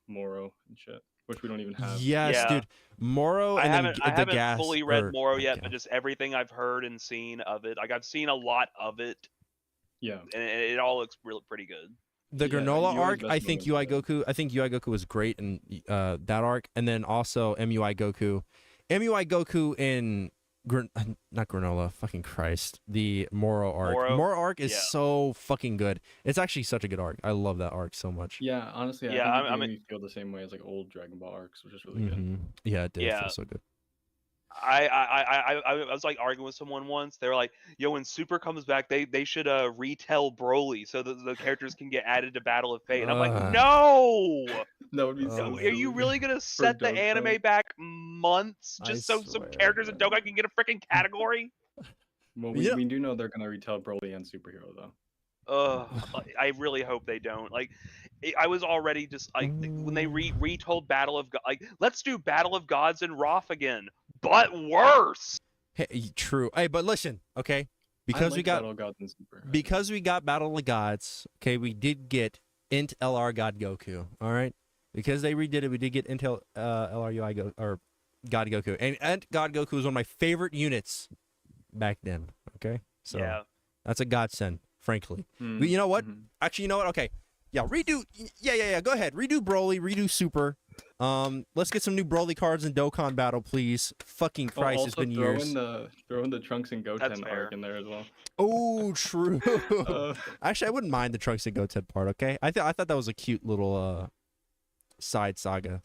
Moro and shit, which we don't even have. Yes, dude. Moro and I haven't gas, fully read Moro yet, but just everything I've heard and seen of it, like I've seen a lot of it. Yeah. And it all looks really pretty good. The granola arc, I think UI Goku was great in that arc, and then also MUI Goku in not granola, fucking Christ, the Moro arc. Moro arc is so fucking good. It's actually such a good arc. I love that arc so much. Yeah, honestly, I think it feel the same way as like old Dragon Ball arcs, which is really good. Yeah, it did feel so good. I was like arguing with someone once. They were like, "Yo, when Super comes back, they should retell Broly so that the characters can get added to Battle of Fate." And I'm like, "No, that would be so. Are you really gonna set the anime back months just so some characters in Dokkan can get a freaking category?" Well, we do know they're gonna retell Broly and Superhero though. I really hope they don't. Like, I was already just like when they retold Battle of like, let's do Battle of Gods and Roth again. But worse. Hey, true. Hey, but listen, okay? Because we got Battle of Gods and Super. Because we got Battle of Gods, okay, we did get Int LR God Goku, all right? Because they redid it, we did get Int LR UI or God Goku. And Int God Goku was one of my favorite units back then, okay? So that's a godsend, frankly. But you know what? Actually, you know what? Okay. Yeah, redo. Yeah. Go ahead. Redo Broly. Redo Super. Let's get some new Broly cards in Dokkan Battle, please. Fucking Christ, it's been years. Throw in the Trunks and Goten arc in there as well. Oh, true. Actually, I wouldn't mind the Trunks and Goten part. Okay, I thought that was a cute little side saga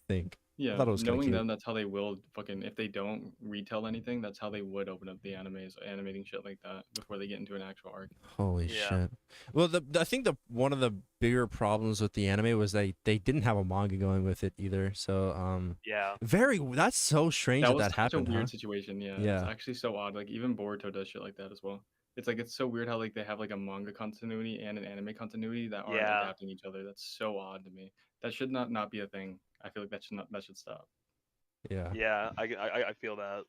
thing. Yeah, I thought it was knowing them, that's how they will fucking, if they don't retell anything, that's how they would open up the animes, animating shit like that before they get into an actual arc. Holy shit. Well, I think one of the bigger problems with the anime was they didn't have a manga going with it either. So that's so strange that happened. It's a weird situation. Yeah, it's actually so odd. Like even Boruto does shit like that as well. It's like it's so weird how like they have like a manga continuity and an anime continuity that aren't adapting each other. That's so odd to me. That should not be a thing. I feel like that should stop. Yeah, I feel that.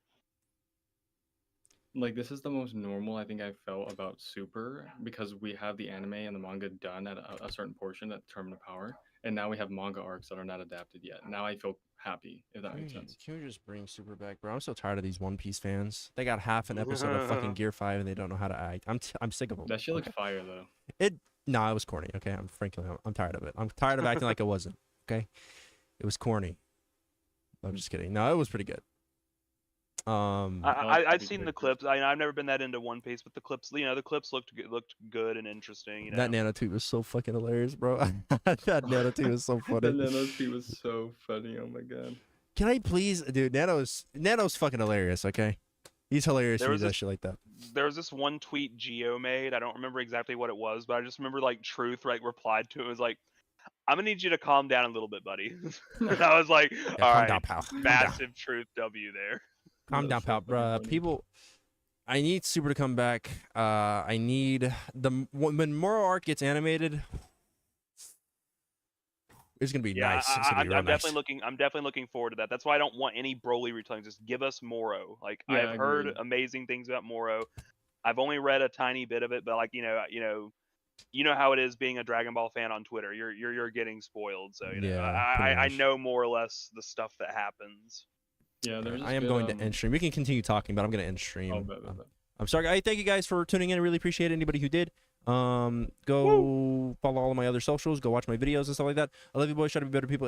Like this is the most normal I think I've felt about Super because we have the anime and the manga done at a certain portion at Tournament of Power, and now we have manga arcs that are not adapted yet. Now I feel happy, if that makes sense. Can we just bring Super back, bro? I'm so tired of these One Piece fans. They got half an episode of fucking Gear 5 and they don't know how to act. I'm sick of them. That shit looks fire though. It was corny. Okay, I'm tired of it. I'm tired of acting like it wasn't. Okay, it was corny. I'm just kidding. No, it was pretty good. I've seen the clips. I've never been that into One Piece, but the clips, the clips looked good and interesting. That nanotube was so fucking hilarious, bro. That nanotube was so funny. The nanotube was so funny. Oh my god. Can I please, dude? Nano's fucking hilarious. Okay, he's hilarious. He does that shit like that. There was this one tweet Geo made. I don't remember exactly what it was, but I just remember like Truth replied to it. It was like, I'm gonna need you to calm down a little bit, buddy. And I was like, all right, down, pal. Massive Truth W there. Calm down, pal. People, I need Super to come back. I need when Moro arc gets animated. It's gonna be nice. I'm definitely looking forward to that. That's why I don't want any Broly retelling. Just give us Moro. Like I've heard amazing things about Moro. I've only read a tiny bit of it, but like you know how it is being a Dragon Ball fan on Twitter. You're getting spoiled. So I know more or less the stuff that happons. Yeah, I am going to end stream. We can continue talking, but I'm going to end stream. I'm sorry. Thank you guys for tuning in. I really appreciate anybody who did. Go follow all of my other socials. Go watch my videos and stuff like that. I love you boys. Try to be better people.